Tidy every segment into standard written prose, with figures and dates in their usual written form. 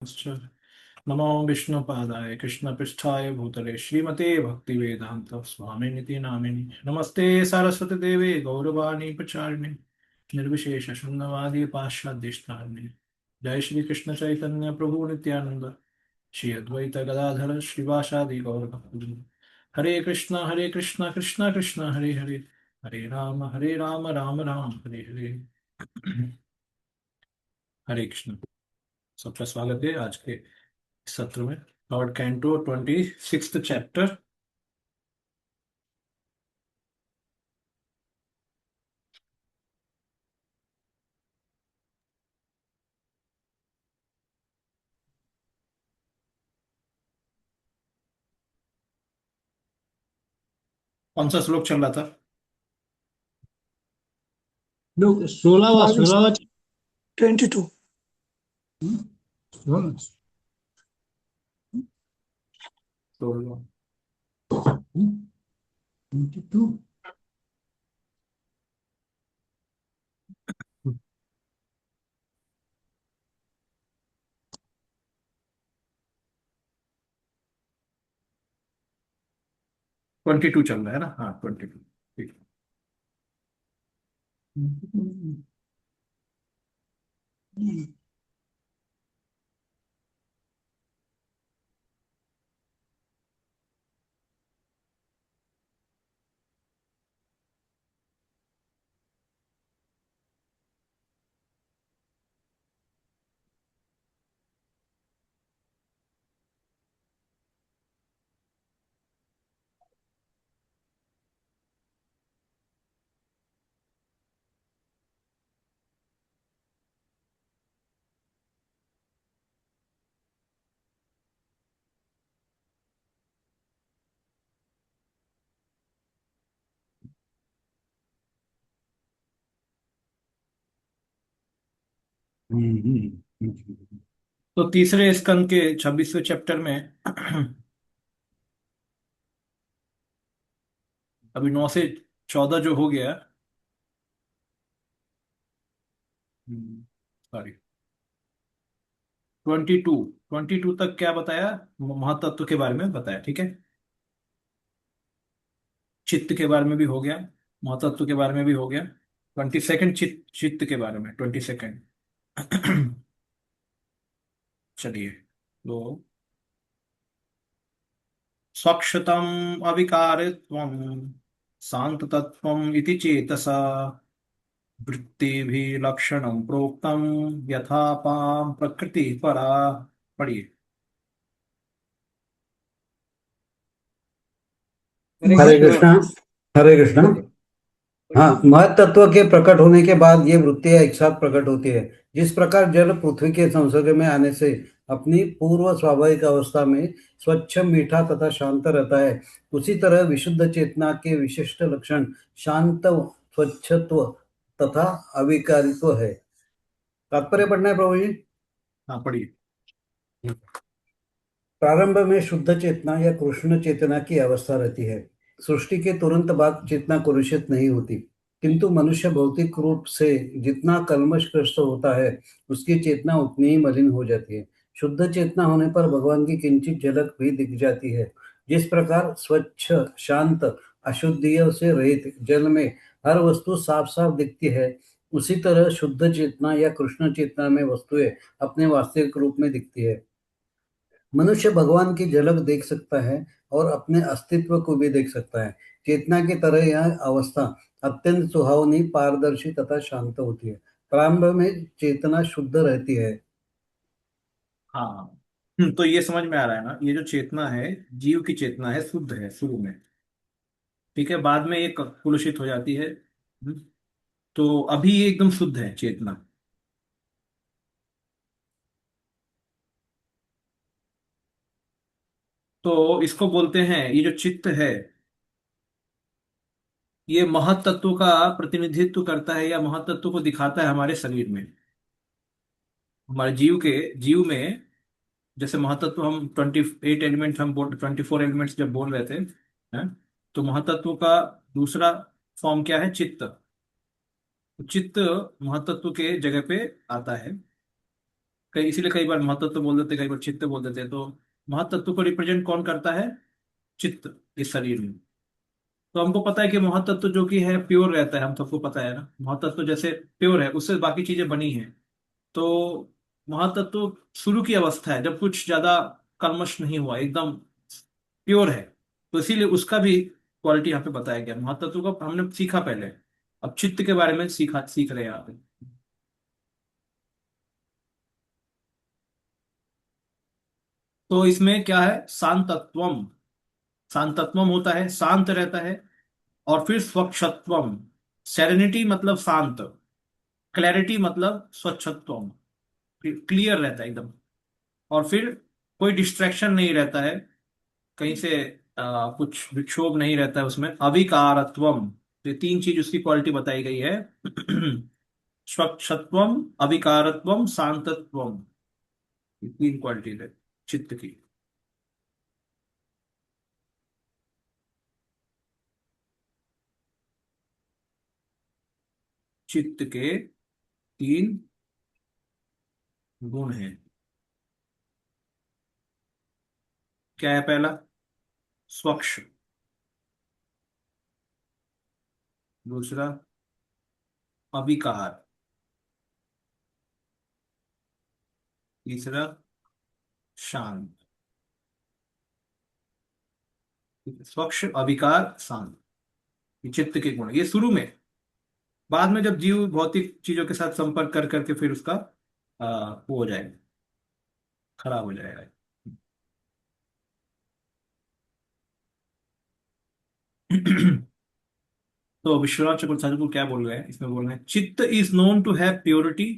श्च। नमो विष्णुपादाय कृष्णपृष्ठाय भूतले श्रीमते भक्तिवेदांत स्वामिनिति नामिनि नमस्ते सरस्वती देवे गौरवाणी प्रचारिणे निर्विशेष शून्यवादी पाश्चात्येष्टार्णे। जय श्री कृष्ण चैतन्य प्रभु नित्यानंद श्री अद्वैत गदाधर श्रीवासादि गौरभक्तवृंद। हरे कृष्ण कृष्ण कृष्ण हरे हरे, हरे राम राम राम हरे हरे। हरे कृष्ण। सबका स्वागत है आज के सत्र में। Lord canto 26th chapter. 5सा श्लोक चल रहा था। लोग 16वां 22. 16। 22। 22 चल रहा है ना? हाँ, 22। ठीक। तो तीसरे स्कंद के 26वें चैप्टर में अभी 9 से 14 जो हो गया। सॉरी, 22 तक क्या बताया? महातत्व के बारे में बताया, ठीक है। चित्त के बारे में भी हो गया, महातत्व के बारे में भी हो गया। 22nd चित्त के बारे में, 22nd। चलिए। तो स्वक्षतम अविकारित्वम शांततत्वम इति चेतसा वृत्तिभिः लक्षणं प्रोक्तम यथा पाम प्रकृति परा। पढ़िए। हरे कृष्णा। हरे कृष्णा। हाँ, महत तत्व के प्रकट होने के बाद ये वृत्तियां एक साथ प्रकट होती है। जिस प्रकार जल पृथ्वी के संसर्ग में आने से अपनी पूर्व स्वाभाविक अवस्था में स्वच्छ, मीठा तथा शांत रहता है, उसी तरह विशुद्ध चेतना के विशिष्ट लक्षण शांत, स्वच्छत्व तथा अविकारित्व है। तात्पर्य पढ़ना है प्रभु जी। हाँ, पढ़िए। प्रारंभ में शुद्ध चेतना या कृष्ण चेतना की अवस्था रहती है। सृष्टि के तुरंत बाद चेतना कलुषित नहीं होती, किंतु मनुष्य भौतिक रूप से जितना कल्मशग्रस्त होता है, उसकी चेतना उतनी ही मलिन हो जाती है। शुद्ध चेतना होने पर भगवान की किंचित झलक भी दिख जाती है। जिस प्रकार स्वच्छ, शांत, अशुद्धियों से रहित जल में हर वस्तु साफ साफ दिखती है, उसी तरह शुद्ध चेतना या कृष्ण चेतना में वस्तुएं अपने वास्तविक रूप में दिखती है। मनुष्य भगवान की झलक देख सकता है और अपने अस्तित्व को भी देख सकता है। चेतना की तरह यह अवस्था अत्यंत सुहावनी, पारदर्शी तथा शांत होती है। प्रारंभ में चेतना शुद्ध रहती है। हाँ। तो ये समझ में आ रहा है ना? ये जो चेतना है, जीव की चेतना है, शुद्ध है शुरू में, ठीक है। बाद में ये कुलुषित हो जाती है। तो अभी ये एकदम शुद्ध है चेतना। तो इसको बोलते हैं, ये जो चित्त है, ये महत तत्व का प्रतिनिधित्व करता है या महत तत्व को दिखाता है हमारे शरीर में। हमारे जीव में जैसे महतत्व, हम 28 एलिमेंट, हम 24 एलिमेंट्स जब बोल रहे थे, हैं? तो महतत्व का दूसरा फॉर्म क्या है? चित्त। तो चित्त महतत्व के जगह पे आता है। कई इसीलिए कई बार महतत्व बोल देते, कई बार चित्त बोल देते। तो महतत्व को रिप्रेजेंट कौन करता है? चित्त, इस शरीर में। तो हमको पता है कि महतत्व जो कि है प्योर रहता है, हम सबको पता है ना, महतत्व जैसे प्योर है, उससे बाकी चीजें बनी हैं। तो महातत्व शुरू की अवस्था है जब कुछ ज्यादा कल्मश नहीं हुआ, एकदम प्योर है। तो इसीलिए उसका भी क्वालिटी यहाँ पे बताया गया। महातत्व को हमने सीखा पहले, अब चित्त के बारे में सीख रहे हैं यहाँ पे। तो इसमें क्या है? शांतत्वम। शांतत्वम होता है शांत रहता है। और फिर स्वच्छत्वम, सेरेनिटी मतलब शांत, क्लैरिटी मतलब स्वच्छत्वम, क्लियर रहता है एकदम। और फिर कोई डिस्ट्रैक्शन नहीं रहता है कहीं से, कुछ विक्षोभ नहीं रहता है उसमें। अविकारत्वम, तो ये तीन चीज उसकी क्वालिटी बताई गई है। स्वच्छत्वम, अविकारत्वम, शांतत्वम, ये तीन क्वालिटी है चित्त की। चित्त के तीन गुण हैं। क्या है पहला? स्वच्छ। दूसरा अविकार। तीसरा शांत। स्वच्छ, अविकार, शांत, ये चित्त के गुण, ये शुरू में। बाद में जब जीव भौतिक चीजों के साथ संपर्क कर करके फिर उसका वो हो जाएगा, खराब हो जाएगा। तो विश्वनाथ चक्रधारी को क्या बोल रहे हैं इसमें? बोल रहे हैं चित्त is known to have purity,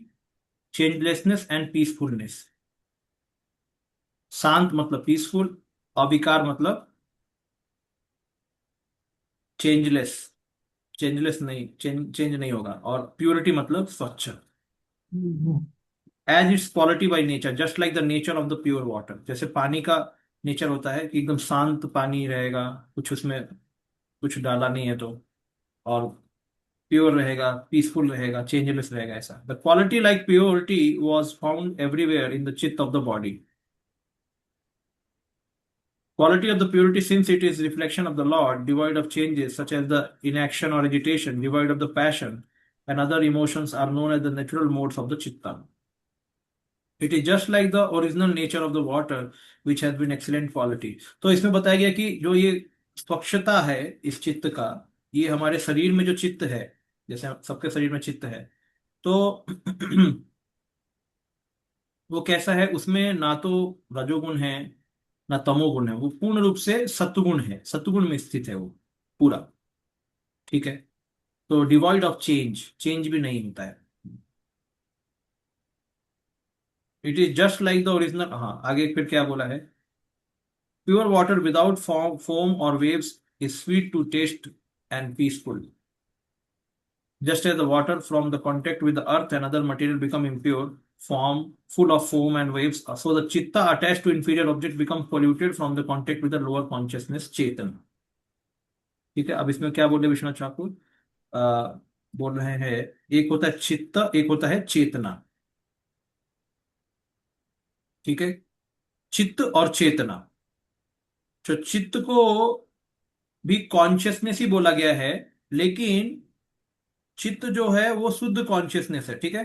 changelessness and peacefulness. शांत मतलब पीसफुल, अविकार मतलब चेंजलेस, चेंजलेस नहीं, चेंज नहीं होगा, और प्योरिटी मतलब स्वच्छ। As its quality by nature, just like the nature of the pure water. जैसे पानी का नेचर होता है कि एकदम शांत पानी रहेगा, कुछ उसमें कुछ डाला नहीं है तो, और प्योर रहेगा, पीसफुल रहेगा, चेंजलेस रहेगा, ऐसा। The quality like purity was found everywhere in the चित्त of the body. Quality of the purity, since it is reflection of the Lord, devoid of changes such as the inaction or agitation, devoid of the passion, and other emotions, are known as the natural modes of the chitta. It is just like the original nature of the water, which has been excellent quality. तो इसमें बताया गया कि जो ये स्वच्छता है इस चित्त का, ये हमारे शरीर में जो चित्त है, जैसे सबके शरीर में चित्त है, तो वो कैसा है? उसमें ना तो रजोगुण है ना तमोगुण है, वो पूर्ण रूप से सत्वगुण है, सत्वगुण में स्थित है वो पूरा। ठीक है। तो डिवॉइड ऑफ चेंज, चेंज भी नहीं होता है। It is just like the original. हाँ, आगे फिर क्या बोला है? प्योर वाटर विदाउट फोम और waves is sweet to taste and peaceful, just as the water from the contact with the earth and other material become impure, form full of foam and waves, so the chitta attached to inferior object becomes polluted from the contact with the lower consciousness चेतन। ठीक है, अब इसमें क्या बोले विश्वनाथ ठाकुर? अ, बोल रहे हैं एक होता है चित्त, एक होता है चेतना। ठीक है, चित्त और चेतना। तो चित्त को भी कॉन्शियसनेस ही बोला गया है, लेकिन चित्त जो है वो शुद्ध कॉन्शियसनेस है। ठीक है,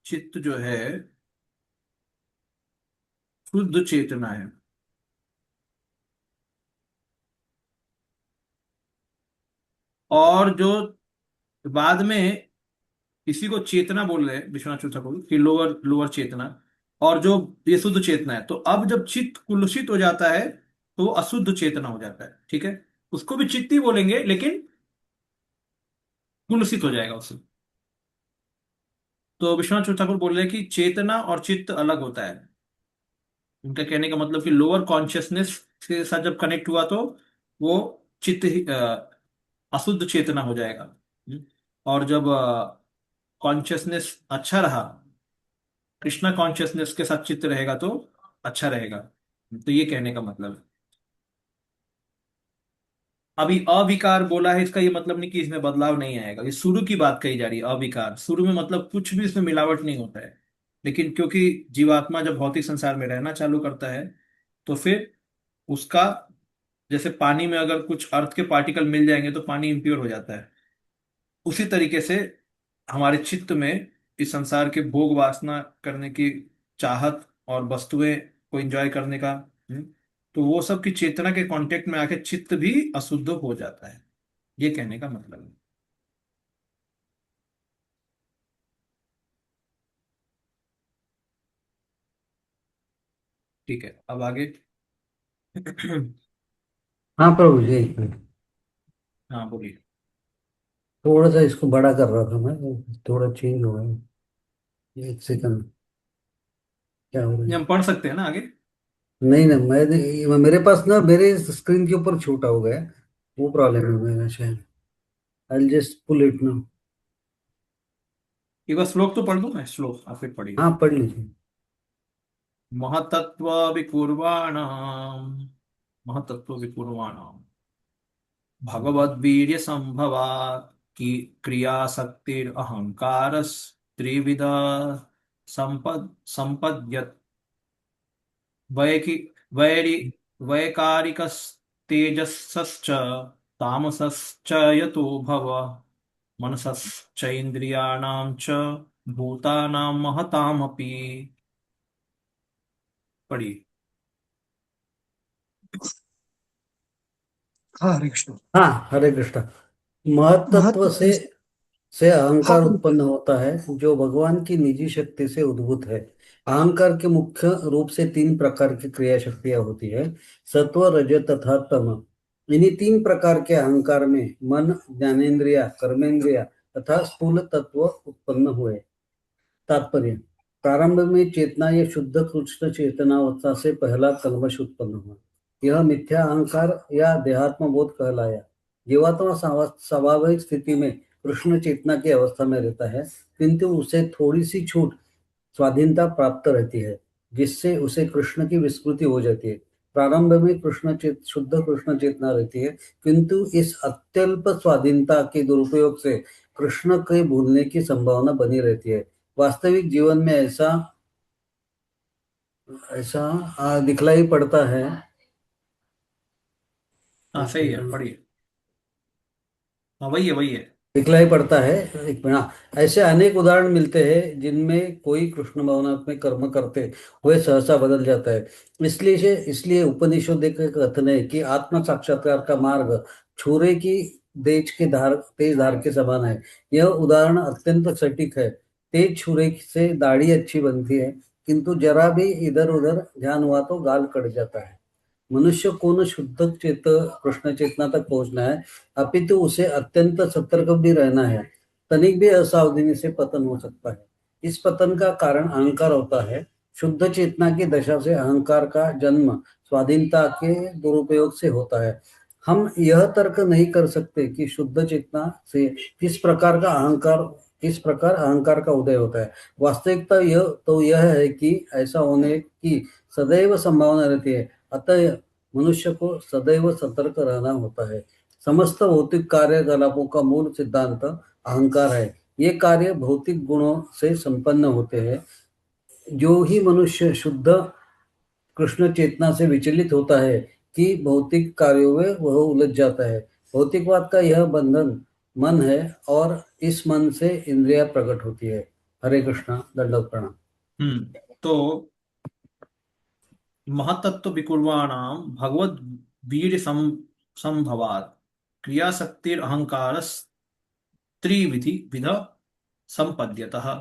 चित्त जो है शुद्ध चेतना है। और जो बाद में इसी को चेतना बोल रहे हैं विश्वनाथ ठाकुर कि लोअर लोअर चेतना, और जो ये शुद्ध चेतना है। तो अब जब चित्त कुलुषित हो जाता है तो वो अशुद्ध चेतना हो जाता है। ठीक है, उसको भी चित्त ही बोलेंगे, लेकिन कुलुषित हो जाएगा उससे। तो विश्वनाथ ठाकुर बोल रहे हैं कि चेतना और चित्त अलग होता है। उनका कहने का मतलब कि लोअर कॉन्शियसनेस के साथ जब कनेक्ट हुआ तो वो चित्त ही अशुद्ध चेतना हो जाएगा। और जब कॉन्शियसनेस अच्छा रहा, कृष्णा कॉन्शियसनेस के साथ चित्त रहेगा तो अच्छा रहेगा। तो ये कहने का मतलब है। अभी अविकार बोला है, इसका ये मतलब नहीं कि इसमें बदलाव नहीं आएगा। ये शुरू की बात कही जा रही है, अविकार शुरू में मतलब कुछ भी इसमें मिलावट नहीं होता है। लेकिन क्योंकि जीवात्मा जब भौतिक संसार में रहना चालू करता है, तो फिर उसका, जैसे पानी में अगर कुछ अर्थ के पार्टिकल मिल जाएंगे तो पानी इम्प्योर हो जाता है, उसी तरीके से हमारे चित्त में इस संसार के भोग वासना करने की चाहत और वस्तुएं को एंजॉय करने का, हम्म, तो वो सब की चेतना के कांटेक्ट में आके चित्त भी अशुद्ध हो जाता है। ये कहने का मतलब है। ठीक है, अब आगे। हाँ प्रभु जी, एक मिनट। हाँ बोलिए। थोड़ा सा इसको बड़ा कर रहा था मैं, थोड़ा चेंज हो गया। एक सेकंड। क्या हो रहा ये है? हम पढ़ सकते हैं ना आगे? नहीं ना, मेरे पास ना, मेरे स्क्रीन के ऊपर छोटा हो गया। वो प्रॉब्लम है मेरा शायद। आई जस्ट पुल इट ना। एक बार श्लोक तो पढ़ दूं मैं, श्लोक आप फिर पढ़िए। हाँ पढ़ लीजिए। महतत्व विपूर्वाणाम, महतत्व विपूर्वाणाम भगवद्वीर्य संभवात् की क्रियाशक्तिर अहंकार त्रिविध संपद्यत वैकि वैरि वैकारिकस्तेजसश्च तामसश्च यतो भव मनसश्चैन्द्रियाणां च भूतानां महतामपि। पढ़िए। हाँ हरे कृष्ण। हाँ हरे कृष्ण। महतत्व महत्व से हाँ अहंकार प्रभु। उत्पन्न होता है, जो भगवान की निजी शक्ति से उद्भूत है। अहंकार के मुख्य रूप से तीन प्रकार की क्रिया शक्तियां होती है, सत्व रज तथा तम। इन्हीं तीन प्रकार के अहंकार में मन, ज्ञानेन्द्रिया, कर्मेंद्रिया तथा स्थूल तत्व उत्पन्न हुए। तात्पर्य: प्रारंभ में चेतना या शुद्ध कृष्ण चेतनावस्था से पहला कल्मश उत्पन्न हुआ। यह मिथ्या अहंकार या देहात्म बोध कहलाया। जीवात्मा स्वाभाविक स्थिति में कृष्ण चेतना की अवस्था में रहता है, किंतु उसे थोड़ी सी छूट, स्वाधीनता प्राप्त रहती है, जिससे उसे कृष्ण की विस्मृति हो जाती है। प्रारंभ में शुद्ध कृष्ण चेतना रहती है, किंतु इस अत्यल्प स्वाधीनता के दुरुपयोग से कृष्ण के भूलने की संभावना बनी रहती है। वास्तविक जीवन में ऐसा ऐसा दिखलाई पड़ता है। हाँ सही है, पढ़िए। हाँ वही है, वही है। दिखलाई पड़ता है। एक मिनट, हाँ, ऐसे अनेक उदाहरण मिलते हैं जिनमें कोई कृष्ण भावनात्मक कर्म करते हुए सहसा बदल जाता है। इसलिए उपनिषद का कथन है कि आत्म साक्षात्कार का मार्ग छुरे की तेज धार के समान है। यह उदाहरण अत्यंत सटीक है। तेज छुरे से दाढ़ी अच्छी बनती है, किंतु जरा भी इधर उधर ध्यान हुआ तो गाल कट जाता है। मनुष्य को न शुद्ध कृष्ण चेतना तक पहुंचना है, अपितु उसे अत्यंत सतर्क भी रहना है। तनिक भी असावधानी से पतन हो सकता है। इस पतन का कारण अहंकार होता है। शुद्ध चेतना की दशा से अहंकार का जन्म स्वाधीनता के दुरुपयोग से होता है। हम यह तर्क नहीं कर सकते कि शुद्ध चेतना से किस प्रकार अहंकार का उदय होता है। वास्तविकता यह है कि ऐसा होने की सदैव संभावना रहती है। अतः मनुष्य को सदैव सतर्क रहना होता है। समस्त भौतिक कार्यकलापों का मूल सिद्धांत अहंकार है। ये कार्य भौतिक गुणों से संपन्न होते हैं। जो ही मनुष्य शुद्ध कृष्ण चेतना से विचलित होता है कि भौतिक कार्यों में वह उलझ जाता है। भौतिकवाद का यह बंधन मन है, और इस मन से इंद्रिया प्रकट होती है। हरे कृष्णा, दंडवत प्रणाम। तो महतत्व विकुर्वाणाम भगवद वीर संभवात क्रियाशक्तिर अहंकार त्रिविधि विध संपद्यतः।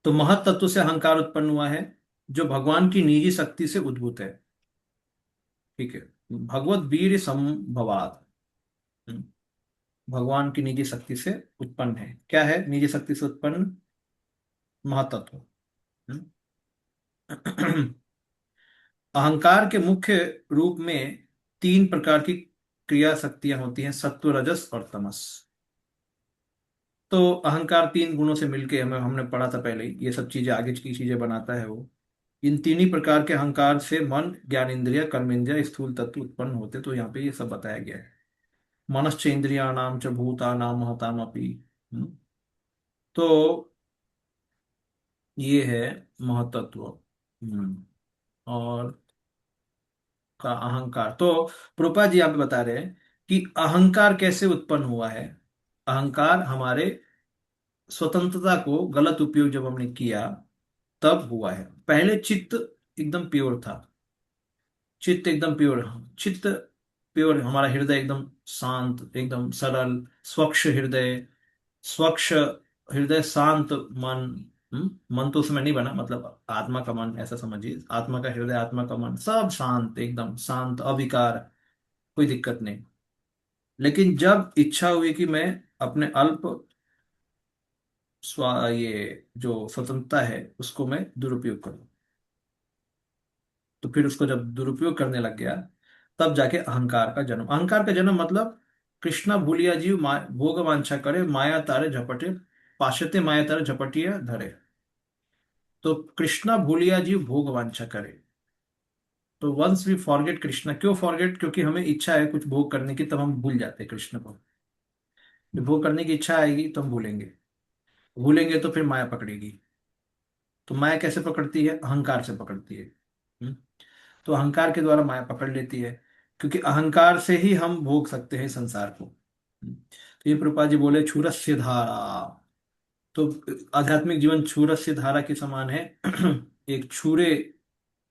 तो महतत्व से अहंकार उत्पन्न हुआ है, जो भगवान की निजी शक्ति से उद्भूत है। ठीक है। भगवत वीर संभवात, हम्म, भगवान की निजी शक्ति से उत्पन्न है। क्या है निजी शक्ति से उत्पन्न? महतत्व। हम्म। अहंकार के मुख्य रूप में तीन प्रकार की क्रिया शक्तियां होती हैं, सत्व, रजस और तमस। तो अहंकार तीन गुणों से मिलके, हमें हमने पढ़ा था पहले ही, ये सब चीजें आगे की चीजें बनाता है वो। इन तीन ही प्रकार के अहंकार से मन, ज्ञानेंद्रिय, कर्मेंद्रिय, स्थूल तत्व उत्पन्न होते। तो यहाँ पे ये सब बताया गया है। मनश्च इंद्रियाणाम च भूतानाम महतामपि। तो ये है महतत्व। और का अहंकार तो प्रोपा जी आप बता रहे हैं कि अहंकार कैसे उत्पन्न हुआ है। अहंकार हमारे स्वतंत्रता को गलत उपयोग जब हमने किया तब हुआ है। पहले चित्त एकदम प्योर था। चित्त एकदम प्योर, चित्त प्योर, हमारा हृदय एकदम शांत, एकदम सरल, स्वच्छ हृदय, स्वच्छ हृदय, शांत मन। मन तो उसमें नहीं बना, मतलब आत्मा का मन ऐसा समझिए, आत्मा का हृदय, आत्मा का मन सब शांत, एकदम शांत, अविकार, कोई दिक्कत नहीं। लेकिन जब इच्छा हुई कि मैं अपने अल्प ये जो स्वतंत्रता है उसको मैं दुरुपयोग करूं, तो फिर उसको जब दुरुपयोग करने लग गया तब जाके अहंकार का जन्म। अहंकार का जन्म मतलब कृष्णा भूलिया जीव भोग वांछा करे, माया तारे झपटे, पाशते माया तारे झपटिया धरे। तो कृष्णा भूलिया जीव भोग वांछा करे। तो वंस वी फॉरगेट कृष्णा, क्यों फॉरगेट, क्योंकि हमें इच्छा है कुछ भोग करने की, तब हम भूल जाते हैं कृष्ण को। जब भोग करने की इच्छा आएगी तो हम भूलेंगे, भूलेंगे तो फिर माया पकड़ेगी। तो माया कैसे पकड़ती है, अहंकार से पकड़ती है। हम्म? तो अहंकार के द्वारा माया पकड़ लेती है, क्योंकि अहंकार से ही हम भोग सकते हैं संसार को। तो ये प्रभुपाद जी बोले क्षुरस्य धारा। तो आध्यात्मिक जीवन क्षुरस्य धारा के समान है। एक छुरे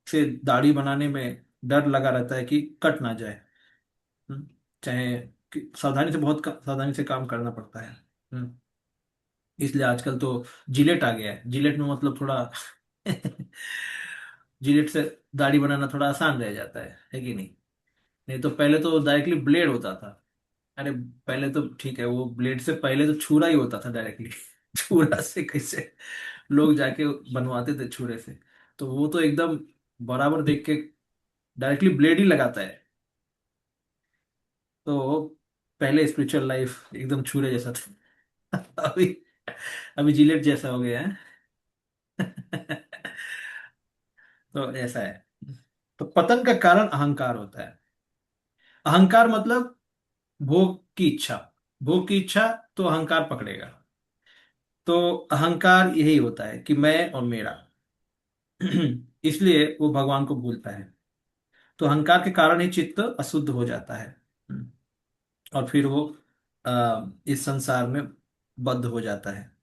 से दाढ़ी बनाने में डर लगा रहता है कि कट ना जाए। हम्म, चाहे सावधानी से, बहुत सावधानी से काम करना पड़ता है। इसलिए आजकल तो जिलेट आ गया है। जिलेट में मतलब थोड़ा जिलेट से दाढ़ी बनाना थोड़ा आसान रह जाता है कि नहीं। नहीं तो पहले तो डायरेक्टली ब्लेड होता था। अरे पहले तो ठीक है, वो ब्लेड से पहले तो छुरा ही होता था डायरेक्टली। छुरा से कैसे लोग जाके बनवाते थे छुरे से। तो वो तो एकदम बराबर देख के डायरेक्टली ब्लेड ही लगाता है। तो पहले स्पिरिचुअल लाइफ एकदम छुरे जैसा था। अभी अभी जिलेट जैसा हो गया है। तो ऐसा है। तो पतन का कारण अहंकार होता है। अहंकार मतलब भोग की इच्छा, भोग की इच्छा, तो अहंकार पकड़ेगा। तो अहंकार यही होता है कि मैं और मेरा। इसलिए वो भगवान को भूलता है। तो अहंकार के कारण ही चित्त अशुद्ध हो जाता है। और फिर वो इस संसार में बद्ध हो जाता है।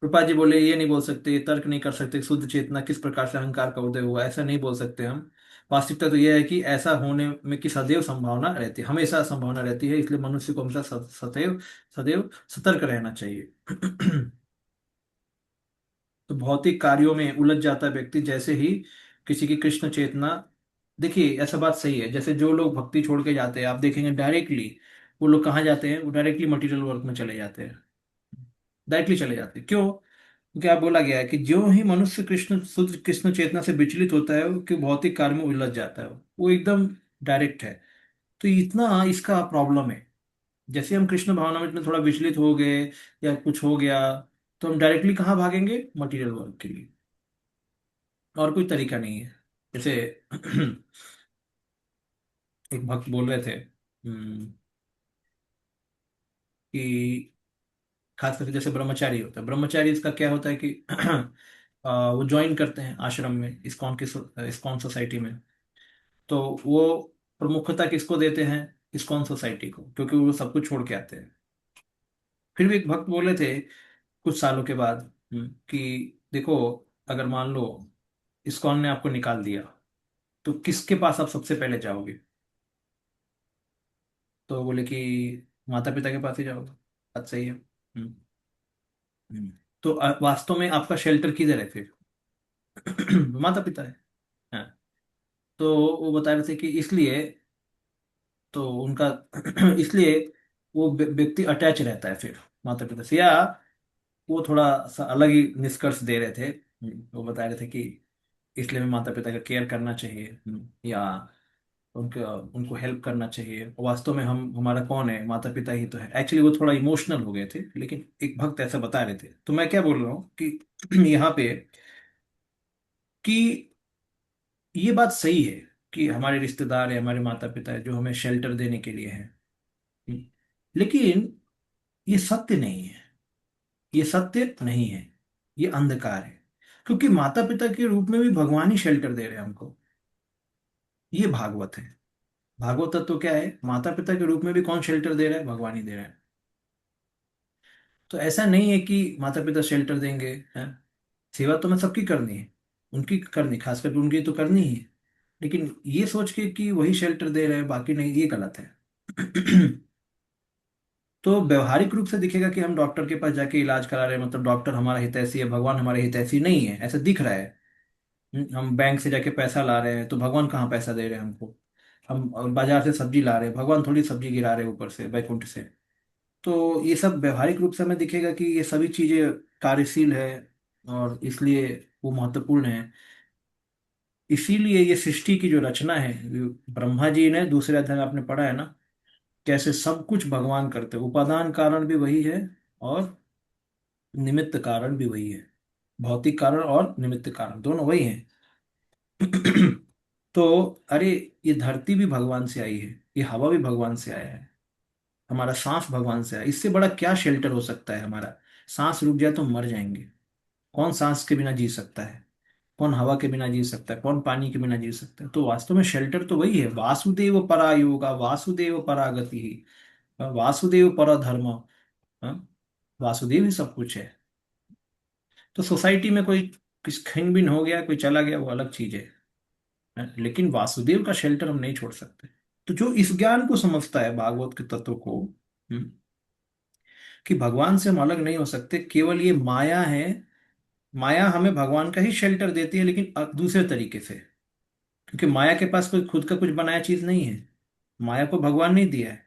रूपा जी बोले ये नहीं बोल सकते, तर्क नहीं कर सकते शुद्ध चेतना किस प्रकार से अहंकार का उदय हुआ, ऐसा नहीं बोल सकते हम। वास्तविकता तो यह है कि ऐसा होने में की सदैव संभावना रहती है, हमेशा संभावना रहती है। इसलिए मनुष्य को हमेशा सदैव सदैव सतर्क रहना चाहिए। तो भौतिक कार्यों में उलझ जाता है व्यक्ति जैसे ही किसी की कृष्ण चेतना। देखिए ऐसा बात सही है, जैसे जो लोग भक्ति छोड़ के जाते हैं आप देखेंगे डायरेक्टली, वो लोग कहाँ जाते हैं, वो डायरेक्टली मटेरियल वर्क में चले जाते हैं। डायरेक्टली चले जाते हैं, क्यों? क्या बोला गया है कि जो ही मनुष्य कृष्ण शुद्ध कृष्ण चेतना से विचलित होता है वो कि भौतिक कार्य में उलझ जाता है, वो एकदम डायरेक्ट है। तो इतना इसका प्रॉब्लम है। जैसे हम कृष्ण भावना में इतने थोड़ा विचलित हो गए या कुछ हो गया, तो हम डायरेक्टली कहाँ भागेंगे, मटेरियल वर्क के लिए। और कोई तरीका नहीं है। जैसे एक भक्त बोल रहे थे कि खास करके जैसे ब्रह्मचारी होता है, ब्रह्मचारी इसका क्या होता है कि वो ज्वाइन करते हैं आश्रम में, इस्कॉन सोसाइटी में। तो वो प्रमुखता किसको देते हैं, इस्कॉन सोसाइटी को, क्योंकि वो सब कुछ छोड़ के आते हैं। फिर भी एक भक्त बोले थे कुछ सालों के बाद कि देखो, अगर मान लो इस्कॉन ने आपको निकाल दिया तो किसके पास आप सबसे पहले जाओगे? तो बोले कि माता पिता के पास ही जाओगे। बात सही है। तो वास्तव में आपका शेल्टर किधर है फिर? माता पिता है। हाँ। तो वो बता रहे थे कि इसलिए तो उनका इसलिए वो व्यक्ति अटैच रहता है फिर माता पिता से, या वो थोड़ा सा अलग ही निष्कर्ष दे रहे थे। वो बता रहे थे कि इसलिए हमें माता पिता का केयर करना चाहिए, या उनको उनको हेल्प करना चाहिए। वास्तव में हम हमारा कौन है, माता पिता ही तो है। एक्चुअली वो थोड़ा इमोशनल हो गए थे, लेकिन एक भक्त ऐसा बता रहे थे। तो मैं क्या बोल रहा हूँ कि यहाँ पे कि ये बात सही है कि हमारे रिश्तेदार है, हमारे माता पिता है जो हमें शेल्टर देने के लिए हैं। लेकिन ये सत्य नहीं है, ये सत्य नहीं है, ये अंधकार है। क्योंकि माता पिता के रूप में भी भगवान ही शेल्टर दे रहे हैं हमको। ये भागवत है। भागवत तत्व क्या है? माता पिता के रूप में भी कौन शेल्टर दे रहा है? भगवान ही दे रहा है। तो ऐसा नहीं है कि माता पिता शेल्टर देंगे हैं। सेवा तो मैं सबकी करनी है, उनकी करनी, खास करके उनकी तो करनी ही है। लेकिन ये सोच के कि वही शेल्टर दे रहे हैं बाकी नहीं, ये गलत है। तो व्यवहारिक रूप से दिखेगा कि हम डॉक्टर के पास जाके इलाज करा रहे हैं, मतलब डॉक्टर हमारा हितैषी है, भगवान हमारे हितैषी नहीं है, ऐसा दिख रहा है। हम बैंक से जाके पैसा ला रहे हैं तो भगवान कहाँ पैसा दे रहे हैं हमको? हम बाजार से सब्जी ला रहे हैं, भगवान थोड़ी सब्जी गिरा रहे हैं ऊपर से बैकुंठ से। तो ये सब व्यवहारिक रूप से हमें दिखेगा कि ये सभी चीजें कार्यशील है, और इसलिए वो महत्वपूर्ण है। इसीलिए ये सृष्टि की जो रचना है, ब्रह्मा जी ने दूसरे अध्याय में आपने पढ़ा है ना, कैसे सब कुछ भगवान करते हैं। उपादान कारण भी वही है, और निमित्त कारण भी वही है। भौतिक कारण और निमित्त कारण दोनों वही हैं। तो अरे, ये धरती भी भगवान से आई है, ये हवा भी भगवान से आया है, हमारा सांस भगवान से आया है। इससे बड़ा क्या शेल्टर हो सकता है हमारा? सांस रुक जाए तो मर जाएंगे। कौन सांस के बिना जी सकता है? कौन हवा के बिना जी सकता है? कौन पानी के बिना जी सकता है? तो वास्तव में शेल्टर तो वही है। वासुदेव परा योगा, वासुदेव परा गति, वासुदेव परा धर्म। हाँ? वासुदेव ही सब कुछ है। तो सोसाइटी में कोई किस खिन बिन हो गया, कोई चला गया, वो अलग चीज है। लेकिन वासुदेव का शेल्टर हम नहीं छोड़ सकते। तो जो इस ज्ञान को समझता है, भागवत के तत्व को, हम्म, कि भगवान से हम अलग नहीं हो सकते, केवल ये माया है। माया हमें भगवान का ही शेल्टर देती है, लेकिन दूसरे तरीके से। क्योंकि माया के पास कोई खुद का कुछ बनाया चीज नहीं है। माया को भगवान नहीं दिया है,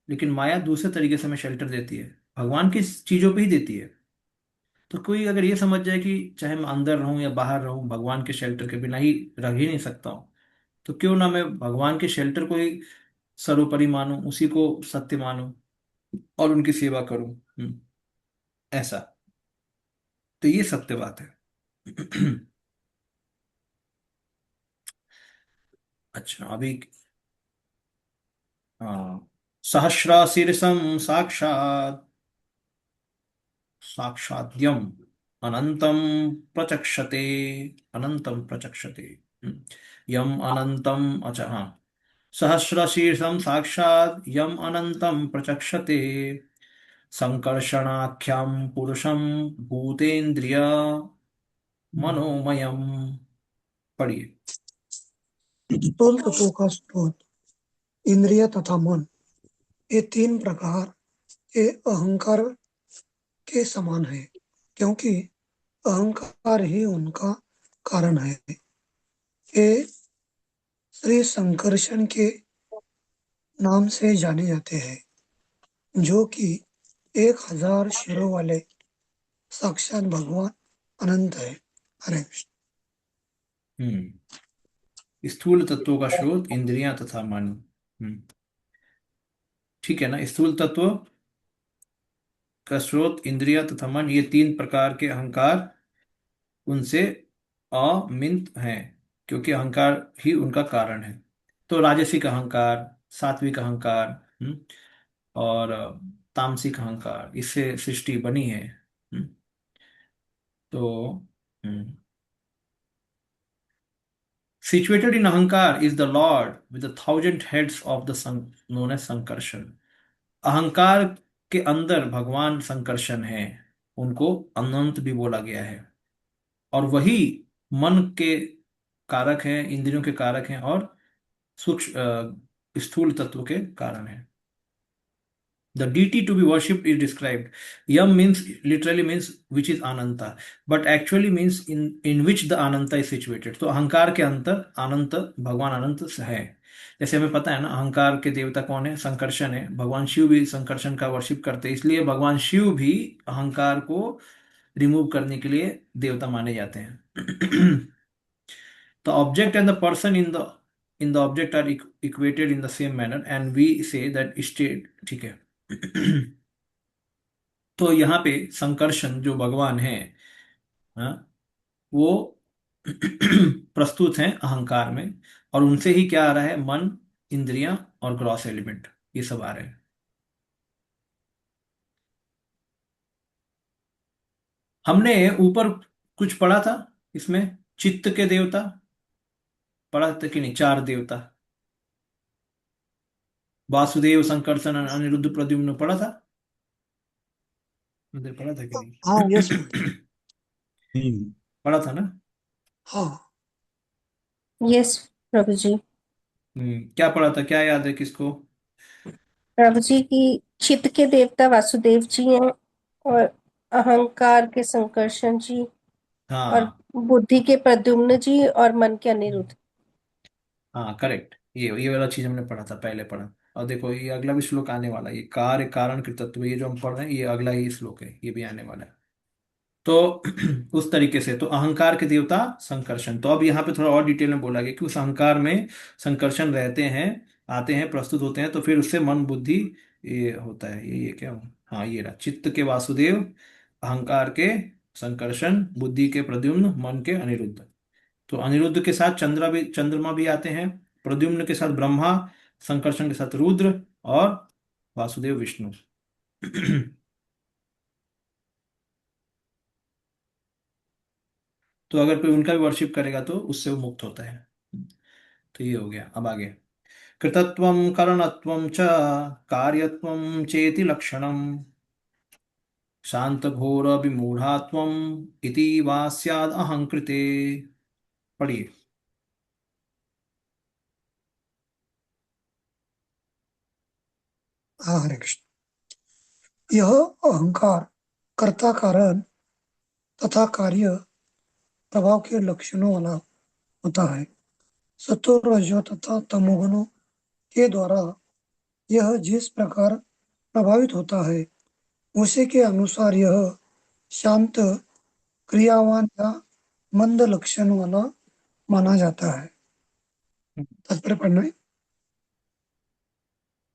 लेकिन माया दूसरे तरीके से हमें शेल्टर देती है, भगवान की चीजों पे ही देती है। तो कोई अगर ये समझ जाए कि चाहे मैं अंदर रहूं या बाहर रहूं, भगवान के शेल्टर के बिना ही रह ही नहीं सकता हूं, तो क्यों ना मैं भगवान के शेल्टर को ही सर्वोपरि मानूं, उसी को सत्य मानूं, और उनकी सेवा करूं। ऐसा। तो ये सत्य बात है। अच्छा, अभी हाँ, सहस्राशीर्षं साक्षात्, साक्षाद्यम अनंतम प्रचक्षते, अनंतम प्रचक्षते। हम्म, यम अनंतम, अच्छा हाँ, सहस्रशीर्षम साक्षात् यम अनंतम प्रचक्षते, संकर्षणाख्यम पुरुषम भूतेन्द्रिय मनोमयम। पढ़िए। स्थूल तत्वों का स्रोत इंद्रिय तथा मन, ये तीन प्रकार के अहंकार के समान है, क्योंकि अहंकार ही उनका कारण है। ये श्री संकर्षण के नाम से जाने जाते हैं, जो कि 1000 शिरों वाले साक्षात भगवान अनंत है। हरे कृष्ण। हम्म स्थूल तत्वों का स्रोत इंद्रियां तथा मन। हम्म ठीक है ना? स्थूल तत्व का स्रोत इंद्रियां तथा मन, ये तीन प्रकार के अहंकार उनसे अमिंत हैं, क्योंकि अहंकार ही उनका कारण है। तो राजसिक अहंकार, सात्विक अहंकार, और तामसिक अहंकार, इससे सृष्टि बनी है। तो situated in ahankar is the lord with the 1000 heads of the known as Sankarshan. अहंकार के अंदर भगवान संकर्षण है, उनको अनंत भी बोला गया है। और वही मन के कारक हैं, इंद्रियों के कारक हैं, और सूक्ष्म स्थूल तत्व के कारण हैं। The deity to be worshipped is described. Yam means literally means which is Ananta, but actually means in which the Ananta is situated. तो अहंकार के अंतर अनंत, भगवान अनंत है। जैसे हमें पता है ना, अहंकार के देवता कौन है? संकर्षण है। भगवान शिव भी संकर्षण का वर्शिप करते हैं, इसलिए भगवान शिव भी अहंकार को रिमूव करने के लिए देवता माने जाते हैं। The object and the person in the object are equated in the same manner, and we say that state, ठीक है। तो यहाँ पे संकर्षण जो भगवान है, हाँ, वो प्रस्तुत हैं अहंकार में, और उनसे ही क्या आ रहा है, मन, इंद्रियां और ग्रॉस एलिमेंट, ये सब आ रहे हैं। हमने ऊपर कुछ पढ़ा था इसमें, चित्त के देवता पढ़ा था कि नहीं, चार देवता, वासुदेव, संकर्षण, अनिरुद्ध, प्रद्युम्न, पढ़ा था, मुझे पढ़ा था कि हाँ यस नहीं? पढ़ा था ना? हाँ यस प्रभु जी। क्या पढ़ा था, क्या याद है किसको? प्रभु जी की चित्त के देवता वासुदेव जी हैं, और अहंकार के संकर्षण जी, और हाँ बुद्धि के प्रद्युम्न जी, और मन के अनिरुद्ध। हाँ, करेक्ट, ये वाला चीज हमने पढ़ा था, पहले पढ़ा। और देखो ये अगला भी श्लोक आने वाला है, ये कार्य कारण कृतत्व, ये जो हम पढ़ रहे हैं ये अगला ही श्लोक है, ये भी आने वाला है। तो उस तरीके से तो अहंकार के देवता संकर्षण, तो अब यहाँ पे थोड़ा और डिटेल में बोला गया कि उस अहंकार में संकर्षण रहते हैं, आते हैं, प्रस्तुत होते हैं, तो फिर उससे मन बुद्धि ये होता है, ये क्या हो, हाँ ये रहा, चित्त के वासुदेव, अहंकार के संकर्षण, बुद्धि के प्रद्युम्न, मन के अनिरुद्ध। तो अनिरुद्ध के साथ चंद्रमा भी आते हैं, प्रद्युम्न के साथ ब्रह्मा, संकर्षण के साथ रुद्र, और वासुदेव विष्णु। तो अगर कोई उनका भी वर्शिप करेगा तो उससे वो मुक्त होता है। तो ये हो गया, अब आगे। कृतत्वं करणत्वं च कार्यत्वं चेति लक्षणम् शांतघोर विमूढ़ात्वम् इति वा स्याद् अहंकृते। पढ़िए। हाँ हरे कृष्ण। यह अहंकार कर्ता कारण तथा कार्य प्रभाव के लक्षणों वाला होता है। सत्व रजो तथा तमोगुणों के द्वारा यह जिस प्रकार प्रभावित होता है उसी के अनुसार यह शांत, क्रियावान या मंद लक्षण वाला माना जाता है। तात्पर्य पढ़ना है।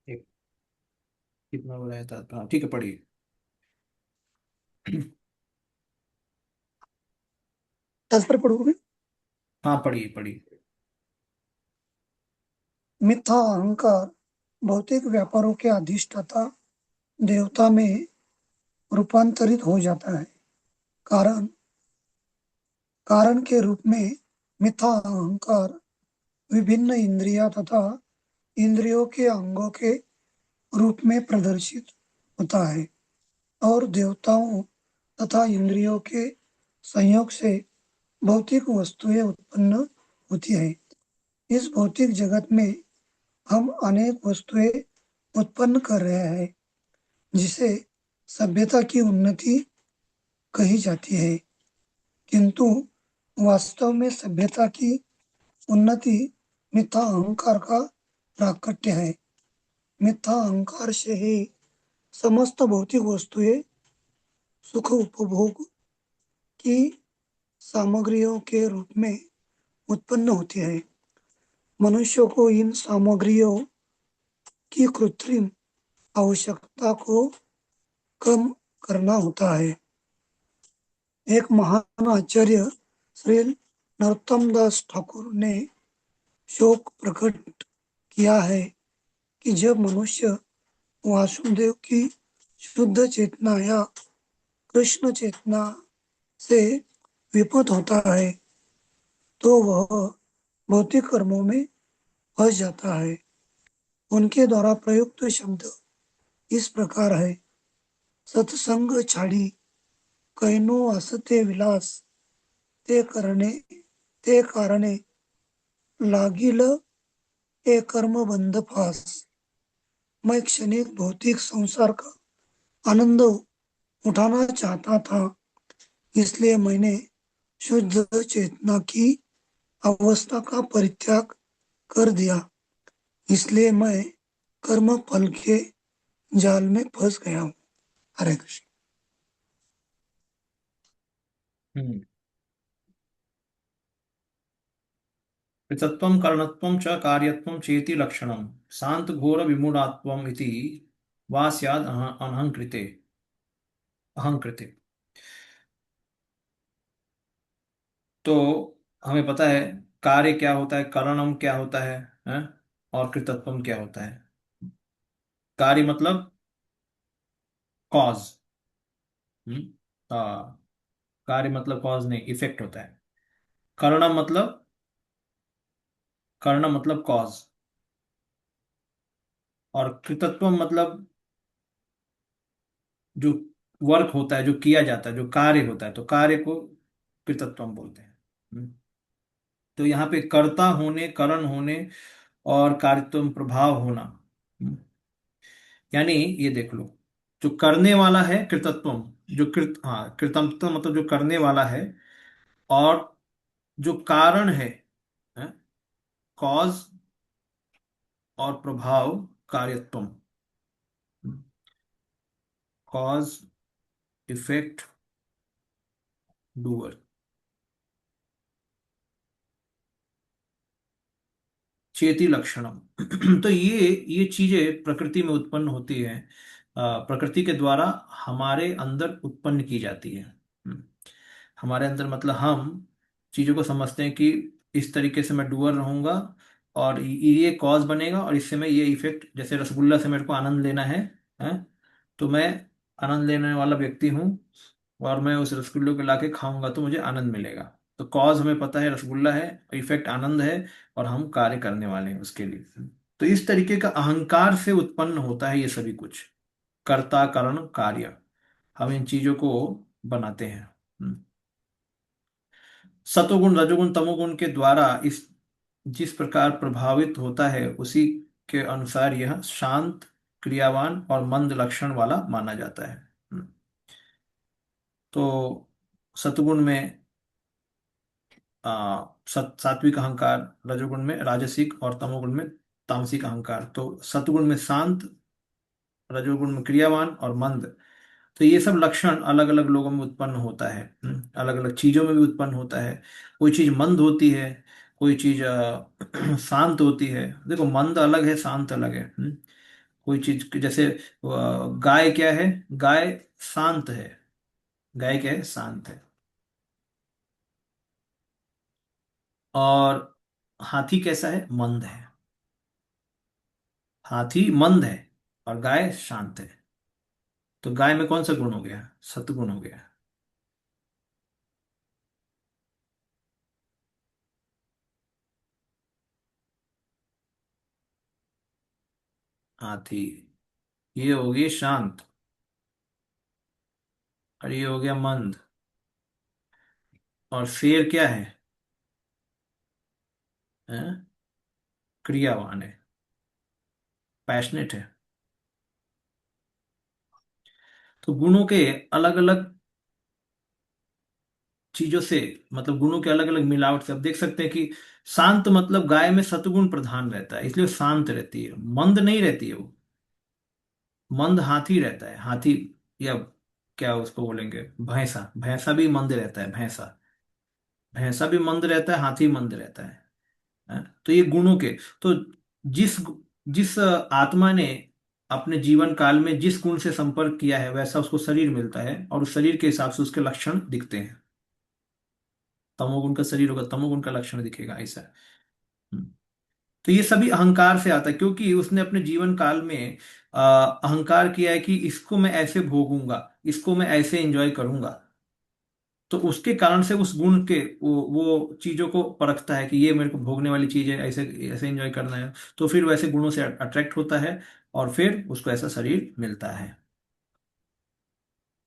एक, कितना बोला था, हाँ ठीक है, पढ़िए। तात्पर्य पढ़ोगे। हाँ पढ़िए पढ़िए। मिथ्या अहंकार भौतिक व्यापारों के अधिष्ठाता देवता में रूपांतरित हो जाता है। कारण कारण के रूप में मिथ्या अहंकार विभिन्न इंद्रिया तथा इंद्रियों के अंगों के रूप में प्रदर्शित होता है, और देवताओं तथा इंद्रियों के संयोग से भौतिक वस्तुएं उत्पन्न होती है। इस भौतिक जगत में हम अनेक वस्तुएं उत्पन्न कर रहे हैं, जिसे सभ्यता की उन्नति कही जाती है, किंतु वास्तव में सभ्यता की उन्नति मिथ्या अहंकार का प्राकट्य है। मिथ्या अहंकार से ही समस्त भौतिक वस्तुएं सुख उपभोग की सामग्रियों के रूप में उत्पन्न होती है। मनुष्य को इन सामग्रियों की कृत्रिम आवश्यकता को कम करना होता है। एक महान आचार्य श्री नरोत्तम दास ठाकुर ने शोक प्रकट किया है कि जब मनुष्य वासुदेव की शुद्ध चेतना या कृष्ण चेतना से विपत होता है तो वह भौतिक कर्मों में फंस जाता है। उनके द्वारा प्रयुक्त शब्द इस प्रकार है: सत्संग छाड़ी कैनो असते विलास, ते करणे ते कारणे लागिल ए कर्म बंध फास। मैं क्षणिक भौतिक संसार का आनंद उठाना चाहता था, इसलिए मैंने शुद्ध चेतना की अवस्था का परित्याग कर दिया, इसलिए मैं कर्म फल के जाल में फंस गया हूँ। हरे कृष्ण। हम्म। पृथक्त्वं करणत्वं च कार्यत्वं चेति लक्षणं शांत घोर विमूढ़ात्वम् इति वा स्याद् अहंकृते। अहंकृते। तो हमें पता है कार्य क्या होता है, कारणम क्या होता है? और कृतत्वम क्या होता है? कार्य मतलब कॉज। हाँ, कार्य मतलब कॉज नहीं, इफेक्ट होता है। कारणम मतलब, कर्ण मतलब कॉज, और कृतत्वम मतलब जो वर्क होता है, जो किया जाता है, जो कार्य होता है, तो कार्य को कृतत्वम बोलते हैं। तो यहाँ पे कर्ता होने, करण होने और कार्यत्व प्रभाव होना। हम्म, यानी ये देख लो, जो करने वाला है कृतत्वम, जो कृत हाँ कृतत्व मतलब जो करने वाला है, और जो कारण है, कॉज और प्रभाव कार्यत्वम। Cause, effect, doer. चेति लक्षणम। तो ये चीजें प्रकृति में उत्पन्न होती हैं, प्रकृति के द्वारा हमारे अंदर उत्पन्न की जाती है। हमारे अंदर मतलब हम चीजों को समझते हैं कि इस तरीके से मैं डूअर रहूंगा, और ये कॉज बनेगा, और इससे मैं ये इफेक्ट, जैसे रसगुल्ला से मेरे को आनंद लेना है, तो मैं आनंद लेने वाला व्यक्ति हूँ, और मैं उस रसगुल्ले को लाके खाऊंगा तो मुझे आनंद मिलेगा। तो कॉज हमें पता है रसगुल्ला है, इफेक्ट आनंद है, और हम कार्य करने वाले हैं उसके लिए। तो इस तरीके का अहंकार से उत्पन्न होता है ये सभी कुछ, कर्ता करण कार्य, हम इन चीजों को बनाते हैं। सतोगुण रजोगुण तमोगुण के द्वारा इस जिस प्रकार प्रभावित होता है, उसी के अनुसार यह शांत, क्रियावान और मंद लक्षण वाला माना जाता है। तो सतगुण में सात्विक अहंकार, रजोगुण में राजसिक, और तमोगुण में तामसिक अहंकार। तो सतगुण में शांत, रजोगुण में क्रियावान और मंद। तो ये सब लक्षण अलग अलग लोगों में उत्पन्न होता है, अलग अलग चीजों में भी उत्पन्न होता है। कोई चीज मंद होती है, कोई चीज शांत होती है। देखो, मंद अलग है, शांत अलग है। कोई चीज जैसे गाय क्या है? गाय शांत है। गाय क्या है? शांत है। और हाथी कैसा है? मंद है। हाथी मंद है और गाय शांत है। तो गाय में कौन सा गुण हो गया? सतगुण हो गया। हाथी, ये हो गई शांत, और ये हो गया मंद। और शेर क्या है? हैं? क्रियावान है, पैशनेट है। तो गुणों के अलग अलग चीजों से, मतलब गुणों के अलग अलग मिलावट से आप देख सकते हैं कि शांत मतलब गाय में सतगुण प्रधान रहता है, इसलिए वो शांत रहती है, मंद नहीं रहती है वो। मंद हाथी रहता है, हाथी, या क्या उसको बोलेंगे, भैंसा। भैंसा भी मंद रहता है, भैंसा। भैंसा भी मंद रहता है, हाथी मंद रहता है? तो ये गुणों के, तो जिस जिस आत्मा ने अपने जीवन काल में जिस गुण से संपर्क किया है, वैसा उसको शरीर मिलता है, और उस शरीर के हिसाब से उसके लक्षण दिखते हैं। तमोगुण का शरीर होगा, तमोगुण का लक्षण दिखेगा, ऐसा है। हम्म। तो ये सभी अहंकार से आता है, क्योंकि उसने अपने जीवन काल में अहंकार किया है कि इसको मैं ऐसे भोगूंगा, इसको मैं ऐसे एंजॉय करूंगा। तो उसके कारण से उस गुण के वो चीजों को परखता है कि ये मेरे को भोगने वाली चीज है, ऐसे ऐसे एंजॉय करना है, तो फिर वैसे गुणों से अट्रैक्ट होता है, और फिर उसको ऐसा शरीर मिलता है।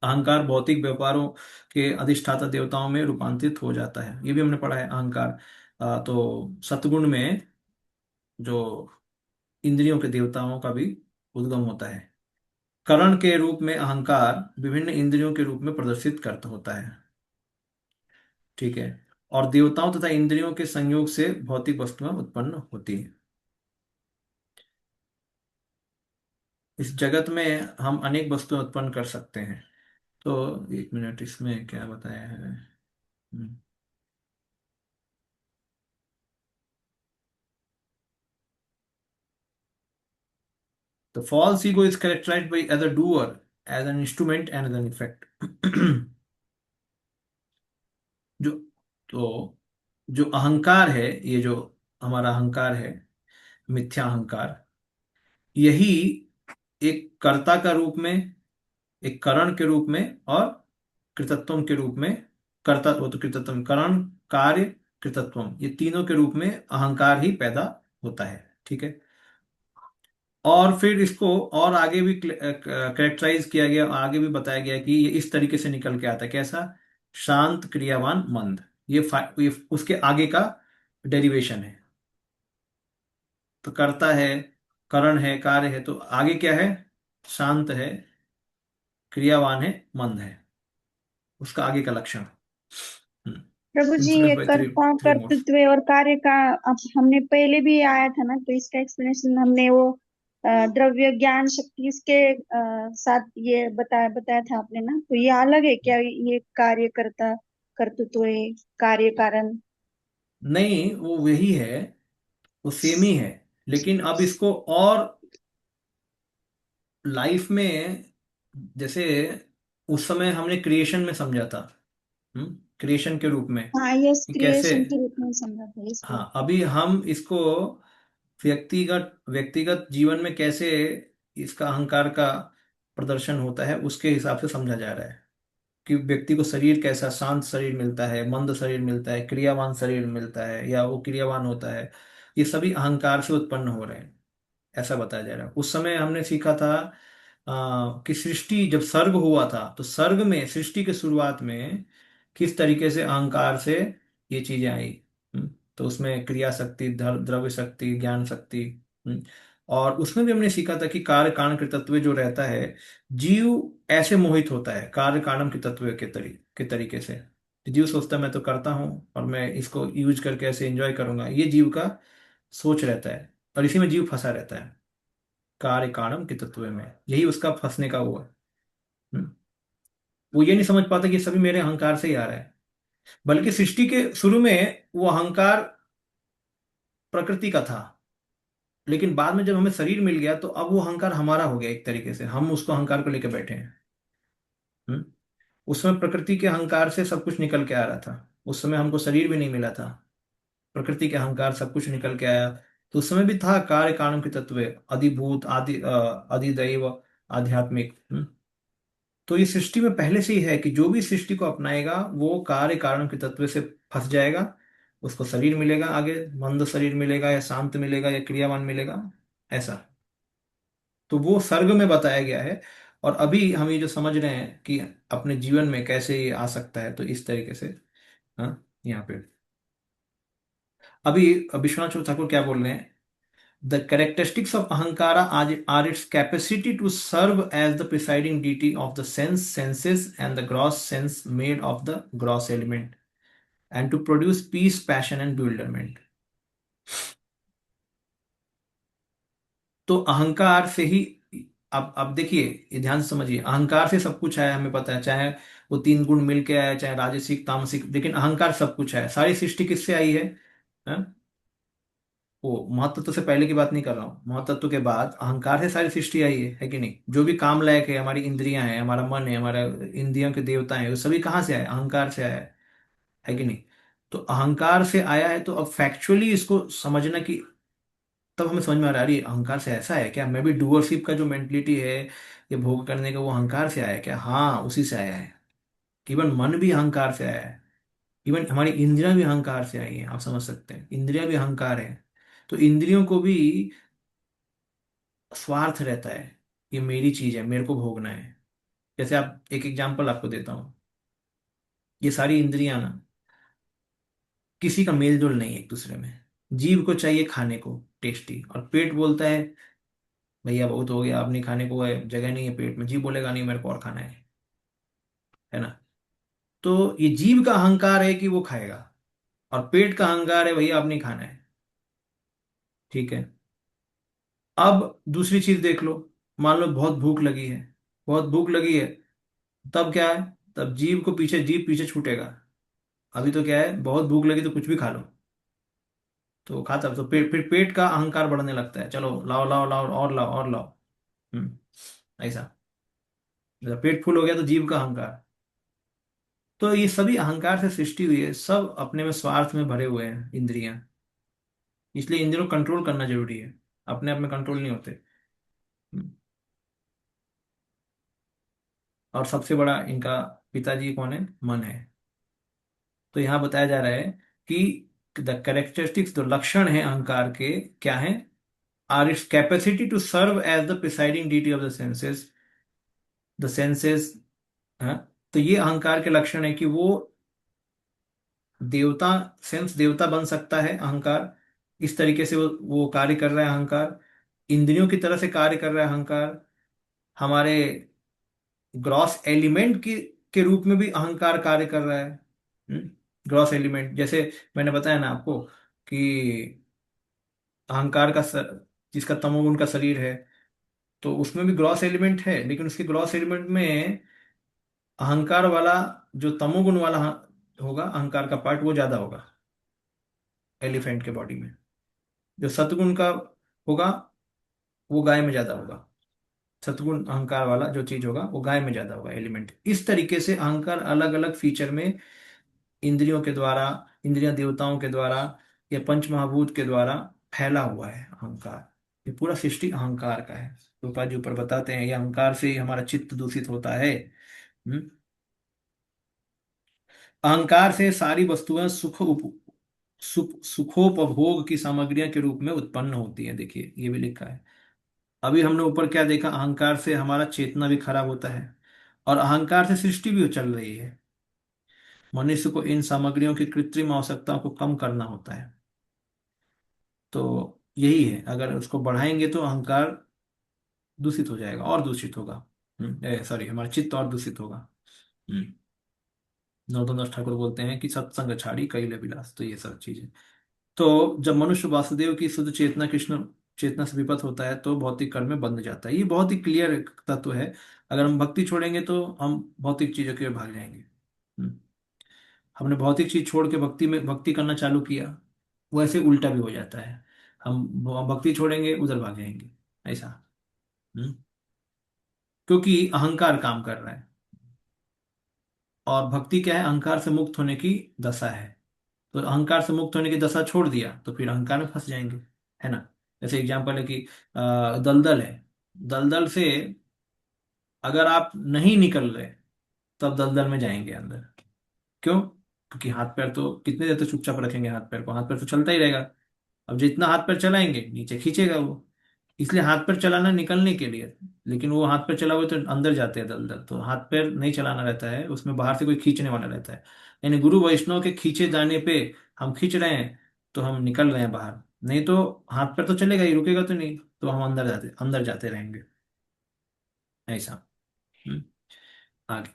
अहंकार भौतिक व्यापारों के अधिष्ठाता देवताओं में रूपांतरित हो जाता है, ये भी हमने पढ़ा है। अहंकार तो सतगुण में जो इंद्रियों के देवताओं का भी उद्गम होता है। करण के रूप में अहंकार विभिन्न इंद्रियों के रूप में प्रदर्शित करता होता है। ठीक है। और देवताओं तथा इंद्रियों के संयोग से भौतिक वस्तुएं उत्पन्न होती है। इस जगत में हम अनेक वस्तुएं उत्पन्न कर सकते हैं। तो एक मिनट, इसमें क्या बताया है? The false ego is characterized by as a doer, as an instrument and as an effect. जो तो जो अहंकार है, ये जो हमारा अहंकार है, मिथ्या अहंकार, यही एक कर्ता का रूप में, एक करण के रूप में, और कृतत्वम के रूप में, कर्ता वो तो कृतत्वम, करण, कार्य, कृतत्वम, ये तीनों के रूप में अहंकार ही पैदा होता है। ठीक है। और फिर इसको और आगे भी करेक्टराइज किया गया, आगे भी बताया गया कि ये इस तरीके से निकल के आता है। कैसा? शांत, क्रियावान, मंद। ये उसके आगे का डेरिवेशन है। तो कर्ता है, करण है, कार्य है, तो आगे क्या है? शांत है, क्रियावान है, मंद है, उसका आगे का लक्षण। प्रभु जी, इन्फ्लुएंस ये बाय थ्री कर्ता थ्री मोड्स। कर्तृत्व और कार्य का अब हमने पहले भी आया था ना, तो इसका एक्सप्लेनेशन हमने वो द्रव्य ज्ञान शक्ति इसके साथ ये बताया बताया था आपने ना, तो ये अलग है क्या? ये कार्य कर्ता कर्तृत्व है, कार्य कारण? नहीं, वो वही है, वो सेम ही है, लेकिन अब इसको और लाइफ में, जैसे उस समय हमने क्रिएशन में समझा था, क्रिएशन के रूप में, हाँ, यस, कि कैसे। क्रिएशन के रूप में समझा था इसको। हाँ, अभी हम इसको व्यक्तिगत व्यक्तिगत जीवन में कैसे इसका अहंकार का प्रदर्शन होता है, उसके हिसाब से समझा जा रहा है। कि व्यक्ति को शरीर कैसा, शांत शरीर मिलता है, मंद शरीर मिलता है, क्रियावान शरीर मिलता है, या वो क्रियावान होता है, ये सभी अहंकार से उत्पन्न हो रहे हैं, ऐसा बताया जा रहा है। उस समय हमने सीखा था कि सृष्टि जब सर्ग हुआ था, तो सर्ग में, सृष्टि के शुरुआत में किस तरीके से अहंकार से ये चीजें आई। तो उसमें क्रिया शक्ति, द्रव्य शक्ति, ज्ञान शक्ति। हम्म, और उसमें भी हमने सीखा था कि कार्य कारण के तत्व जो रहता है, जीव ऐसे मोहित होता है कार्य कारणम के तत्व के तरीके से। जीव सोचता है मैं तो करता हूँ और मैं इसको यूज करके ऐसे एंजॉय करूंगा, ये जीव का सोच रहता है, और इसी में जीव फंसा रहता है, कार्य कारणम के तत्व में, यही उसका फंसने का वो है। हम्म। वो ये नहीं समझ पाता कि ये सभी मेरे अहंकार से ही आ रहा है। बल्कि सृष्टि के शुरू में वो अहंकार प्रकृति का था, लेकिन बाद में जब हमें शरीर मिल गया, तो अब वो अहंकार हमारा हो गया, एक तरीके से हम उसको अहंकार को लेकर बैठे हैं। हम्म। उस समय प्रकृति के अहंकार से सब कुछ निकल के आ रहा था, उस समय हमको शरीर भी नहीं मिला था, प्रकृति के अहंकार सब कुछ निकल के आया। तो उस समय भी था कार्य कारण के तत्व, अधिभूत, अधिदैव, आध्यात्मिक। तो ये सृष्टि में पहले से ही है कि जो भी सृष्टि को अपनाएगा वो कार्य कारण के तत्व से फंस जाएगा, उसको शरीर मिलेगा, आगे मंद शरीर मिलेगा, या शांत मिलेगा, या क्रियावान मिलेगा, ऐसा। तो वो सर्ग में बताया गया है। और अभी हम ये जो समझ रहे हैं कि अपने जीवन में कैसे ये आ सकता है, तो इस तरीके से। हाँ, यहाँ पे अभी विश्वनाथ चौधरी ठाकुर क्या बोल रहे हैं? The characteristics of Ahankara are its capacity to serve as the presiding deity of the senses and the gross sense made of the gross element, and to produce peace, passion and bewilderment. तो अहंकार से ही, अब देखिए, ये ध्यान से समझिए, अहंकार से सब कुछ आया, हमें पता है, चाहे वो तीन गुण मिलके आया, चाहे राजसिक तामसिक, लेकिन अहंकार सब कुछ है। सारी सृष्टि किससे आई है? हाँ? वो महत्त्व से पहले की बात नहीं कर रहा हूँ, महत्त्व के बाद अहंकार से सारी सृष्टि आई है कि नहीं? जो भी काम लायक है, हमारी इंद्रियां हैं, हमारा मन है, हमारा इंद्रियों के देवता हैं, वो सभी कहाँ से आए? अहंकार से आया है कि नहीं? तो अहंकार से आया है, तो अब फैक्चुअली इसको समझना कि तब हमें समझ में आ रहा है, अरे अहंकार से ऐसा है क्या? मैं भी डूअरशिप का जो मेंटलिटी है, ये भोग करने का, वो अहंकार से आया है क्या? हाँ, उसी से आया है। इवन मन भी अहंकार से आया है, इवन हमारी इंद्रियां भी अहंकार से आई हैं, आप समझ सकते हैं, इंद्रियां भी अहंकार है। तो इंद्रियों को भी स्वार्थ रहता है, ये मेरी चीज है, मेरे को भोगना है। जैसे आप, एक एग्जांपल आपको देता हूँ, ये सारी इंद्रियां ना, किसी का मेल जोल नहीं है एक दूसरे में। जीव को चाहिए खाने को टेस्टी, और पेट बोलता है भैया बहुत हो गया, अब नहीं खाने को है, जगह नहीं है पेट में। जीव बोलेगा नहीं, मेरे को और खाना है ना? तो ये जीव का अहंकार है कि वो खाएगा, और पेट का अहंकार है भैया अब नहीं खाना है। ठीक है। अब दूसरी चीज देख लो, मान लो बहुत भूख लगी है, बहुत भूख लगी है, तब क्या है? तब जीव पीछे छूटेगा। अभी तो क्या है, बहुत भूख लगी तो कुछ भी खा लो, तो खाता, तो फिर पेट का अहंकार बढ़ने लगता है, चलो लाओ लाओ लाओ, और लाओ और लाओ। ऐसा, जब पेट फुल हो गया तो जीव का अहंकार, तो ये सभी अहंकार से सृष्टि हुई है, सब अपने में स्वार्थ में भरे हुए हैं इंद्रियां। इसलिए इंद्रियों को कंट्रोल करना जरूरी है, अपने आप में कंट्रोल नहीं होते। हम्म। और सबसे बड़ा इनका पिताजी कौन है? मन है। तो यहाँ बताया जा रहा है कि द कैरेक्टरिस्टिक्स, जो लक्षण है अहंकार के, क्या है? Or its capacity to serve as the presiding deity of the senses. The senses, तो ये अहंकार के लक्षण है कि वो देवता, सेंस देवता बन सकता है अहंकार। इस तरीके से वो कार्य कर रहा है अहंकार। इंद्रियों की तरह से कार्य कर रहा है अहंकार। हमारे ग्रॉस एलिमेंट के रूप में भी अहंकार कार्य कर रहा है। ग्रॉस एलिमेंट, जैसे मैंने बताया ना आपको कि अहंकार का जिसका तमोगुण का शरीर है, तो उसमें भी ग्रॉस एलिमेंट है, लेकिन उसके ग्रॉस एलिमेंट में अहंकार वाला, जो तमोगुण वाला होगा, अहंकार का पार्ट वो ज्यादा होगा एलिफेंट के बॉडी में। जो सतगुण का होगा वो गाय में ज्यादा होगा। सतगुण अहंकार वाला जो चीज होगा वो गाय में ज्यादा होगा एलिमेंट। इस तरीके से अहंकार अलग अलग फीचर में इंद्रियों के द्वारा, इंद्रियां देवताओं के द्वारा या पंच महाभूत के द्वारा फैला हुआ है अहंकार। ये पूरा सृष्टि अहंकार का है। रूपा जी ऊपर बताते हैं ये अहंकार से ही हमारा चित्त दूषित होता है। हम्म। अहंकार से सारी वस्तुएं सुखोपभोग की सामग्रियां के रूप में उत्पन्न होती हैं। देखिए ये भी लिखा है। अभी हमने ऊपर क्या देखा? अहंकार से हमारा चेतना भी खराब होता है, और अहंकार से सृष्टि भी चल रही है। मनुष्य को इन सामग्रियों की कृत्रिम आवश्यकताओं को कम करना होता है। तो यही है, अगर उसको बढ़ाएंगे तो अहंकार दूषित हो जाएगा और दूषित होगा। सॉरी, हमारा चित्त और दूषित होगा। हम्म। नरोत्तम दास ठाकुर बोलते हैं कि सत्संग छाड़ी कैले विलास, तो ये सब चीजें। तो जब मनुष्य वासुदेव की शुद्ध चेतना, कृष्ण चेतना से विपत होता है तो भौतिक कर्म में बंध जाता है। ये बहुत ही क्लियर तत्व है। अगर हम भक्ति छोड़ेंगे तो हम भौतिक चीजों के ओर भाग जाएंगे। हम्म। हमने भौतिक चीज छोड़ के भक्ति में भक्ति करना चालू किया, वैसे उल्टा भी हो जाता है। हम भक्ति छोड़ेंगे उधर भाग जाएंगे, ऐसा। हम्म। क्योंकि अहंकार काम कर रहा है। और भक्ति क्या है? अहंकार से मुक्त होने की दशा है। तो अहंकार से मुक्त होने की दशा छोड़ दिया तो फिर अहंकार में फंस जाएंगे, है ना? जैसे एग्जाम्पल है कि दलदल है। दलदल से अगर आप नहीं निकल रहे तब दलदल में जाएंगे अंदर। क्यों? क्योंकि हाथ पैर तो कितने देर तक चुपचाप रखेंगे? हाथ पैर को, हाथ पैर तो चलता ही रहेगा। अब जितना हाथ पैर चलाएंगे नीचे खींचेगा वो। इसलिए हाथ पैर चलाना निकलने के लिए, लेकिन वो हाथ पैर चला हुए तो अंदर जाते हैं दलदल। तो हाथ पैर नहीं चलाना रहता है, उसमें बाहर से कोई खींचने वाला रहता है। यानी गुरु वैष्णव के खींचे जाने पे हम खींच रहे हैं तो हम निकल रहे हैं बाहर। नहीं तो हाथ पैर तो चलेगा ही, रुकेगा तो नहीं, तो हम अंदर जाते रहेंगे, ऐसा। हम्म, आगे।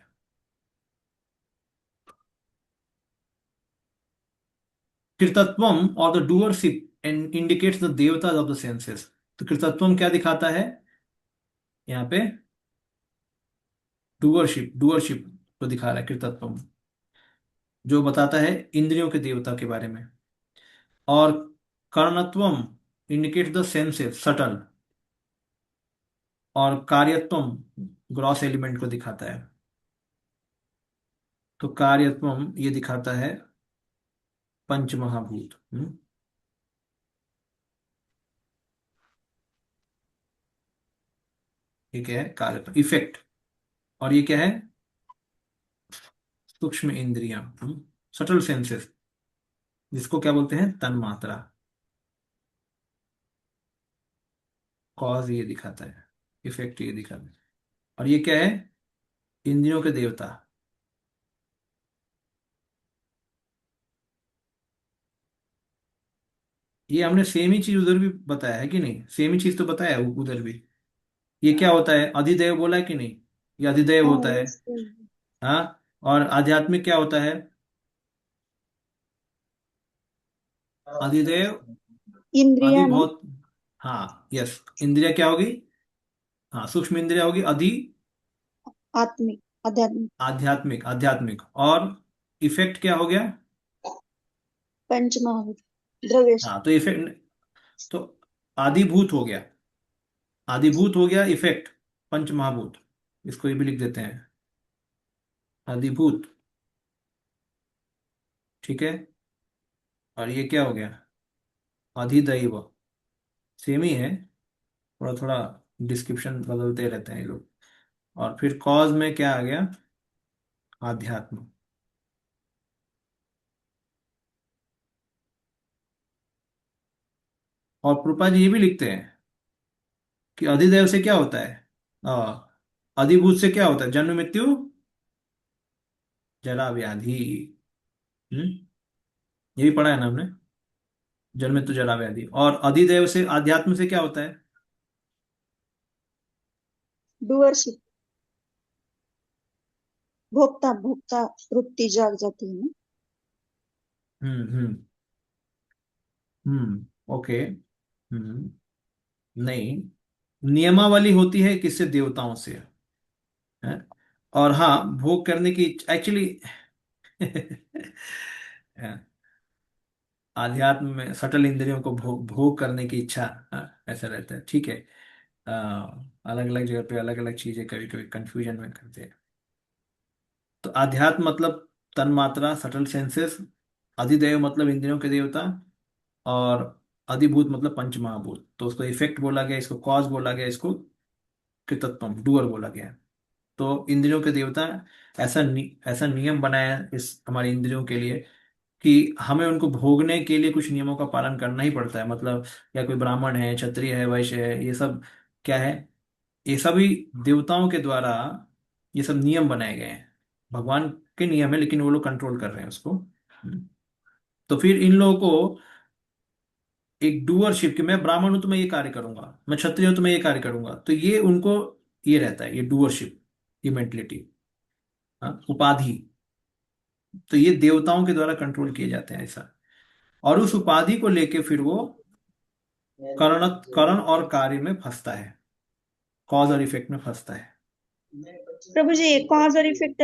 कृतत्वम और द डूअरशिप इंडिकेट्स द देवता ऑफ द सेंसेस। तो कृतत्वम क्या दिखाता है यहाँ पे? डूअरशिप, डूअरशिप को दिखा रहा है कृतत्वम, जो बताता है इंद्रियों के देवता के बारे में। और कर्णत्वम इंडिकेट द सेंसेस, सटल। और कार्यत्वम ग्रॉस एलिमेंट को दिखाता है। तो कार्यत्वम ये दिखाता है पंच महाभूत। ये क्या है? कार्यत्व, इफेक्ट। और ये क्या है? सूक्ष्म इंद्रियां, सटल सेंसेस, जिसको क्या बोलते हैं? तन मात्रा। कॉज ये दिखाता है, इफेक्ट ये दिखाता है। और ये क्या है? इंद्रियों के देवता। ये हमने सेम ही चीज उधर भी बताया है कि नहीं? सेम ही चीज तो बताया है उधर भी। ये क्या होता है? अधिदेव बोला है कि नहीं? ये अधिदेव हाँ होता है। इसके हाँ। और आध्यात्मिक क्या होता है? अधिदेव, इंद्रिया ना, अधिभौत। हाँ, यस। इंद्रिया क्या होगी? हाँ, सूक्ष्म इंद्रिया होगी अधि, आत्मिक, आध्यात्मिक, आध्यात्मिक, आध्यात्मिक। और इफेक्ट क्या हो गया? पंच महाभूत, द्रव्य। हाँ, तो इफेक्ट तो आदिभूत हो गया। आदिभूत हो गया इफेक्ट, पंच महाभूत। इसको ये भी लिख देते हैं, आदिभूत। ठीक है। और ये क्या हो गया, अधिदैव, सेम ही है, थोड़ा थोड़ा डिस्क्रिप्शन बदलते रहते हैं ये लोग। और फिर कॉज में क्या आ गया, आध्यात्म। और प्रभुपाद जी ये भी लिखते हैं कि अधिदैव से क्या होता है, अधिभूत से क्या होता है, जन्म मृत्यु जरा व्याधि। हम्म, ये भी पढ़ा है ना हमने, जन्म मृत्यु जरा व्याधि। और अधिदैव से, आध्यात्म से क्या होता है, डूअरशिप, भोक्ता भोक्ता वृत्ति जाग जाती है ना। हम्म। ओके। नहीं, नियमावली होती है किससे, देवताओं से है। और हाँ, भोग करने की एक्चुअली आध्यात्म में सटल इंद्रियों को भोग भोग करने की इच्छा, ऐसा रहता है, ठीक है। अलग अलग जगह पे अलग अलग चीजें कभी कभी कंफ्यूजन में करते हैं। तो आध्यात्म मतलब तन्मात्रा, सटल सेंसेस। अधिदेव मतलब इंद्रियों के देवता। और अधिभूत मतलब पंच महाभूत। तो उसको इफेक्ट बोला गया, इसको कॉज बोला गया, इसको कृतत्वम, डूअर बोला गया। तो इंद्रियों के देवता, ऐसा नियम बनाया है इस हमारी इंद्रियों के लिए कि हमें उनको भोगने के लिए कुछ नियमों का पालन करना ही पड़ता है। मतलब, या कोई ब्राह्मण है, क्षत्रिय है, वैश्य है, ये सब क्या है, ये सभी देवताओं के द्वारा ये सब नियम बनाए गए हैं। भगवान के नियम है, लेकिन वो लोग कंट्रोल कर रहे हैं उसको। तो फिर इन लोगों को एक डूअरशिप, कि मैं ब्राह्मण हूं तो मैं ये कार्य करूंगा, मैं क्षत्रिय हूं तो मैं ये कार्य करूंगा, तो ये उनको ये रहता है, ये डूअरशिप, ये मेंटलिटी, उपाधि। तो ये देवताओं के द्वारा कंट्रोल किए जाते हैं ऐसा। और उस उपाधि को लेके फिर वो करण और कार्य में फंसता है, कॉज और इफेक्ट में फंसता है। प्रभु जी, कॉज और इफेक्ट,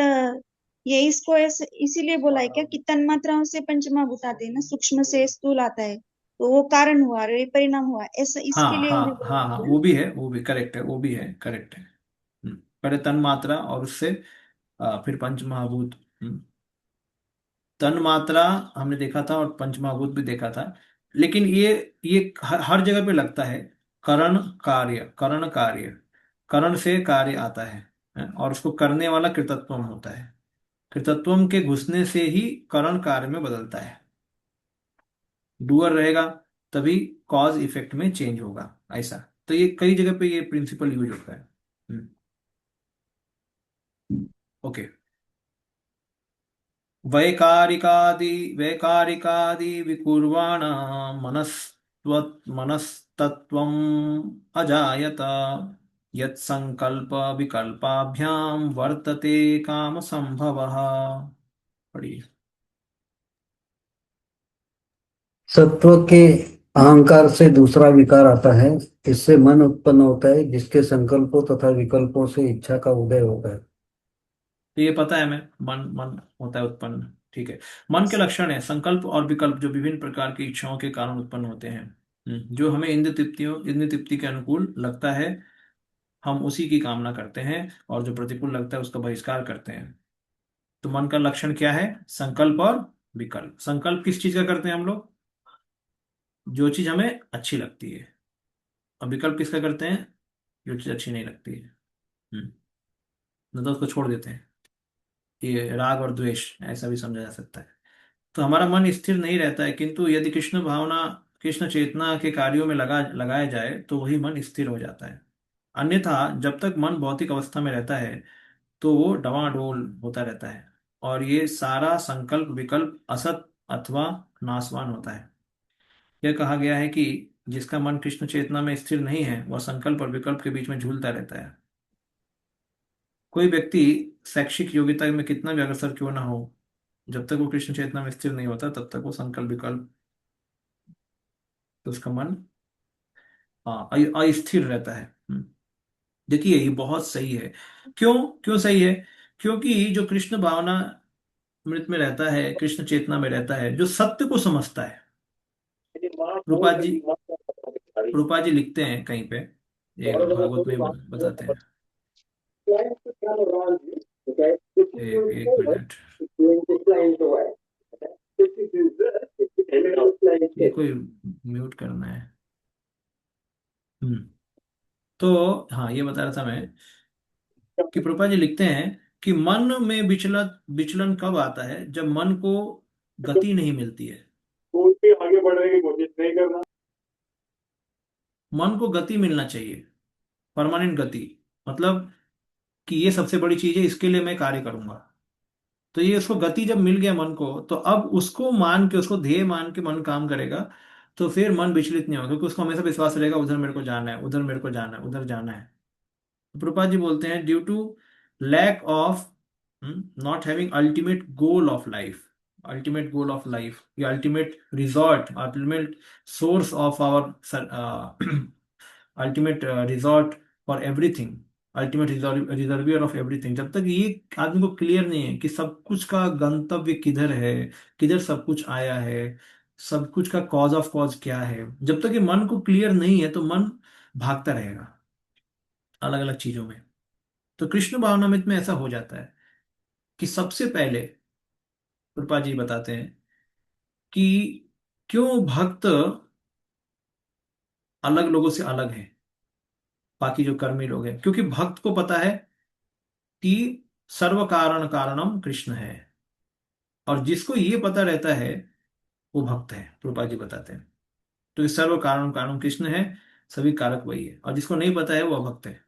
ये इसको ऐसे इसीलिए बोला है क्या कि तन्मात्राओं से पंचमहाभूत आते हैं ना, सूक्ष्म से स्थूल आता है, तो वो कारण हुआ और ये परिणाम हुआ, ऐसा इसके हाँ लिए हाँ उन्हें बोला हाँ हाँ, है वो भी है, वो भी करेक्ट है, वो भी है, करेक्ट है। पहले तन मात्रा और उससे फिर पंच महाभूत। तन मात्रा हमने देखा था और पंच महाभूत भी देखा था। लेकिन ये हर जगह पे लगता है, करण कार्य, करण कार्य, करण से कार्य आता है, और उसको करने वाला कृतत्वम होता है। कृतत्वम के घुसने से ही करण कार्य में बदलता है। डूअर रहेगा तभी कॉज इफेक्ट में चेंज होगा, ऐसा। तो ये कई जगह पे ये प्रिंसिपल यूज होता है। ओके। वैकारिकादि वैकारिकादि विकुर्वाण मनस्त्व मनस्तत्वम् अजायत, यत्संकल्प विकल्पाभ्याम वर्तते काम संभवः। पढ़िए। सत्व के अहंकार से दूसरा विकार आता है। इससे मन उत्पन्न होता है, जिसके संकल्पों तथा विकल्पों से इच्छा का उदय होता है। तो ये पता है हमें, मन मन होता है उत्पन्न, ठीक है। मन के लक्षण है संकल्प और विकल्प, जो विभिन्न प्रकार की इच्छाओं के कारण उत्पन्न होते हैं। जो हमें इंद्र तृप्ति के अनुकूल लगता है, हम उसी की कामना करते हैं, और जो प्रतिकूल लगता है उसका बहिष्कार करते हैं। तो मन का लक्षण क्या है, संकल्प और विकल्प। संकल्प किस चीज का करते हैं हम लोग, जो चीज हमें अच्छी लगती है। और विकल्प किसका करते हैं, जो चीज अच्छी नहीं लगती है, न तो उसको छोड़ देते हैं। ये राग और द्वेष ऐसा भी समझा जा सकता है। तो हमारा मन स्थिर नहीं रहता है, किंतु यदि कृष्ण भावना, कृष्ण चेतना के कार्यों में लगाया जाए तो वही मन स्थिर हो जाता है। अन्यथा जब तक मन भौतिक अवस्था में रहता है तो वो डवाडोल होता रहता है, और ये सारा संकल्प विकल्प असत अथवा नासवान होता है। यह कहा गया है कि जिसका मन कृष्ण चेतना में स्थिर नहीं है वह संकल्प और विकल्प के बीच में झूलता रहता है। कोई व्यक्ति शैक्षिक योग्यता में कितना भी अग्रसर क्यों ना हो, जब तक वो कृष्ण चेतना में स्थिर नहीं होता तब तक वो संकल्प विकल्प, तो उसका मन अस्थिर रहता है। देखिए ये बहुत सही है। क्यों, क्यों सही है, क्योंकि जो कृष्ण भावना मृत में रहता है, कृष्ण चेतना में रहता है, जो सत्य को समझता है। रूपा जी, रूपा जी लिखते हैं कहीं पे, ये भागवत में बताते हैं। एक मिनट। ये कोई म्यूट करना है। हम्म। तो हाँ, ये बता रहा था मैं कि प्रभुपाद जी लिखते हैं कि मन में विचलन विचलन कब आता है? जब मन को गति नहीं मिलती है। आगे बढ़ने की कोशिश नहीं करना। मन को गति मिलना चाहिए, परमानेंट गति। मतलब कि ये सबसे बड़ी चीज है, इसके लिए मैं कार्य करूंगा। तो ये उसको गति जब मिल गया मन को, तो अब उसको मान के, उसको ध्येय मान के मन काम करेगा। तो फिर मन विचलित नहीं होगा, क्योंकि उसको हमेशा विश्वास रहेगा उधर मेरे को जाना है, उधर मेरे को जाना है, उधर जाना है। प्रभुपाद जी बोलते हैं due to lack of not having ultimate goal of life. Ultimate goal of life, या ultimate resort, ultimate source of our ultimate resort for everything, ultimate reservoir of everything. जब तक ये आदमी को क्लियर नहीं है कि सब कुछ का गंतव्य किधर है, किधर सब कुछ आया है, सब कुछ का कॉज ऑफ कॉज क्या है, जब तक ये मन को क्लियर नहीं है तो मन भागता रहेगा अलग अलग चीजों में। तो कृष्ण भावनामृत में ऐसा हो जाता है कि सबसे पहले कृपा जी बताते हैं कि क्यों भक्त अलग लोगों से अलग है, बाकी जो कर्मी लोग हैं। क्योंकि भक्त को पता है कि सर्व कारण कारणम कृष्ण है, और जिसको ये पता रहता है वो भक्त है, कृपा जी बताते हैं। तो ये सर्व कारण कारणम कृष्ण है, सभी कारक वही है, और जिसको नहीं पता है वो अभक्त है।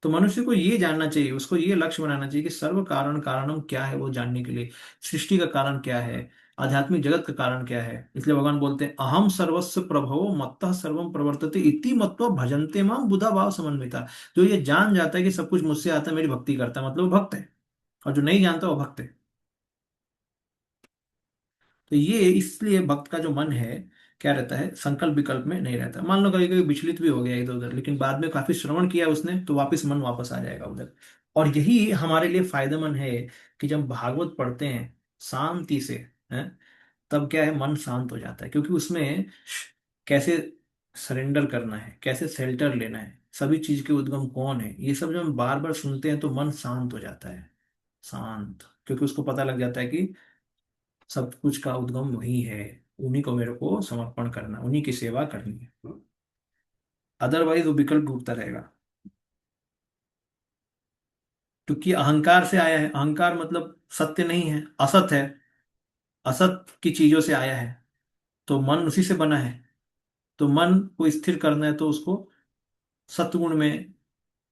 तो मनुष्य को ये जानना चाहिए, उसको ये लक्ष्य बनाना चाहिए कि सर्व कारण कारणम क्या है, वो जानने के लिए सृष्टि का कारण क्या है, आध्यात्मिक जगत का कारण क्या है। इसलिए भगवान बोलते हैं अहम सर्वस्व प्रभवो मत्तः सर्वम प्रवर्तते इति मत्वा भजन्ते माम बुधा भाव समन्विता। जो ये जान जाता है कि सब कुछ मुझसे आता है, मेरी भक्ति करता है, मतलब वो भक्त है। और जो नहीं जानता वो भक्त है। तो ये इसलिए भक्त का जो मन है क्या रहता है, संकल्प विकल्प में नहीं रहता। मान लो कभी कभी विचलित भी हो गया इधर उधर, लेकिन बाद में काफी श्रवण किया उसने, तो वापस मन वापस आ जाएगा उधर। और यही हमारे लिए फायदेमंद है कि जब भागवत पढ़ते हैं शांति से, हैं, तब क्या है, मन शांत हो जाता है। क्योंकि उसमें कैसे सरेंडर करना है, कैसे शेल्टर लेना है, सभी चीज के उद्गम कौन है, ये सब जब हम बार बार सुनते हैं तो मन शांत हो जाता है। शांत, क्योंकि उसको पता लग जाता है कि सब कुछ का उद्गम वही है, उन्हीं को मेरे को समर्पण करना, उन्हीं की सेवा करनी है। अदरवाइज वो विकल्प ढूंढता रहेगा। क्योंकि अहंकार से आया है, अहंकार मतलब सत्य नहीं है, असत है, असत की चीजों से आया है। तो मन उसी से बना है। तो मन को स्थिर करना है तो उसको सत्गुण में,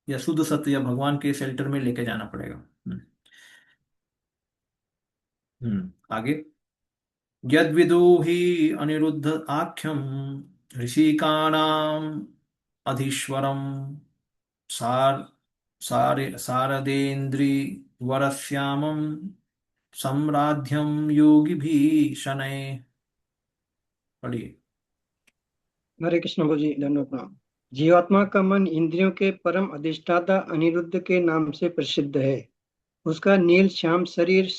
या शुद्ध सत्य, या भगवान के शेल्टर में लेके जाना पड़ेगा। आगे। यद विदुहि अनिरुद्ध आख्यम ऋषिकाणाम अधीश्वरम सार सारदेन्द्रि वरश्यामम सम्राध्यम योगी भी शनैः। पढ़िए। हरे कृष्ण जी, धन्यवाद प्रणाम। जीवात्मा का मन इंद्रियों के परम अधिष्ठाता अनिरुद्ध के नाम से प्रसिद्ध है। उसका नील श्याम शरीर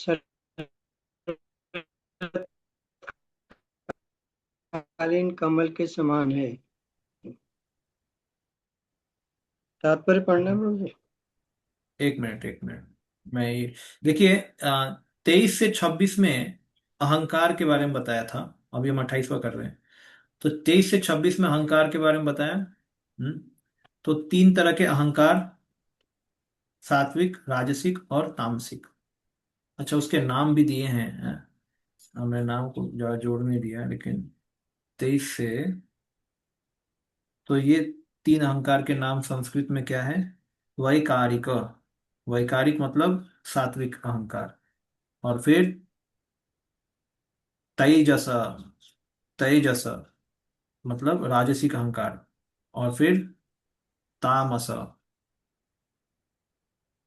कालीन कमल के समान है। तात्पर्य पढ़ना है प्रभु जी? एक मिनट, एक मिनट। मैं ये देखिए, 23 से 26 में अहंकार के बारे में बताया था। अभी हम 28वां कर रहे हैं। तो 23 से 26 में अहंकार के बारे में बताया। तो 3 तरह के अहंकार, सात्विक, राजसिक और तामसिक। अच्छा, उसके नाम भी दिए हैं, हमने नाम को ज्यादा जोड़ नहीं दिया है, लेकिन 23 से, तो ये 3 अहंकार के नाम संस्कृत में क्या है? वैकारिक। वैकारिक मतलब सात्विक अहंकार। और फिर तेजस, तेजस मतलब राजसिक अहंकार। और फिर तामस,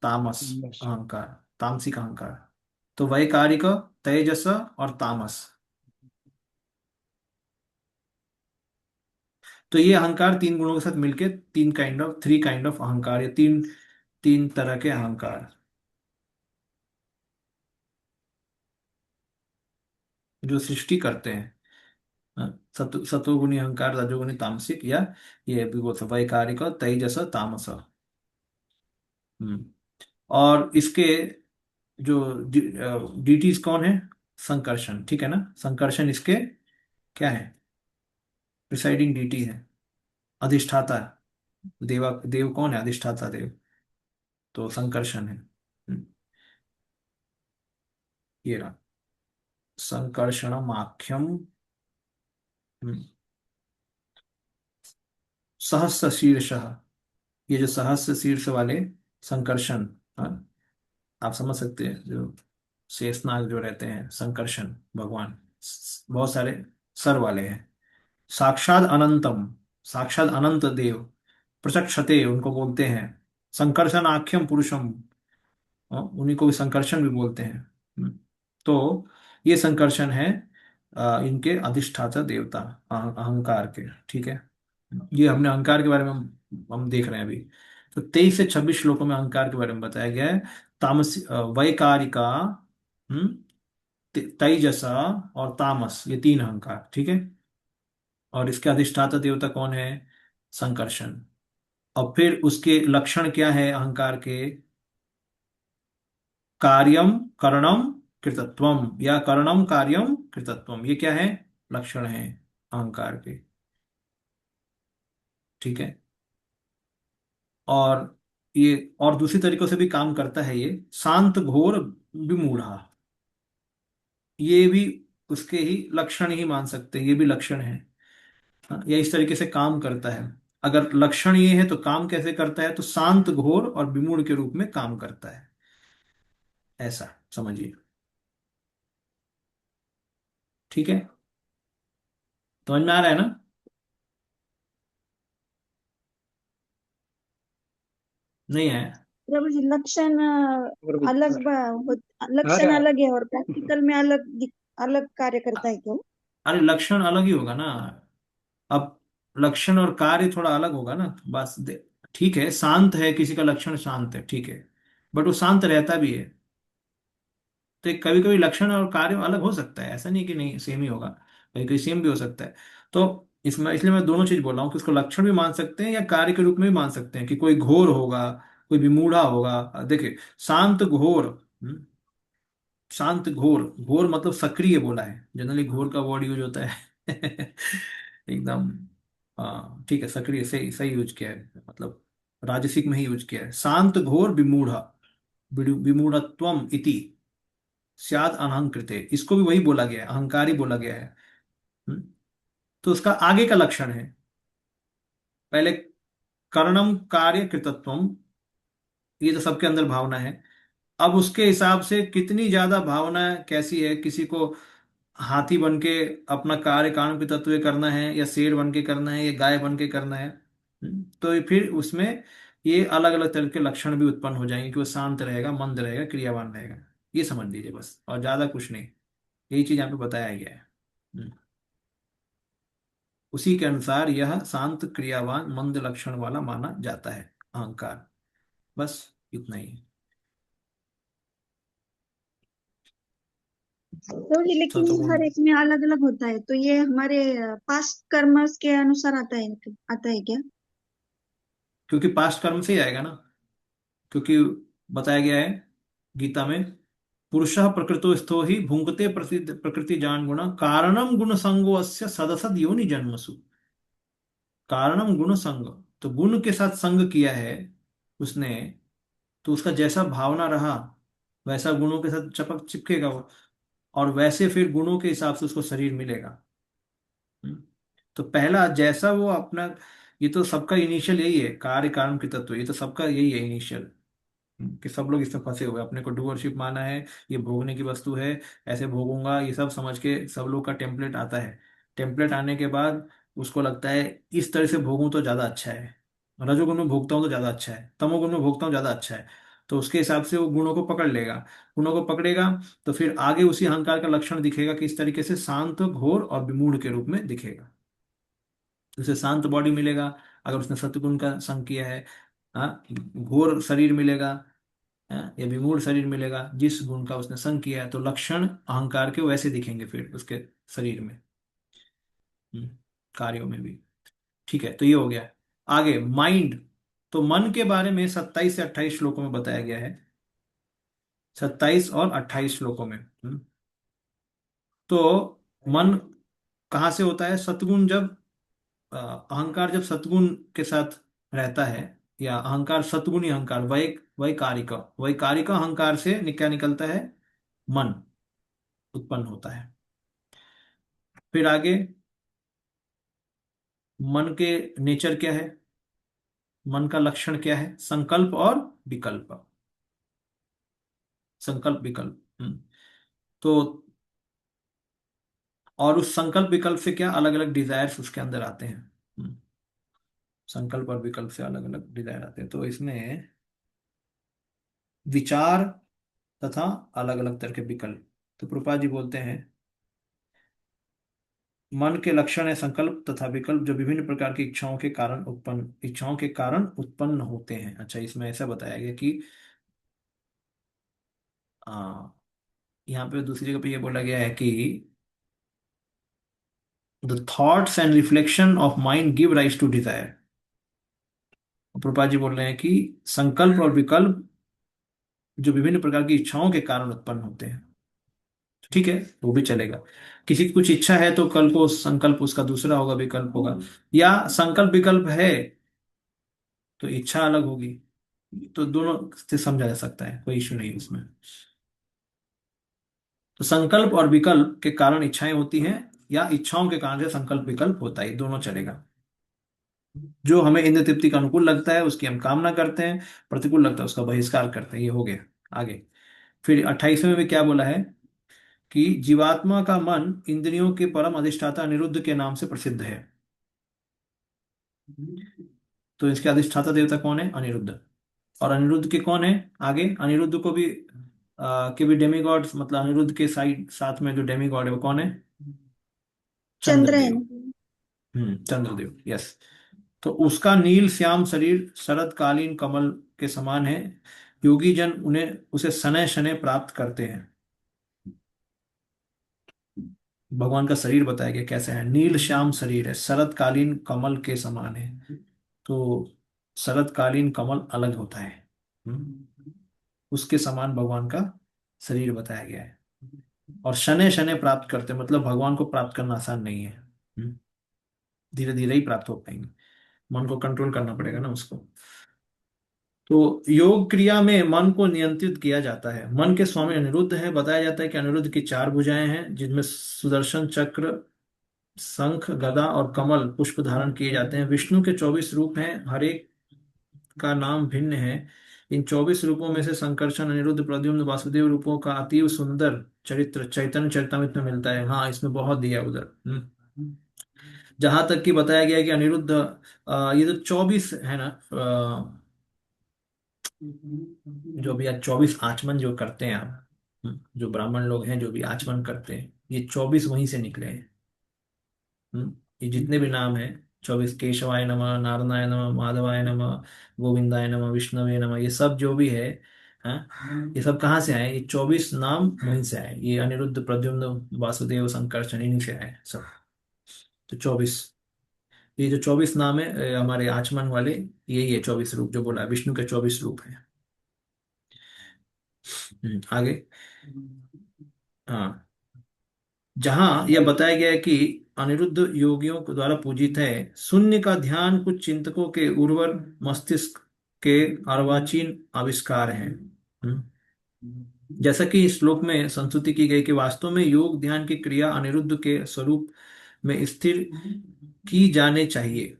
तामस बस। अहंकार, तामसिक अहंकार। तो वैकारिक, तेजस और तामस। तो ये अहंकार 3 गुणों के साथ मिलके 3 अहंकार, या तीन तीन तरह के अहंकार जो सृष्टि करते हैं। सतोगुणी अहंकार, रजोगुणी तामसिक, या ये भी बोलते हैं वैकारिक, तेजस, तामस। हम्म। और इसके जो डीटीज कौन है? संकर्षण, ठीक है ना। संकर्षण इसके क्या है, प्रिसाइडिंग डीटी है, अधिष्ठाता। देव कौन है, अधिष्ठाता देव, तो संकर्षण है। ये रहा संकर्षणमाख्यम। सहस्र शीर्ष, ये जो सहस्र शीर्ष वाले संकर्षण, हाँ, आप समझ सकते हैं, जो शेषनाग जो रहते हैं संकर्षण भगवान, बहुत सारे सर वाले हैं। साक्षात अनंतम, साक्षात अनंत देव, प्रचक्षते उनको बोलते हैं। संकर्षण आख्यम पुरुषम, उन्हीं को भी संकर्षण भी बोलते हैं। तो ये संकर्षण है इनके अधिष्ठाता देवता, अहंकार के, ठीक है। ये हमने अहंकार के बारे में हम देख रहे हैं अभी। तो 23 से 26 श्लोकों में अहंकार के बारे में बताया गया है। तामस, वैकारिका, हम्म, तेजसा और तामस, ये 3 अहंकार, ठीक है। और इसके अधिष्ठाता देवता कौन है, संकर्षण। और फिर उसके लक्षण क्या है अहंकार के, कार्यम करणम कृतत्वम, या करणम कार्यम कृतत्वम, ये क्या है, लक्षण है अहंकार के, ठीक है। और ये और दूसरी तरीकों से भी काम करता है ये। शांत घोर विमूढ़ा, ये भी उसके ही लक्षण ही मान सकते हैं, ये भी लक्षण है। हाँ, ये इस तरीके से काम करता है। अगर लक्षण ये है तो काम कैसे करता है, तो शांत घोर और विमूढ़ के रूप में काम करता है, ऐसा समझिए, ठीक है। समझ में आ रहा है ना। नहीं है। प्रभु जी लक्षण प्रभु जी, अलग आ लक्षण रहा है। अलग है और प्रैक्टिकल में अलग कार्य करता है क्यों? अरे लक्षण अलग ही होगा ना। अब लक्षण और कार्य थोड़ा अलग होगा ना, बस ठीक है, शांत है, किसी का लक्षण शांत है, ठीक है, बट वो शांत रहता भी है। तो कभी कभी लक्षण और कार्य अलग हो सकता है, ऐसा नहीं कि नहीं सेम ही होगा, कभी कभी सेम भी हो सकता है। तो इसमें इसलिए मैं दोनों चीज बोल रहा हूँ कि उसको लक्षण भी मान सकते हैं या कार्य के रूप में भी मान सकते हैं, कि कोई घोर होगा, कोई विमूढ़ा होगा। देखिए, शांत घोर, शांत घोर, घोर मतलब सक्रिय बोला है, जनरली घोर का वर्ड यूज होता है एकदम, हाँ ठीक है, सक्रिय सही सही यूज किया है, मतलब राजसिक में ही यूज किया है। शांत घोर विमूढ़, विमूढ़त्वम इति स्याद अनहंकृते, इसको भी वही बोला गया है, अहंकारी बोला गया है। हम्म? तो उसका आगे का लक्षण है, पहले कर्णम कार्य कृतत्वम, ये तो सबके अंदर भावना है। अब उसके हिसाब से कितनी ज्यादा भावना कैसी है, किसी को हाथी बन के अपना कार्य कारणों के तत्व करना है, या शेर बन के करना है, या गाय बन के करना है। तो ये फिर उसमें ये अलग अलग तरह के लक्षण भी उत्पन्न हो जाएंगे, कि वो शांत रहेगा, मंद रहेगा, क्रियावान रहेगा। ये समझ लीजिए बस, और ज्यादा कुछ नहीं, यही चीज यहाँ पे बताया गया है। हम्म। उसी के अनुसार यह शांत क्रियावान मंद लक्षण वाला माना जाता है अहंकार, बस इतना ही। तो ये लेकिन सतगुण, हर एक में अलग अलग होता है, तो ये हमारे पास्ट कर्मस के अनुसार आता है क्या? क्योंकि पास्ट कर्म से ही आएगा ना, क्योंकि बताया गया है गीता में, पुरुषः प्रकृतो स्थो ही भुंक्ते प्रकृति जान गुण कारणम गुण संगो अस्य सदसद योनि जन्मसु। कारणम गुण संग, तो गुण के साथ संग किया है उसने, तो उसका जैसा भावना रहा वैसा गुणों के साथ चपक चिपकेगा वो, और वैसे फिर गुणों के हिसाब से उसको शरीर मिलेगा। हम्म। तो पहला जैसा वो अपना, ये तो सबका इनिशियल यही है, कार्य कारण की तत्व, ये तो सबका यही है इनिशियल, कि सब लोग इसमें फंसे हुए हैं, अपने को डूअरशिप माना है, ये भोगने की वस्तु है, ऐसे भोगूंगा, ये सब समझ के सब लोग का टेम्पलेट आता है। टेम्पलेट आने के बाद उसको लगता है इस तरह से भोगूं तो ज्यादा अच्छा है, रजोगुण में भोगता हूँ तो ज्यादा अच्छा है, तमोगुण में भोगता हूँ ज्यादा अच्छा है। तो उसके हिसाब से वो गुणों को पकड़ लेगा, गुणों को पकड़ेगा, तो फिर आगे उसी अहंकार का लक्षण दिखेगा कि इस तरीके से शांत घोर और विमूढ़ के रूप में दिखेगा। उसे शांत बॉडी मिलेगा अगर उसने सत्वगुण का संग किया है, हाँ, घोर शरीर मिलेगा, या विमूढ़ शरीर मिलेगा जिस गुण का उसने संग किया है। तो लक्षण अहंकार के वैसे दिखेंगे फिर उसके शरीर में, हम्म, कार्यों में भी, ठीक है। तो ये हो गया। आगे माइंड, तो मन के बारे में 27 से 28 श्लोकों में बताया गया है, 27 और 28 श्लोकों में। तो मन कहाँ से होता है? सतगुण जब अहंकार जब सतगुण के साथ रहता है, या अहंकार सतगुणी अहंकार, वैकारिक अहंकार से क्या निकलता है? मन उत्पन्न होता है। फिर आगे, मन के नेचर क्या है? मन का लक्षण क्या है? संकल्प और विकल्प। संकल्प विकल्प। तो और उस संकल्प विकल्प से क्या अलग अलग डिजायर्स उसके अंदर आते हैं। संकल्प और विकल्प से अलग अलग डिजायर आते हैं। तो इसमें विचार तथा अलग अलग तरह के विकल्प। तो प्रभुपाद जी बोलते हैं, मन के लक्षण है संकल्प तथा विकल्प, जो विभिन्न प्रकार की इच्छाओं के कारण उत्पन्न होते हैं। अच्छा, इसमें ऐसा बताया गया कि आ, यहाँ पे दूसरी जगह पे ये बोला गया है कि the thoughts and reflection of mind give rise to desire. Prabhupada ji बोल रहे हैं कि संकल्प और विकल्प जो विभिन्न प्रकार की इच्छाओं के कारण उत्पन्न होते हैं। ठीक है, वो भी चलेगा। किसी की कुछ इच्छा है तो कल को संकल्प उसका दूसरा होगा, विकल्प होगा। या संकल्प विकल्प है तो इच्छा अलग होगी। तो दोनों से समझा जा सकता है, कोई इश्यू नहीं उसमें। तो संकल्प और विकल्प के कारण इच्छाएं होती हैं, या इच्छाओं के कारण से संकल्प विकल्प होता है, दोनों चलेगा। जो हमें इंद्र तृप्ति का अनुकूल लगता है उसकी हम कामना करते हैं, प्रतिकूल लगता है उसका बहिष्कार करते हैं। ये हो गया। आगे फिर 28वें में क्या बोला है कि जीवात्मा का मन इंद्रियों के परम अधिष्ठाता अनिरुद्ध के नाम से प्रसिद्ध है। तो इसके अधिष्ठाता देवता कौन है? अनिरुद्ध। और अनिरुद्ध के कौन है आगे? अनिरुद्ध को भी के भी डेमीगॉड, मतलब अनिरुद्ध के साइड साथ में जो डेमीगॉड है वो कौन है? चंद्र है चंद्रदेव। ना। चंद्रदेव, यस। तो उसका नील श्याम शरीर शरतकालीन कमल के समान है। योगी जन उन्हें उसे शनैः शनैः प्राप्त करते हैं। भगवान का शरीर बताया गया कैसा है? नील श्याम शरीर है, शरतकालीन कमल के समान है। तो शरतकालीन कमल अलग होता है। उसके समान भगवान का शरीर बताया गया है। और शनैः शनैः प्राप्त करते हैं, मतलब भगवान को प्राप्त करना आसान नहीं है। धीरे धीरे ही प्राप्त हो पाएंगे, मन को कंट्रोल करना पड़ेगा ना उसको। तो योग क्रिया में मन को नियंत्रित किया जाता है। मन के स्वामी अनिरुद्ध है। बताया जाता है कि अनिरुद्ध की 4 भुजाएं हैं, जिनमें सुदर्शन चक्र, शंख, गदा और कमल पुष्प धारण किए जाते हैं। विष्णु के 24 रूप हैं, हर एक का नाम भिन्न है। इन 24 रूपों में से संकर्षण, अनिरुद्ध, प्रद्युम्न, वासुदेव रूपों का अतीव सुंदर चरित्र चैतन्य चरितमृत में मिलता है। हाँ, इसमें बहुत दिया उधर। जहां तक कि बताया गया है कि अनिरुद्ध, ये जो 24 है ना, जो भी आज 24 आचमन जो करते हैं आप, जो ब्राह्मण लोग हैं जो भी आचमन करते हैं, ये 24 वहीं से निकले हैं। ये जितने भी नाम हैं, 24, केशवाय नमः, नारायणाय नमः, माधवाय नमः, गोविंदाय नमः, विष्णुवे नमः, ये सब जो भी है, हाँ, ये सब कहाँ से आए? ये 24 नाम वहीं से आए। ये अनिरुद्ध, प्रद्युम्न, वासुदेव, संकर्षण, इन्हीं से आए सब। तो 24, ये जो 24 नाम है हमारे आचमन वाले, यही है 24 रूप जो बोला है, विष्णु के 24 रूप है। आगे, हाँ, जहां यह बताया गया है कि अनिरुद्ध योगियों के द्वारा पूजित है। शून्य का ध्यान कुछ चिंतकों के उर्वर मस्तिष्क के अर्वाचीन आविष्कार है। जैसा कि इस श्लोक में संस्तुति की गई कि वास्तव में योग ध्यान की क्रिया अनिरुद्ध के स्वरूप में स्थिर की जाने चाहिए।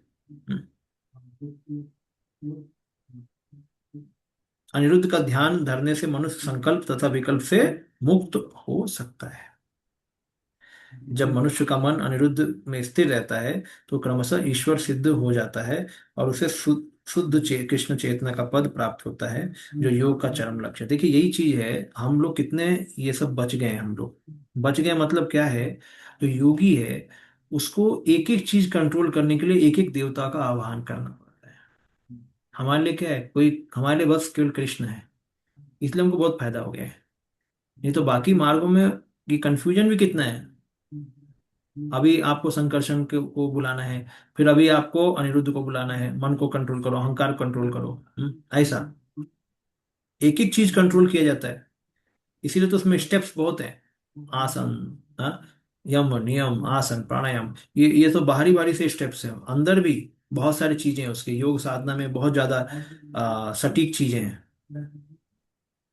अनिरुद्ध का ध्यान धरने से मनुष्य संकल्प तथा विकल्प से मुक्त हो सकता है। जब मनुष्य का मन अनिरुद्ध में स्थिर रहता है तो क्रमशः ईश्वर सिद्ध हो जाता है और उसे शुद्ध कृष्ण चेतना का पद प्राप्त होता है, जो योग का चरम लक्ष्य है। देखिए, यही चीज है। हम लोग कितने ये सब बच गए हैं। हम लोग बच गए मतलब क्या है? जो योगी है उसको एक एक चीज कंट्रोल करने के लिए एक एक देवता का आह्वान करना पड़ता है। हमारे लिए क्या है? कोई हमारे लिए बस केवल कृष्ण है, इसलिए हमको बहुत फायदा हो गया है। नहीं तो बाकी मार्गों में ये कंफ्यूजन भी कितना है। अभी आपको संकर्षण को बुलाना है, फिर अभी आपको अनिरुद्ध को बुलाना है, मन को कंट्रोल करो, अहंकार कंट्रोल करो। ऐसा एक एक चीज कंट्रोल किया जाता है। इसीलिए तो उसमें स्टेप्स बहुत हैं। आसन, हाँ, यम नियम आसन प्राणायाम, ये तो बाहरी बाहरी से स्टेप्स हैं, अंदर भी बहुत सारी चीजें हैं उसके योग साधना में, बहुत ज्यादा सटीक चीजें हैं।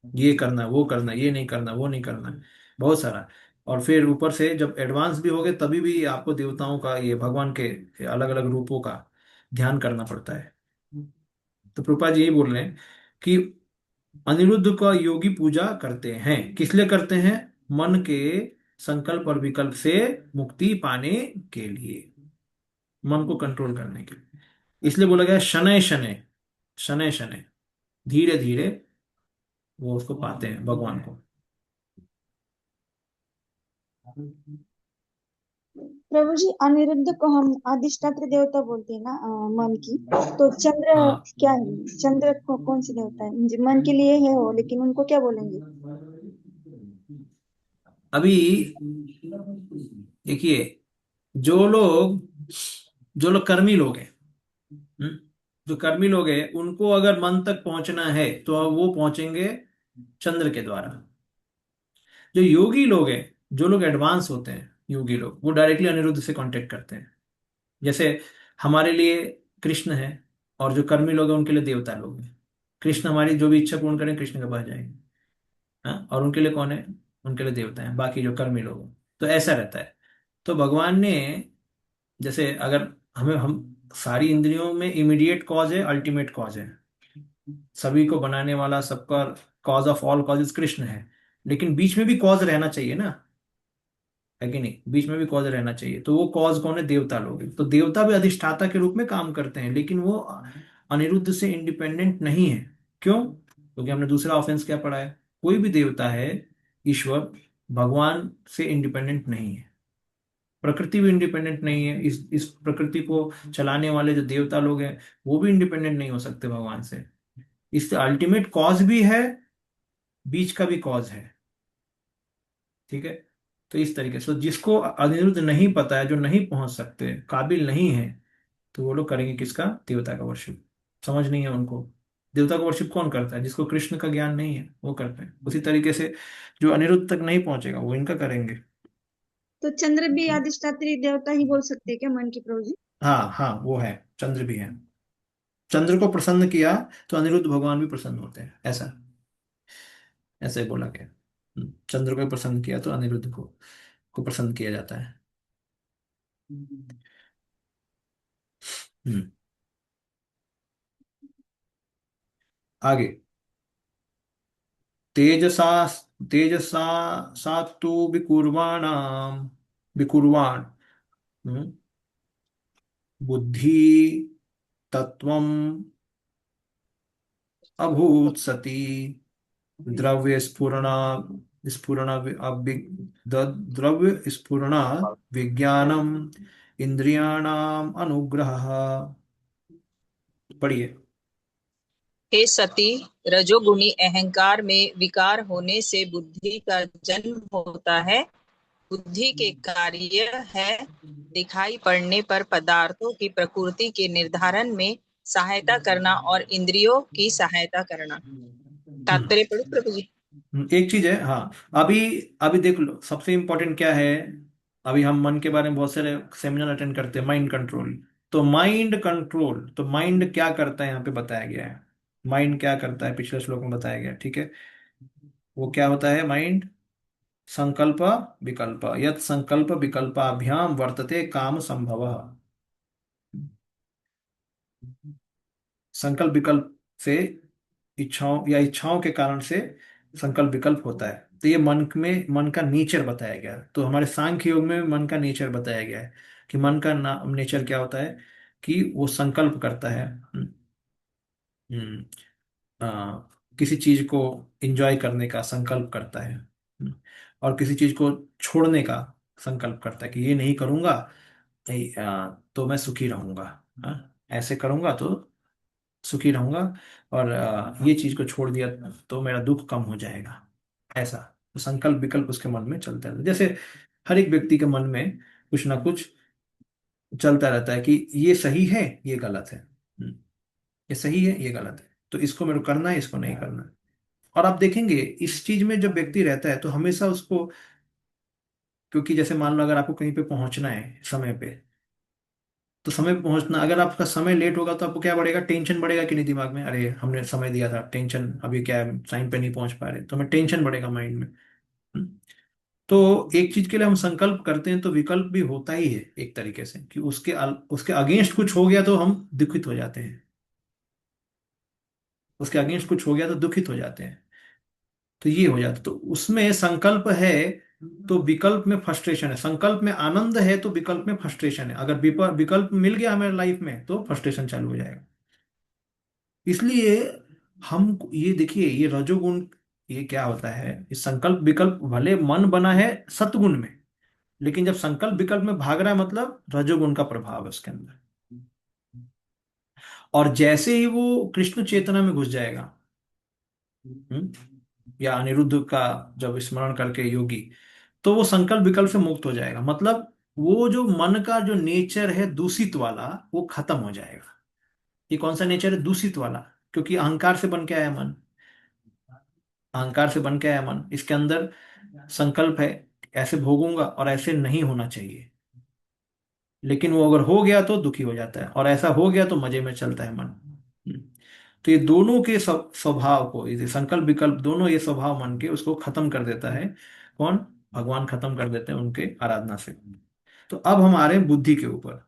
ये करना वो करना, ये नहीं करना वो नहीं करना, बहुत सारा। और फिर ऊपर से जब एडवांस भी हो गए तभी भी आपको देवताओं का, ये भगवान के अलग अलग रूपों का ध्यान करना पड़ता है। तो प्रभुपाद जी यही बोल रहे हैं कि अनिरुद्ध का योगी पूजा करते हैं, किस लिए करते हैं? मन के संकल्प और विकल्प से मुक्ति पाने के लिए, मन को कंट्रोल करने के लिए। इसलिए बोला गया शनय शनय, शनय शनय, धीरे धीरे वो उसको पाते हैं भगवान को। प्रभु जी, अनिरुद्ध को हम अधिष्ठात्री देवता बोलते हैं ना, मन की। तो चंद्र हाँ, क्या है? चंद्र को कौन सी देवता है? मुझे मन के लिए है वो, लेकिन उनको क्या बोलेंगे? अभी देखिए, जो लोग जो लोग कर्मी लोग हैं, हम्म, जो कर्मी लोग हैं उनको अगर मन तक पहुंचना है तो वो पहुंचेंगे चंद्र के द्वारा। जो योगी लोग हैं, जो लोग एडवांस होते हैं योगी लोग, वो डायरेक्टली अनिरुद्ध से कांटेक्ट करते हैं। जैसे हमारे लिए कृष्ण है, और जो कर्मी लोग हैं उनके लिए देवता लोग हैं। कृष्ण हमारी जो भी इच्छा पूर्ण करें कृष्ण के पास जाएंगे, हाँ, और उनके लिए कौन है? उनके लिए देवता है, बाकी जो कर्मी लोग हैं। तो ऐसा रहता है। तो भगवान ने, जैसे अगर हमें, हम सारी इंद्रियों में इमीडिएट कॉज है, अल्टीमेट कॉज है, सभी को बनाने वाला, सबका cause of all causes Krishna है। लेकिन बीच में भी कॉज रहना चाहिए ना, है कि नहीं? बीच में भी कॉज रहना चाहिए। तो वो कॉज कौन है? देवता लोग हैं। तो देवता भी अधिष्ठाता के रूप में काम करते हैं, लेकिन वो अनिरुद्ध से इंडिपेंडेंट नहीं है। क्यों? क्योंकि हमने दूसरा ऑफेंस क्या पढ़ा है? कोई भी देवता है, ईश्वर, भगवान से इंडिपेंडेंट नहीं है। प्रकृति भी इंडिपेंडेंट नहीं है। इस प्रकृति को चलाने वाले जो देवता लोग हैं वो भी इंडिपेंडेंट नहीं हो सकते भगवान से। इससे अल्टीमेट कॉज भी है, बीच का भी कॉज है। ठीक है? तो इस तरीके से, तो जिसको अनिरुद्ध नहीं पता है, जो नहीं पहुंच सकते, काबिल नहीं है, तो वो लोग करेंगे किसका? देवता का वर्शिप। समझ नहीं है उनको। देवता का वर्शिप कौन करता है? जिसको कृष्ण का ज्ञान नहीं है वो करते हैं। उसी तरीके से जो अनिरुद्ध तक नहीं पहुंचेगा वो इनका करेंगे। तो चंद्र भी अधिष्ठात्री देवता ही बोल सकते हैं क्या मन की, प्रभु जी? हाँ हाँ, वो है, चंद्र भी है। चंद्र को प्रसन्न किया तो अनिरुद्ध भगवान भी प्रसन्न होते हैं, ऐसा, ऐसे ही बोला गया। चंद्र को प्रसन्न किया तो अनिरुद्ध को प्रसन्न किया जाता है। हम्म आगे, तेजसा तेजसा सातु विकुर्वाणाम, विकुर्वाण, हम्म, बुद्धि तत्वम अभूत सती, द्रव्य स्फुरणा, स्फुरणा द्रव्य स्फुरणा विज्ञानम इंद्रियाणाम अनुग्रह। पढ़िए। हे सती, रजोगुणी अहंकार में विकार होने से बुद्धि का जन्म होता है। बुद्धि के कार्य है दिखाई पड़ने पर पदार्थों की प्रकृति के निर्धारण में सहायता करना और इंद्रियों की सहायता करना। तात्पर्य पढ़ो प्रभु जी। एक चीज है, हाँ, अभी अभी देख लो, सबसे इंपॉर्टेंट क्या है? अभी हम मन के बारे में बहुत सारे सेमिनार अटेंड करते हैं, माइंड कंट्रोल। तो माइंड कंट्रोल, तो माइंड क्या करता है यहाँ पे बताया गया है। माइंड क्या करता है पिछले श्लोक में बताया गया है, ठीक है? वो क्या होता है माइंड? संकल्प विकल्प, यत संकल्प विकल्पाभ्याम वर्तते काम संभव। संकल्प विकल्प से, इच्छाओं या इच्छाओं के कारण से संकल्प विकल्प होता है। तो ये मन में, मन का नेचर बताया गया है। तो हमारे सांख्य योग में मन का नेचर बताया गया है कि मन का नेचर क्या होता है, कि वो संकल्प करता है। हम्म, किसी चीज को एंजॉय करने का संकल्प करता है, और किसी चीज को छोड़ने का संकल्प करता है कि ये नहीं करूंगा, नहीं, तो मैं सुखी रहूंगा, ऐसे करूंगा तो सुखी रहूंगा, और ये चीज को छोड़ दिया तो मेरा दुख कम हो जाएगा। ऐसा तो संकल्प विकल्प उसके मन में चलता रहता है। जैसे हर एक व्यक्ति के मन में कुछ ना कुछ चलता रहता है कि ये सही है, ये गलत है, ये सही है, ये गलत है, तो इसको मेरे को करना है, इसको नहीं करना है। और आप देखेंगे इस चीज में जब व्यक्ति रहता है तो हमेशा उसको क्योंकि जैसे मान लो अगर आपको कहीं पे पहुंचना है समय पे, तो समय पे पहुंचना, अगर आपका समय लेट होगा तो आपको क्या बढ़ेगा, टेंशन बढ़ेगा कि नहीं दिमाग में, अरे हमने समय दिया था, टेंशन, अभी क्या है टाइम पे नहीं पहुंच पा रहे, तो हमें टेंशन बढ़ेगा माइंड में। हम्म। तो एक चीज के लिए हम संकल्प करते हैं तो विकल्प भी होता ही है एक तरीके से, कि उसके अगेंस्ट कुछ हो गया तो हम दुखित हो जाते हैं, उसके अगेंस्ट कुछ हो गया तो दुखित हो जाते हैं, तो ये हो जाता, तो उसमें संकल्प है तो विकल्प में फ्रस्ट्रेशन है, संकल्प में आनंद है तो विकल्प में फ्रस्ट्रेशन है, अगर विकल्प मिल गया हमारे लाइफ में तो फ्रस्ट्रेशन चालू हो जाएगा। इसलिए हम ये देखिए, ये रजोगुण, ये क्या होता है, इस संकल्प विकल्प भले मन बना है सतगुण में, लेकिन जब संकल्प विकल्प में भाग रहा है मतलब रजोगुण का प्रभाव है उसके अंदर। और जैसे ही वो कृष्ण चेतना में घुस जाएगा, या अनिरुद्ध का जब स्मरण करके योगी, तो वो संकल्प विकल्प से मुक्त हो जाएगा, मतलब वो जो मन का जो नेचर है दूषित वाला, वो खत्म हो जाएगा। ये कौन सा नेचर है, दूषित वाला, क्योंकि अहंकार से बन के आया मन, अहंकार से बन के आया मन, इसके अंदर संकल्प है ऐसे भोगूंगा और ऐसे नहीं होना चाहिए, लेकिन वो अगर हो गया तो दुखी हो जाता है, और ऐसा हो गया तो मजे में चलता है मन। तो ये दोनों के स्वभाव को, ये संकल्प विकल्प दोनों ये स्वभाव मन के उसको खत्म कर देता है। कौन, भगवान खत्म कर देते हैं उनके आराधना से। तो अब हम आ रहे हैं बुद्धि के ऊपर।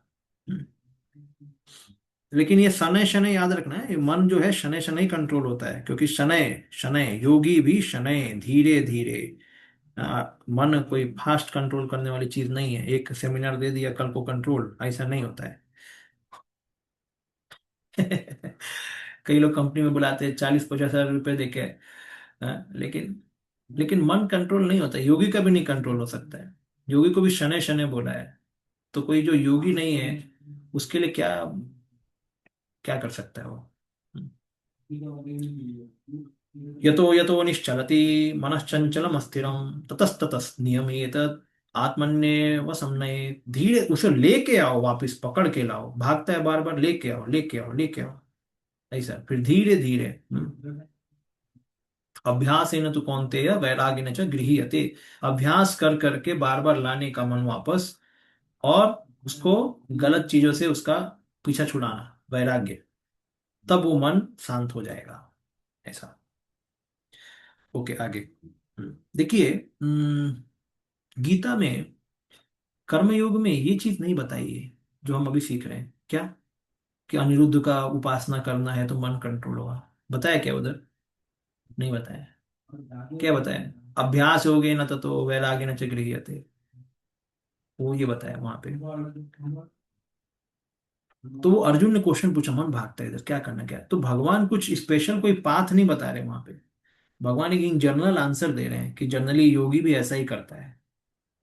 लेकिन ये शनै शनै याद रखना है, ये मन जो है शनै शनै कंट्रोल होता है, क्योंकि शनै, शनै योगी भी शनै, धीरे धीरे। मन कोई फास्ट कंट्रोल करने वाली चीज नहीं है, एक सेमिनार दे दिया कल को कंट्रोल, ऐसा नहीं होता है। कई लोग कंपनी में बुलाते हैं 40-50 हजार रुपए देके, लेकिन मन कंट्रोल नहीं होता, योगी का भी नहीं कंट्रोल हो सकता है। योगी को भी शनै शनै बोला है, तो कोई जो योगी नहीं है उसके लिए क्या क्या कर सकता है वो। यतो निश्चलति मनश्चंचलम अस्थिरम ततस्ततस नियमेत आत्मन्येव संयमेत, धीरे उसे लेके आओ, वापस पकड़ के लाओ, भागता है बार बार, लेके आओ लेके आओ लेके आओ, ऐसा फिर धीरे धीरे। अभ्यास न तो कौन्तेय वैराग्य न च गृह्यते, अभ्यास कर करके बार बार लाने का मन वापस, और उसको गलत चीजों से उसका पीछा छुड़ाना, वैराग्य, तब वो मन शांत हो जाएगा, ऐसा। ओके, आगे। देखिए, गीता में कर्मयोग में ये चीज नहीं बताई है जो हम अभी सीख रहे हैं, क्या, कि अनिरुद्ध का उपासना करना है तो मन कंट्रोल होगा, बताया क्या उधर, नहीं बताया। क्या बताया, अभ्यास हो गए न तो वैराग्य न च गृह्यते, वो ये बताया वहां पे। तो वो अर्जुन ने क्वेश्चन पूछा, मन भागता है इधर, क्या करना, क्या, तो भगवान कुछ स्पेशल कोई पाथ नहीं बता रहे वहां पे, भगवान एक इन जनरल आंसर दे रहे हैं कि जनरली योगी भी ऐसा ही करता है,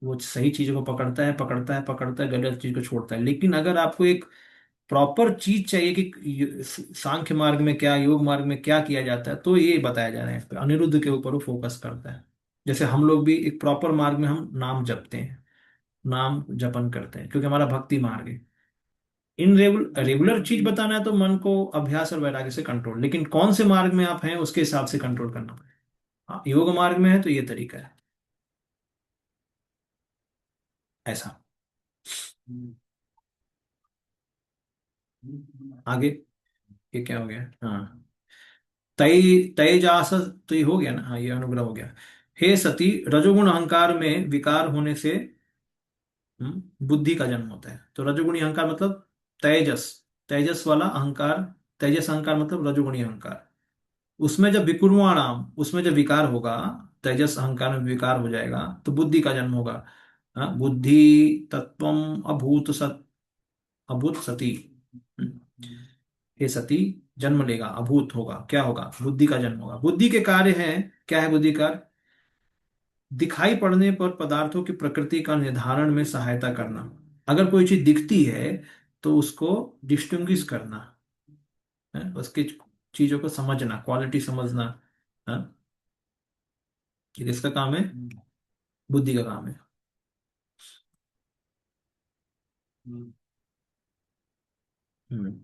वो सही चीजों को पकड़ता है पकड़ता है पकड़ता है, गलत चीज को छोड़ता है। लेकिन अगर आपको एक प्रॉपर चीज चाहिए कि सांख्य मार्ग में क्या, योग मार्ग में क्या किया जाता है, तो ये बताया जा रहा है, इस पे अनिरुद्ध के ऊपर वो फोकस करता है। जैसे हम लोग भी एक प्रॉपर मार्ग में हम नाम जपते हैं, नाम जपन करते हैं, क्योंकि हमारा भक्ति मार्ग है। इन रेगुलर चीज बताना है तो मन को अभ्यास और वैराग्य से कंट्रोल, लेकिन कौन से मार्ग में आप हैं उसके हिसाब से कंट्रोल करना पड़ेगा। हाँ, योग मार्ग में है तो ये तरीका है, ऐसा। आगे, ये क्या हो गया, हाँ, तय तयजास, तो ये हो गया ना, हाँ ये अनुग्रह हो गया। हे सती, रजोगुण अहंकार में विकार होने से बुद्धि का जन्म होता है, तो रजोगुणी अहंकार मतलब तेजस, तेजस वाला अहंकार, तेजस अहंकार मतलब रजोगुणी अहंकार, उसमें जब विकुर्वाणाम, उसमें जब विकार होगा, तेजस अहंकार में विकार हो जाएगा तो बुद्धि का जन्म होगा। हाँ, बुद्धि तत्वम अभूत सत, अभूत सती, हे सती, जन्म लेगा, अभूत होगा, क्या होगा, बुद्धि का जन्म होगा। बुद्धि के कार्य है, क्या है बुद्धि का, दिखाई पड़ने पर पदार्थों की प्रकृति का निर्धारण में सहायता करना, अगर कोई चीज दिखती है तो उसको डिस्टिंग्विश करना है, उसकी चीजों को समझना, क्वालिटी समझना, है, ये किसका काम है, बुद्धि का काम है। हम्म।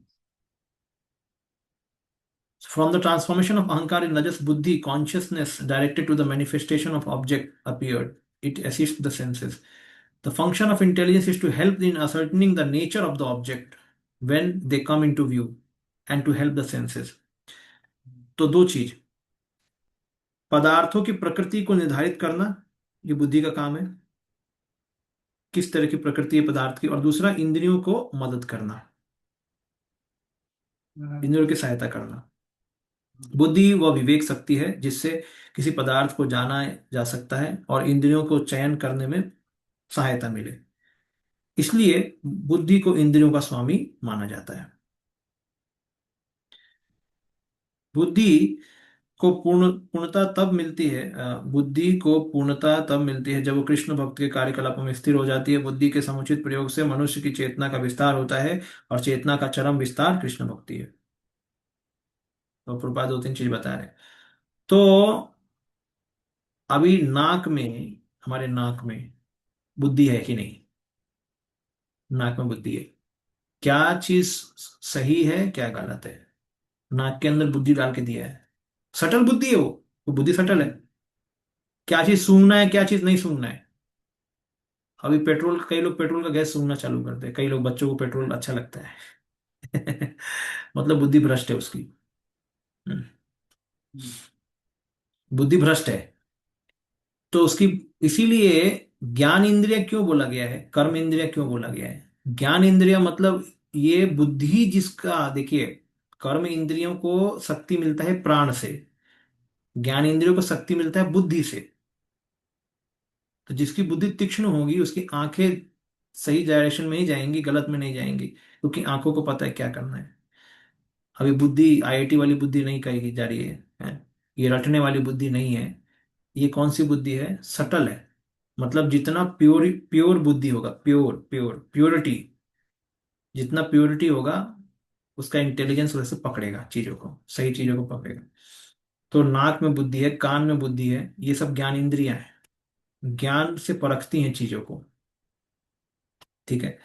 From the transformation of ahankar in rajas buddhi, consciousness directed to the manifestation of object appeared. It assists the senses. The function of intelligence is to help in ascertaining the nature of the object when they come into view and to help the senses. तो दो चीज, पदार्थों की प्रकृति को निर्धारित करना, ये बुद्धि का काम है, किस तरह की प्रकृति है पदार्थ की, और दूसरा इंद्रियों को मदद करना, इंद्रियों की सहायता करना। बुद्धि वह विवेक शक्ति है जिससे किसी पदार्थ को जाना जा सकता है और इंद्रियों को चयन करने में सहायता मिले, इसलिए बुद्धि को इंद्रियों का स्वामी माना जाता है। बुद्धि को पूर्णता तब मिलती है, बुद्धि को पूर्णता तब मिलती है जब वो कृष्ण भक्त के कार्यकलापों में स्थिर हो जाती है। बुद्धि के समुचित प्रयोग से मनुष्य की चेतना का विस्तार होता है और चेतना का चरम विस्तार कृष्ण भक्ति है। तो प्रभुपाद दो तीन चीज बता रहे हैं। तो अभी नाक में, हमारे नाक में बुद्धि है कि नहीं? नाक में बुद्धि है। क्या चीज सही है, क्या गलत है? नाक के अंदर बुद्धि डाल के दिया है, सटल बुद्धि है वो बुद्धि सटल है। क्या चीज सूंघना है, क्या चीज नहीं सूंघना है। अभी पेट्रोल, कई लोग पेट्रोल का गैस सूंघना चालू करते हैं, कई लोग, बच्चों को पेट्रोल अच्छा लगता है मतलब बुद्धि भ्रष्ट है उसकी। हम्म, बुद्धि भ्रष्ट है। तो उसकी, इसीलिए ज्ञान इंद्रिय क्यों बोला गया है, कर्म इंद्रिय क्यों बोला गया है? ज्ञान इंद्रिय मतलब ये बुद्धि जिसका, देखिए, कर्म इंद्रियों को शक्ति मिलता है प्राण से, ज्ञान इंद्रियों को शक्ति मिलता है बुद्धि से। तो जिसकी बुद्धि तीक्ष्ण होगी उसकी आंखें सही डायरेक्शन में ही जाएंगी, गलत में नहीं जाएंगी, क्योंकि आंखों को पता है क्या करना है। अभी बुद्धि आईआईटी वाली बुद्धि नहीं कही जा रही है? ये रटने वाली बुद्धि नहीं है। ये कौन सी बुद्धि है? सटल है। मतलब जितना प्योर प्योर बुद्धि होगा, प्योरिटी, जितना प्योरिटी होगा उसका इंटेलिजेंस वैसे पकड़ेगा, चीजों को, सही चीजों को पकड़ेगा। तो नाक में बुद्धि है, कान में बुद्धि है, ये सब ज्ञान इंद्रियां हैं, ज्ञान से परखती हैं चीजों को, ठीक है।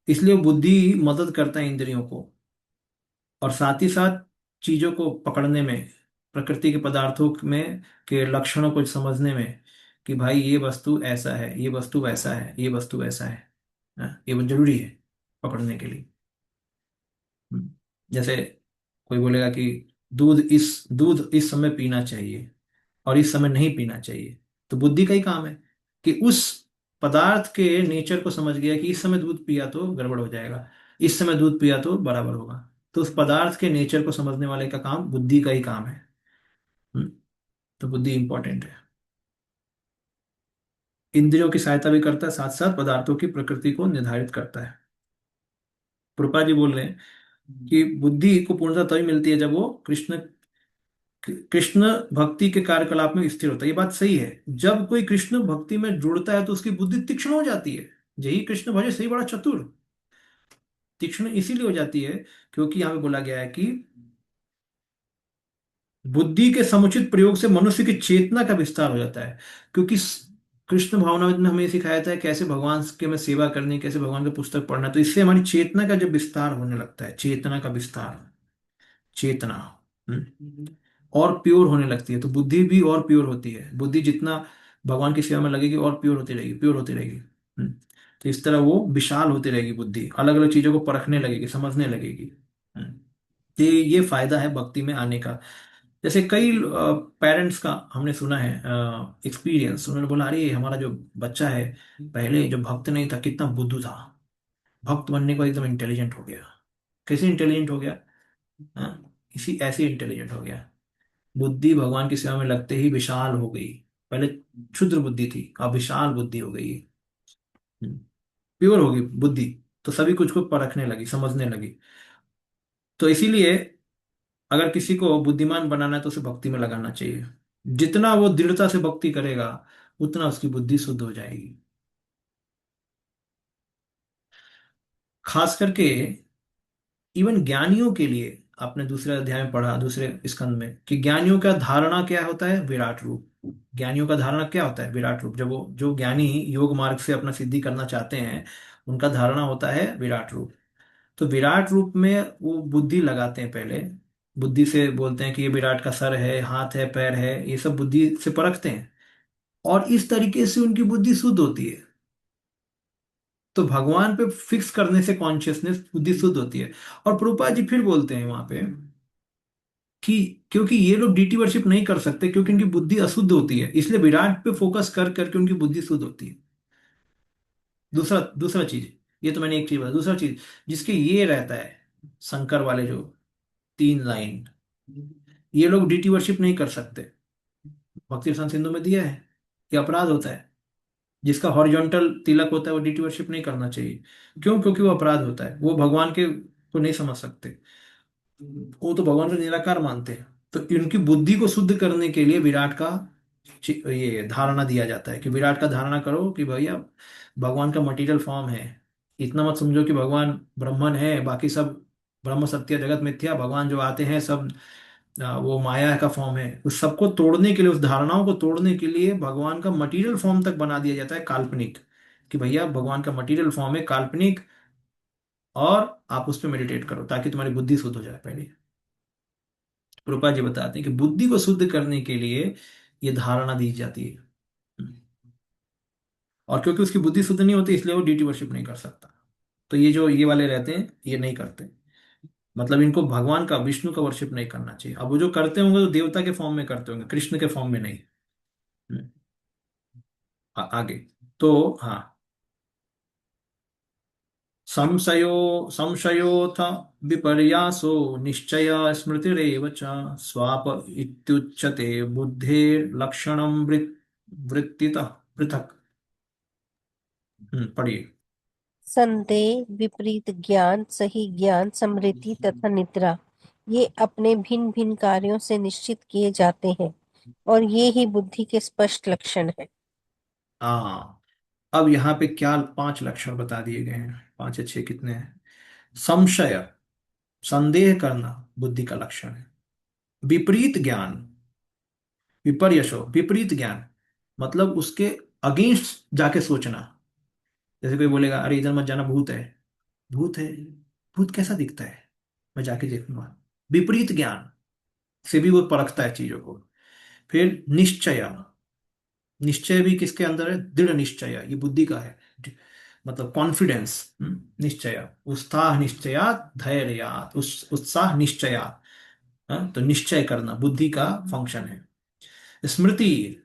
इसलिए बुद्धि मदद करता है इंद्रियों को, और साथ ही साथ चीजों को पकड़ने में, प्रकृति के पदार्थों में के लक्षणों को समझने में, कि भाई ये वस्तु ऐसा है, ये वस्तु वैसा है, ये वस्तु वैसा है, ये बहुत जरूरी है पकड़ने के लिए। जैसे कोई बोलेगा कि दूध इस समय पीना चाहिए और इस समय नहीं पीना चाहिए, तो बुद्धि का ही काम है कि उस पदार्थ के नेचर को समझ गया कि इस समय दूध पिया तो गड़बड़ हो जाएगा, इस समय दूध पिया तो बराबर होगा। तो उस पदार्थ के नेचर को समझने वाले का काम, बुद्धि का ही काम है। हम्म, तो बुद्धि इंपॉर्टेंट है, इंद्रियों की सहायता भी करता है, साथ साथ पदार्थों की प्रकृति को निर्धारित करता है। प्रभुपाद जी बोल रहे हैं कि बुद्धि को पूर्णता तभी मिलती है जब वो कृष्ण कृष्ण भक्ति के कार्यकलाप में स्थिर होता है। ये बात सही है, जब कोई कृष्ण भक्ति में जुड़ता है तो उसकी बुद्धि तीक्ष्ण हो जाती है। यही कृष्ण भजे सही बड़ा चतुर, तीक्ष्ण इसीलिए हो जाती है क्योंकि यहां पे बोला गया है कि बुद्धि के समुचित प्रयोग से मनुष्य की चेतना का विस्तार हो जाता है। क्योंकि कृष्ण भावनामृत में हमें सिखाया था कैसे भगवान के में सेवा करनी, कैसे भगवान की पुस्तक पढ़ना, तो इससे हमारी चेतना का जब विस्तार होने लगता है, चेतना का विस्तार, चेतना और प्योर होने लगती है, तो बुद्धि भी और प्योर होती है। बुद्धि जितना भगवान की सेवा में लगेगी और प्योर होती रहेगी, प्योर होती रहेगी। तो इस तरह वो विशाल होती रहेगी, बुद्धि अलग अलग चीजों को परखने लगेगी, समझने लगेगी। तो ये फायदा है भक्ति में आने का। जैसे कई पेरेंट्स का हमने सुना है एक्सपीरियंस, उन्होंने बोला अरे हमारा जो बच्चा है पहले जो भक्त नहीं था कितना बुद्धू था, भक्त बनने को एकदम इंटेलिजेंट हो गया। कैसे इंटेलिजेंट हो गया? इसी ऐसे इंटेलिजेंट हो गया, बुद्धि भगवान की सेवा में लगते ही विशाल हो गई। पहले क्षुद्र बुद्धि थी, अब विशाल बुद्धि हो गई, प्योर हो गई बुद्धि, तो सभी कुछ को परखने लगी, समझने लगी। तो इसीलिए अगर किसी को बुद्धिमान बनाना है तो उसे भक्ति में लगाना चाहिए। जितना वो दृढ़ता से भक्ति करेगा उतना उसकी बुद्धि शुद्ध हो जाएगी। खास करके इवन ज्ञानियों के लिए, आपने दूसरे अध्याय में पढ़ा, दूसरे स्कंद में, कि ज्ञानियों का धारणा क्या होता है? विराट रूप। ज्ञानियों का धारणा क्या होता है? विराट रूप। जब वो, जो ज्ञानी योग मार्ग से अपना सिद्धि करना चाहते हैं, उनका धारणा होता है विराट रूप। तो विराट रूप में वो बुद्धि लगाते हैं पहले, बुद्धि से बोलते हैं कि ये विराट का सर है, हाथ है, पैर है, ये सब बुद्धि से परखते हैं, और इस तरीके से उनकी बुद्धि शुद्ध होती है। तो भगवान पे फिक्स करने से कॉन्शियसनेस बुद्धि शुद्ध होती है। और प्रभुपाद जी फिर बोलते हैं वहां पे कि क्योंकि ये लोग डीटी वर्शिप नहीं कर सकते क्योंकि उनकी बुद्धि अशुद्ध होती है, इसलिए विराट पे फोकस कर करके उनकी बुद्धि शुद्ध होती है। दूसरा दूसरा चीज, ये तो मैंने एक चीज बताया। दूसरा चीज, जिसके ये रहता है शंकर वाले जो 3 लाइन, ये लोग डीटी वर्शिप नहीं कर सकते। भक्ति रसायन सिंधु में दिया है कि अपराध होता है। जिसका हॉरिजॉन्टल तिलक होता है वो डीटी वर्शिप नहीं करना चाहिए। क्यों? क्योंकि वो अपराध होता है, वो भगवान के को नहीं समझ सकते, वो तो भगवान को निराकार मानते हैं। तो इनकी बुद्धि को शुद्ध करने के लिए विराट का ये धारणा दिया जाता है कि विराट का धारणा करो कि भैया भगवान का मटेरियल फॉर्म है। इतना मत समझो कि भगवान ब्रह्मन है, बाकी सब ब्रह्म सत्य जगत मिथ्या, भगवान जो आते हैं सब वो माया का फॉर्म है। उस सबको तोड़ने के लिए, उस धारणाओं को तोड़ने के लिए भगवान का मटेरियल फॉर्म तक बना दिया जाता है काल्पनिक, कि भैया भगवान का मटेरियल फॉर्म है काल्पनिक, और आप उस पर मेडिटेट करो ताकि तुम्हारी बुद्धि शुद्ध हो जाए पहले। रूपा जी बताते हैं कि बुद्धि को शुद्ध करने के लिए ये धारणा दी जाती है। और क्योंकि उसकी बुद्धि शुद्ध नहीं होती इसलिए वो डीटी वर्शिप नहीं कर सकता। तो ये जो ये वाले रहते हैं ये नहीं करते, मतलब इनको भगवान का, विष्णु का वर्शिप नहीं करना चाहिए। अब वो जो करते होंगे तो देवता के फॉर्म में करते होंगे, कृष्ण के फॉर्म में नहीं। हम्म, आगे। तो हाँ, संशयोऽथ विपर्यासो निश्चय स्मृतिरेव च स्वाप इत्युच्यते बुद्धेर्लक्षणं वृत्तितः पृथक्। पढ़िए। संदेह, विपरीत ज्ञान, सही ज्ञान, समृद्धि तथा निद्रा, ये अपने भिन्न भिन्न कार्यों से निश्चित किए जाते हैं और ये ही बुद्धि के स्पष्ट लक्षण है। हाँ, अब यहाँ पे क्या 5 लक्षण बता दिए गए हैं, 5 या 6 कितने हैं? संशय, संदेह करना बुद्धि का लक्षण है। विपरीत ज्ञान, विपर्यसो, विपरीत ज्ञान मतलब उसके अगेंस्ट जाके सोचना। जैसे कोई बोलेगा अरे इधर मत जाना, भूत है। भूत है? भूत कैसा दिखता है, मैं जाके देखूंगा। विपरीत ज्ञान से भी वो परखता है चीजों को। फिर निश्चय, निश्चय भी किसके अंदर है? दृढ़ निश्चय, ये बुद्धि का है। मतलब कॉन्फिडेंस। निश्चय, उत्साह निश्चयात धैर्यात, उत्साह निश्चयात। तो निश्चय करना बुद्धि का फंक्शन है। स्मृति,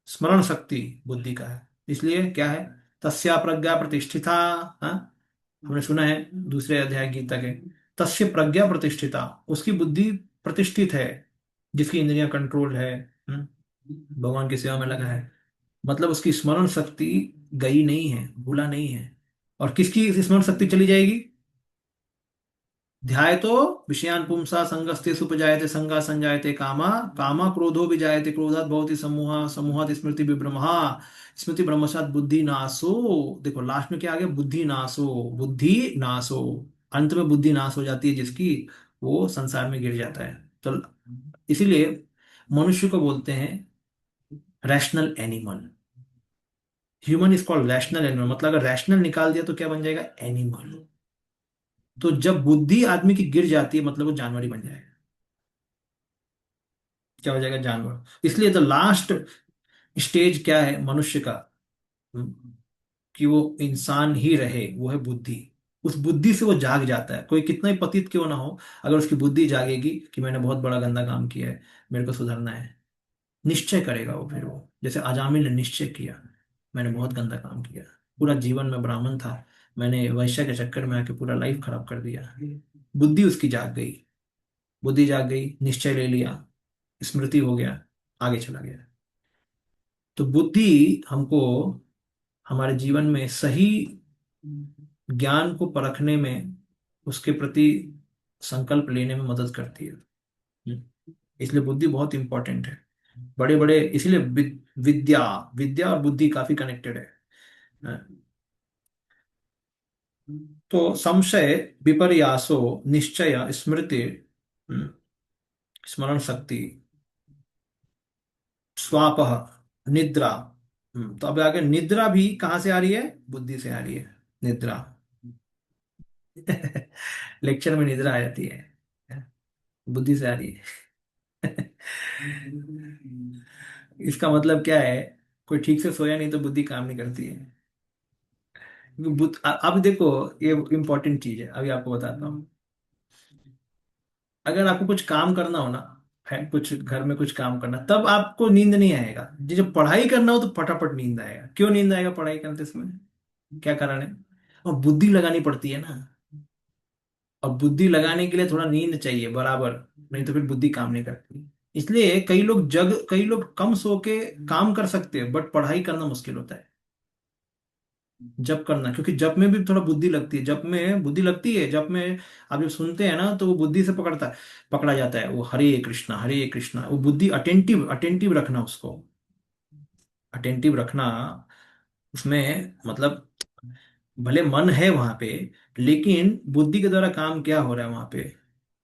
स्मरण शक्ति बुद्धि का है। इसलिए क्या है? तस्या प्रज्ञा प्रतिष्ठिता। हाँ? हमने सुना है दूसरे अध्याय गीता के, तस्य प्रज्ञा प्रतिष्ठिता, उसकी बुद्धि प्रतिष्ठित है, जिसकी इंद्रियां कंट्रोल है, भगवान की सेवा में लगा है। मतलब उसकी स्मरण शक्ति गई नहीं है, भूला नहीं है। और किसकी स्मरण शक्ति चली जाएगी? ध्यायतो विषयान पुंसा संगस्ते सुपजायते संगा संजायते कामा, कामा क्रोधो विजायते क्रोधात भवति समूहा, समूहात स्मृति विभ्रमहा, स्मृति भ्रमशात बुद्धि नाशो। देखो लास्ट में क्या आ गया? बुद्धि नाशो, बुद्धि नाशो। अंत में बुद्धि नाश हो जाती है जिसकी, वो संसार में गिर जाता है। तो इसीलिए मनुष्य को बोलते हैं rational animal. Human is called rational animal, मतलब अगर रैशनल निकाल दिया तो क्या बन जाएगा? एनिमल। तो जब बुद्धि आदमी की गिर जाती है मतलब वो जानवर ही बन जाएगा। क्या हो जाएगा? जानवर। इसलिए द लास्ट स्टेज क्या है मनुष्य का? कि वो इंसान ही रहे, वो है बुद्धि। उस बुद्धि से वो जाग जाता है, कोई कितना ही पतित क्यों ना हो। अगर उसकी बुद्धि जागेगी कि मैंने बहुत बड़ा गंदा काम किया है, मेरे को सुधरना है, निश्चय करेगा वो। फिर वो जैसे अजामिल ने निश्चय किया, मैंने बहुत गंदा काम किया, पूरा जीवन में ब्राह्मण था, मैंने वैश्य के चक्कर में आके पूरा लाइफ खराब कर दिया। बुद्धि उसकी जाग गई, बुद्धि जाग गई, निश्चय ले लिया, स्मृति हो गया, आगे चला गया। तो बुद्धि हमको हमारे जीवन में सही ज्ञान को परखने में, उसके प्रति संकल्प लेने में मदद करती है। इसलिए बुद्धि बहुत इंपॉर्टेंट है। बड़े बड़े इसलिए विद्या, विद्या और बुद्धि काफी कनेक्टेड है। तो संशय, विपर्यासो, निश्चय, स्मृति, स्मरण शक्ति, स्वापह, निद्रा। तो अब आगे निद्रा भी कहाँ से आ रही है? बुद्धि से आ रही है निद्रा। लेक्चर में निद्रा आ जाती है, बुद्धि से आ रही है। इसका मतलब क्या है? कोई ठीक से सोया नहीं तो बुद्धि काम नहीं करती है। अब देखो, ये इंपॉर्टेंट चीज है, अभी आपको बताता हूँ। अगर आपको कुछ काम करना हो ना, है कुछ घर में कुछ काम करना, तब आपको नींद नहीं आएगा। जब पढ़ाई करना हो तो फटाफट नींद आएगा। क्यों नींद आएगा पढ़ाई करते समय? क्या कारण है? और बुद्धि लगानी पड़ती है ना। और बुद्धि लगाने के लिए थोड़ा नींद चाहिए बराबर, नहीं तो फिर बुद्धि काम नहीं करती। इसलिए कई लोग कम सो के काम कर सकते हैं, बट पढ़ाई करना मुश्किल होता है। जप करना, क्योंकि जप में भी थोड़ा बुद्धि लगती है। जप में बुद्धि लगती है, जप में आप जब सुनते हैं ना तो वो बुद्धि से पकड़ा जाता है। वो हरे कृष्णा हरे कृष्णा, वो बुद्धि अटेंटिव अटेंटिव रखना, उसको अटेंटिव रखना। उसमें मतलब भले मन है वहां पे, लेकिन बुद्धि के द्वारा काम क्या हो रहा है वहां पे?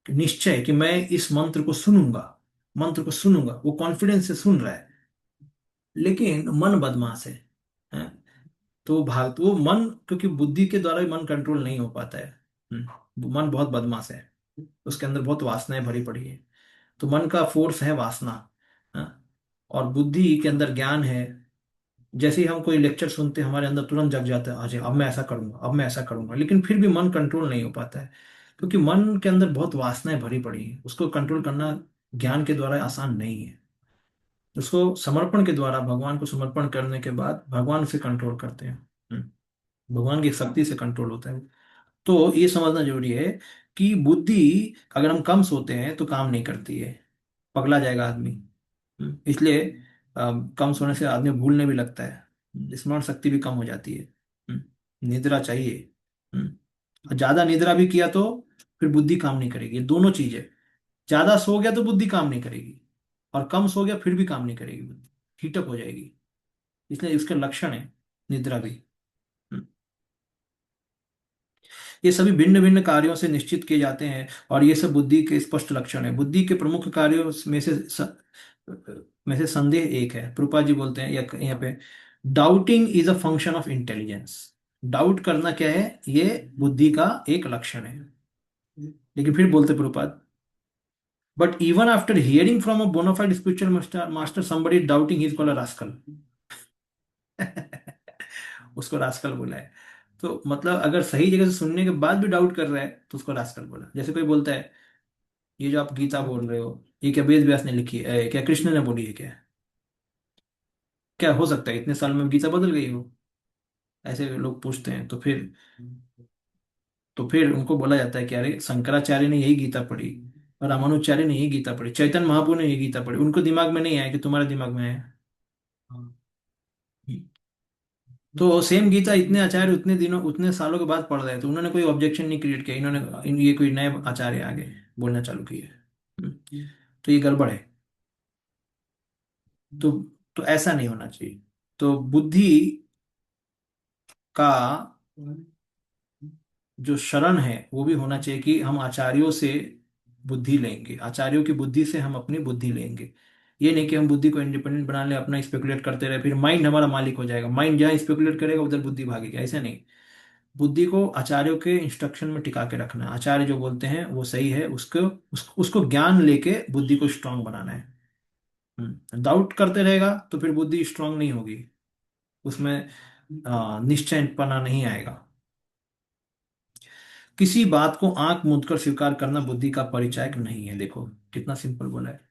निश्चय कि मैं इस मंत्र को सुनूंगा, मंत्र को सुनूंगा, वो कॉन्फिडेंस से सुन रहा है। लेकिन मन बदमाश है? तो वो मन, क्योंकि बुद्धि के द्वारा भी मन कंट्रोल नहीं हो पाता है। मन बहुत बदमाश है, उसके अंदर बहुत वासनाएं भरी पड़ी है। तो मन का फोर्स है वासना, हाँ? और बुद्धि के अंदर ज्ञान है। जैसे ही हम कोई लेक्चर सुनते हैं, हमारे अंदर तुरंत जग जाता है, अजय अब मैं ऐसा करूंगा, अब मैं ऐसा करूंगा। लेकिन फिर भी मन कंट्रोल नहीं हो पाता है, क्योंकि मन के अंदर बहुत वासनाएं भरी पड़ी है। उसको कंट्रोल करना ज्ञान के द्वारा आसान नहीं है। उसको समर्पण के द्वारा, भगवान को समर्पण करने के बाद भगवान उसे कंट्रोल करते हैं। भगवान की शक्ति से कंट्रोल होता है। तो ये समझना जरूरी है कि बुद्धि, अगर हम कम सोते हैं तो काम नहीं करती है, पगला जाएगा आदमी। इसलिए कम सोने से आदमी भूलने भी लगता है, स्मरण शक्ति भी कम हो जाती है। निद्रा चाहिए। और ज्यादा निद्रा भी किया तो फिर बुद्धि काम नहीं करेगी। ये दोनों चीजें, ज्यादा सो गया तो बुद्धि काम नहीं करेगी, और कम सो गया फिर भी काम नहीं करेगी, बुद्धि हीटअप हो जाएगी। इसलिए इसके लक्षण है निद्रा भी। हम्म। ये सभी भिन्न भिन्न कार्यों से निश्चित किए जाते हैं, और ये सब बुद्धि के स्पष्ट लक्षण है। बुद्धि के प्रमुख कार्यों में से संदेह एक है। प्रभुपाद जी बोलते हैं यहाँ पे, doubting is a function of intelligence. Doubt करना क्या है? ये बुद्धि का एक लक्षण है। लेकिन फिर बोलते Prabhupada, but even after hearing from a bonafide spiritual master somebody doubting, he is called a rascal। उसको रास्कल बोला है। तो मतलब अगर सही जगह से सुनने के बाद भी डाउट कर रहा है तो उसको रास्कल बोला। जैसे कोई बोलता है, ये जो आप गीता बोल रहे हो, ये क्या वेद व्यास ने लिखी है? क्या कृष्ण ने बोली है क्या? क्या हो सकता है इतने साल में गीता बदल गई हो? ऐसे लोग पूछते हैं। तो फिर उनको बोला जाता है कि अरे शंकराचार्य ने यही गीता पढ़ी, और रामानुजाचार्य ने यही गीता पढ़ी, चैतन्य महाप्रभु ने यही गीता पढ़ी। उनको दिमाग में नहीं आया कि तुम्हारे दिमाग में आया। तो सेम गीता इतने आचार्य उतने दिनों उतने सालों के बाद पढ़ रहे हैं, तो उन्होंने कोई ऑब्जेक्शन नहीं क्रिएट किया। ये कोई नए आचार्य आ गए, बोलना चालू किए। तो ये गड़बड़ है। तो तो ऐसा नहीं होना चाहिए। तो बुद्धि का जो शरण है वो भी होना चाहिए कि हम आचार्यों से बुद्धि लेंगे, आचार्यों की बुद्धि से हम अपनी बुद्धि लेंगे। ये नहीं कि हम बुद्धि को इंडिपेंडेंट बना ले, अपना स्पेकुलेट करते रहे, फिर माइंड हमारा मालिक हो जाएगा। माइंड जहाँ स्पेकुलेट करेगा उधर बुद्धि भागेगी, ऐसा नहीं। बुद्धि को आचार्यों के इंस्ट्रक्शन में टिका के रखना है। आचार्य जो बोलते हैं वो सही है, उसको ज्ञान लेके बुद्धि को स्ट्रांग बनाना है। डाउट करते रहेगा तो फिर बुद्धि स्ट्रांग नहीं होगी, उसमें निश्चयपना नहीं आएगा। किसी बात को आंख मूंद कर स्वीकार करना बुद्धि का परिचायक नहीं है। देखो कितना सिंपल बोला है।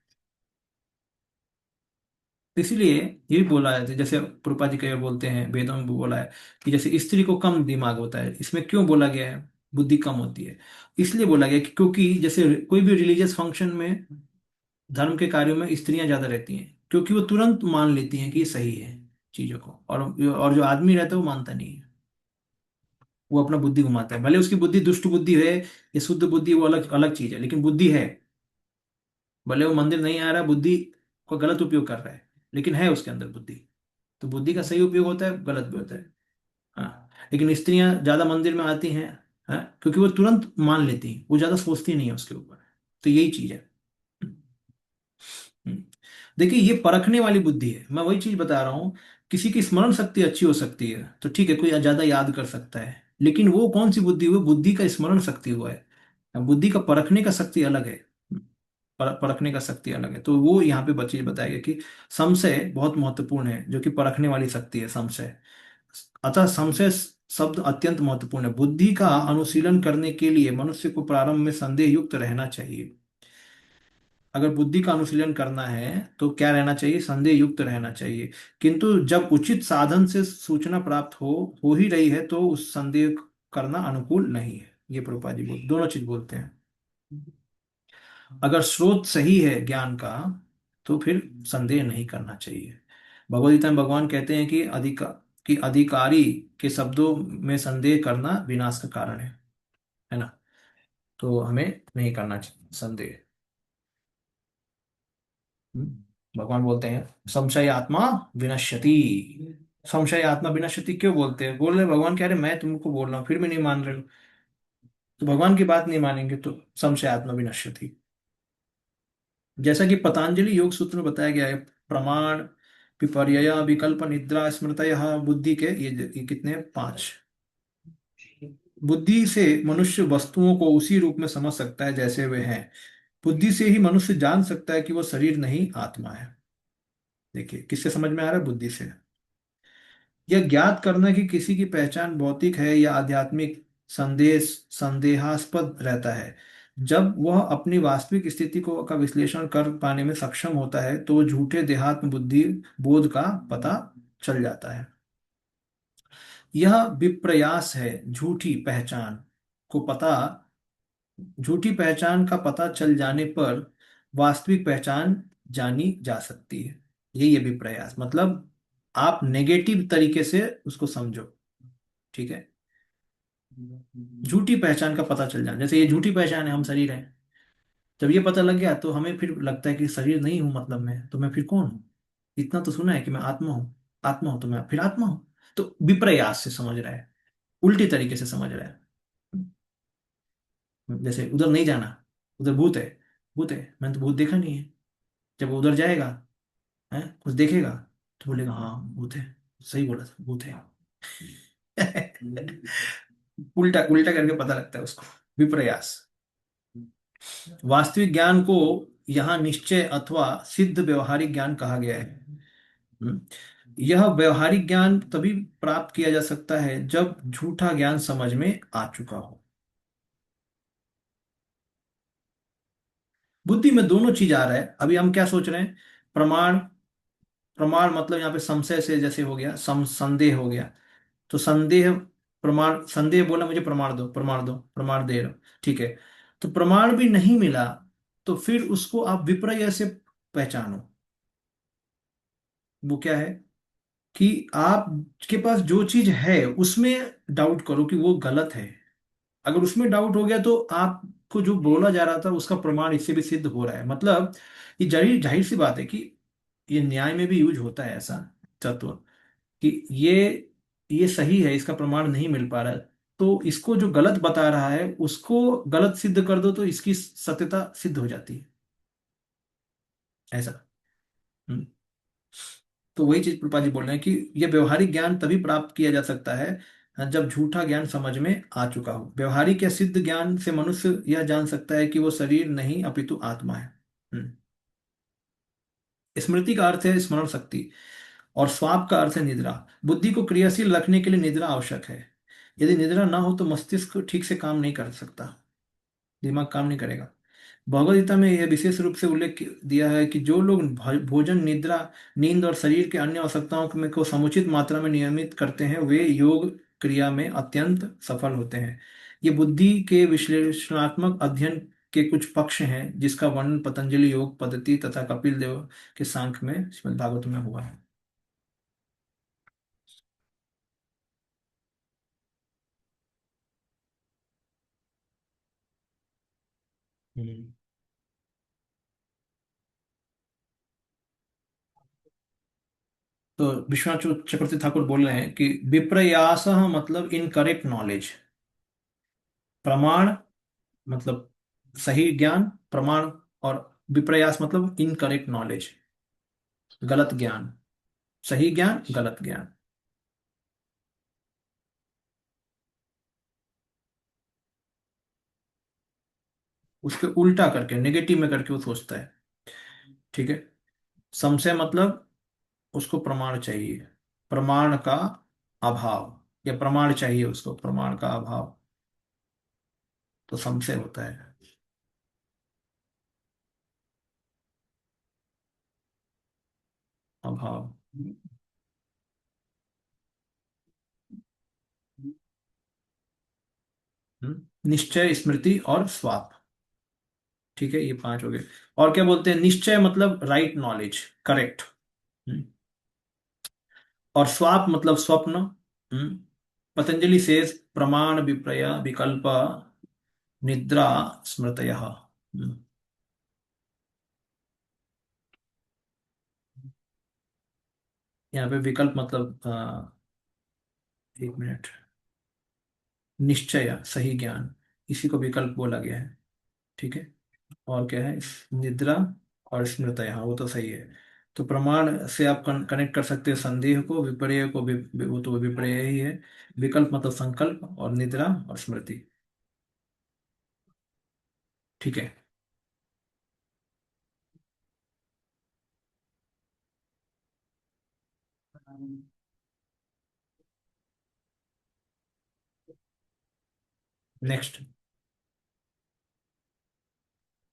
इसीलिए ये भी बोला है, जैसे प्रभुपाद जी कई बार बोलते हैं, वेदों में भी बोला है कि जैसे स्त्री को कम दिमाग होता है। इसमें क्यों बोला गया है बुद्धि कम होती है? इसलिए बोला गया कि क्योंकि जैसे कोई भी रिलीजियस फंक्शन में, धर्म के कार्यों में स्त्रियां ज्यादा रहती हैं, क्योंकि वो तुरंत मान लेती हैं कि ये सही है चीजों को। और जो आदमी रहता है वो मानता नहीं है, वो अपना बुद्धि घुमाता है। भले उसकी बुद्धि दुष्ट बुद्धि है या शुद्ध बुद्धि, वो अलग अलग चीज है, लेकिन बुद्धि है। भले वो मंदिर नहीं आ रहा, बुद्धि को गलत उपयोग कर रहा है, लेकिन है उसके अंदर बुद्धि। तो बुद्धि का सही उपयोग होता है, गलत भी होता है। हाँ, लेकिन स्त्रियां ज्यादा मंदिर में आती हैं, हाँ, क्योंकि वो तुरंत मान लेती हैं, वो ज्यादा सोचती नहीं है उसके ऊपर। तो यही चीज है। हम्म। देखिए, ये परखने वाली बुद्धि है। मैं वही चीज बता रहा हूँ। किसी की स्मरण शक्ति अच्छी हो सकती है तो ठीक है, कोई ज्यादा याद कर सकता है, लेकिन वो कौन सी बुद्धि हुई? बुद्धि का स्मरण शक्ति हुआ है। बुद्धि का परखने का शक्ति अलग है। परखने का शक्ति अलग है। तो वो यहाँ पे बच्चे बताया गया कि संशय बहुत महत्वपूर्ण है, जो कि परखने वाली शक्ति है, संशय। अतः संशय शब्द अत्यंत महत्वपूर्ण है। बुद्धि का अनुशीलन करने के लिए मनुष्य को प्रारंभ में संदेह युक्त रहना चाहिए। अगर बुद्धि का अनुशीलन करना है तो क्या रहना चाहिए? संदेह युक्त रहना चाहिए। किंतु जब उचित साधन से सूचना प्राप्त हो ही रही है तो उस संदेह करना अनुकूल नहीं है। ये प्रभुपाद जी दोनों चीज बोलते हैं। अगर स्रोत सही है ज्ञान का तो फिर संदेह नहीं करना चाहिए। भगवद गीता में भगवान कहते हैं कि अधिकारी के शब्दों में संदेह करना विनाश का कारण है ना। तो हमें नहीं करना चाहिए संदेह। भगवान बोलते हैं संशय आत्मा विनश्यति। संशय आत्मा विनश्यति क्यों बोलते हैं? बोल रहे भगवान कह रहे मैं तुमको बोल रहा हूँ फिर भी नहीं मान रहे हो, तो भगवान की बात नहीं मानेंगे तो संशय आत्मा विनश्यति। जैसा कि पतंजलि योग सूत्र में बताया गया है, प्रमाण, विपर्यय, विकल्प, निद्रा, स्मृतय, बुद्धि के ये कितने? 5। बुद्धि से मनुष्य वस्तुओं को उसी रूप में समझ सकता है जैसे वे हैं। बुद्धि से ही मनुष्य जान सकता है कि वो शरीर नहीं आत्मा है। देखिए किससे समझ में आ रहा है? बुद्धि से। यह ज्ञात करना कि किसी की पहचान भौतिक है या आध्यात्मिक संदेहास्पद रहता है। जब वह अपनी वास्तविक स्थिति को का विश्लेषण कर पाने में सक्षम होता है तो झूठे देहात्म बुद्धि बोध का पता चल जाता है। यह विप्रयास है को पता झूठी पहचान का पता चल जाने पर वास्तविक पहचान जानी जा सकती है। यही है विप्रयास, मतलब आप नेगेटिव तरीके से उसको समझो। ठीक है, झूठी पहचान का पता चल जाए, जैसे ये झूठी पहचान है हम शरीर हैं। जब ये पता लग गया तो हमें फिर लगता है कि शरीर नहीं हूं, मतलब मैं तो मैं फिर कौन हूं? इतना तो सुना है कि मैं आत्मा हूं, आत्मा हूं तो मैं फिर आत्मा हूं। तो विप्रयास से समझ रहा है, उल्टी तरीके से समझ रहा है। जैसे उधर नहीं जाना, उधर भूत है, भूत है, मैंने तो भूत देखा नहीं है। जब वो उधर जाएगा है कुछ देखेगा तो बोलेगा हाँ भूत है, सही बोला था भूत है। उल्टा उल्टा करके पता लगता है उसको, विप्रयास। वास्तविक ज्ञान को यहाँ निश्चय अथवा सिद्ध व्यवहारिक ज्ञान कहा गया है। हम्म, यह व्यवहारिक ज्ञान तभी प्राप्त किया जा सकता है जब झूठा ज्ञान समझ में आ चुका हो। बुद्धि में दोनों चीज आ रहा है। अभी हम क्या सोच रहे हैं? प्रमाण, प्रमाण मतलब यहाँ पे संशय से जैसे हो गया, संदेह हो गया। तो संदेह, प्रमाण, संदेह बोला मुझे प्रमाण दो, प्रमाण दो, प्रमाण दे रहे हो, ठीक है। तो प्रमाण भी नहीं मिला तो फिर उसको आप विपर्य से पहचानो। वो क्या है कि आपके पास जो चीज है उसमें डाउट करो कि वो गलत है। अगर उसमें डाउट हो गया तो आपको जो बोला जा रहा था उसका प्रमाण इससे भी सिद्ध हो रहा है। मतलब ये जाहिर जाहिर सी बात है कि ये न्याय में भी यूज होता है ऐसा तत्व कि ये सही है, इसका प्रमाण नहीं मिल पा रहा है, तो इसको जो गलत बता रहा है उसको गलत सिद्ध कर दो तो इसकी सत्यता सिद्ध हो जाती है, ऐसा। हम्म। तो वही चीज प्रभुपाद जी बोल रहे हैं कि यह व्यवहारिक ज्ञान तभी प्राप्त किया जा सकता है जब झूठा ज्ञान समझ में आ चुका हो। व्यवहारिक या सिद्ध ज्ञान से मनुष्य यह जान सकता है कि वो शरीर नहीं अपितु आत्मा है। स्मृति का अर्थ है स्मरण शक्ति और स्वाप का अर्थ है निद्रा। बुद्धि को क्रियाशील रखने के लिए निद्रा आवश्यक है। यदि निद्रा ना हो तो मस्तिष्क ठीक से काम नहीं कर सकता, दिमाग काम नहीं करेगा। भगवद गीता में यह विशेष रूप से उल्लेख दिया है कि जो लोग भोजन, निद्रा, नींद और शरीर के अन्य आवश्यकताओं को समुचित मात्रा में नियमित करते हैं वे योग क्रिया में अत्यंत सफल होते हैं। ये बुद्धि के विश्लेषणात्मक अध्ययन के कुछ पक्ष हैं जिसका वर्णन पतंजलि योग पद्धति तथा कपिल देव के सांख्य में श्रीमद् भागवत में हुआ है। हम्म। तो विश्वनाथ चक्रवर्ती ठाकुर बोल रहे हैं कि विप्रयास मतलब इनकरेक्ट नॉलेज, प्रमाण मतलब सही ज्ञान, प्रमाण, और विप्रयास मतलब इनकरेक्ट नॉलेज, गलत ज्ञान, सही ज्ञान गलत ज्ञान। उसके उल्टा करके नेगेटिव में करके वो सोचता है। ठीक है। संशय मतलब उसको प्रमाण चाहिए, प्रमाण का अभाव, या प्रमाण चाहिए उसको, प्रमाण का अभाव, तो संशय होता है। अभाव। निश्चय, स्मृति और स्वाप। ठीक है, ये पांच हो गए। और क्या बोलते हैं, निश्चय मतलब राइट नॉलेज, करेक्ट। और स्वाप मतलब स्वप्न। हम्म, पतंजलि से प्रमाण विपर्य विकल्प निद्रा स्मृतय। यहाँ पे विकल्प मतलब एक मिनट, निश्चय सही ज्ञान, इसी को विकल्प बोला गया है। ठीक है। और क्या है, निद्रा और स्मृति, हाँ वो तो सही है। तो प्रमाण से आप कनेक्ट कर सकते हैं संदेह को, विपर्य को वो तो विपर्य ही है। विकल्प मतलब संकल्प, और निद्रा और स्मृति। ठीक है। नेक्स्ट।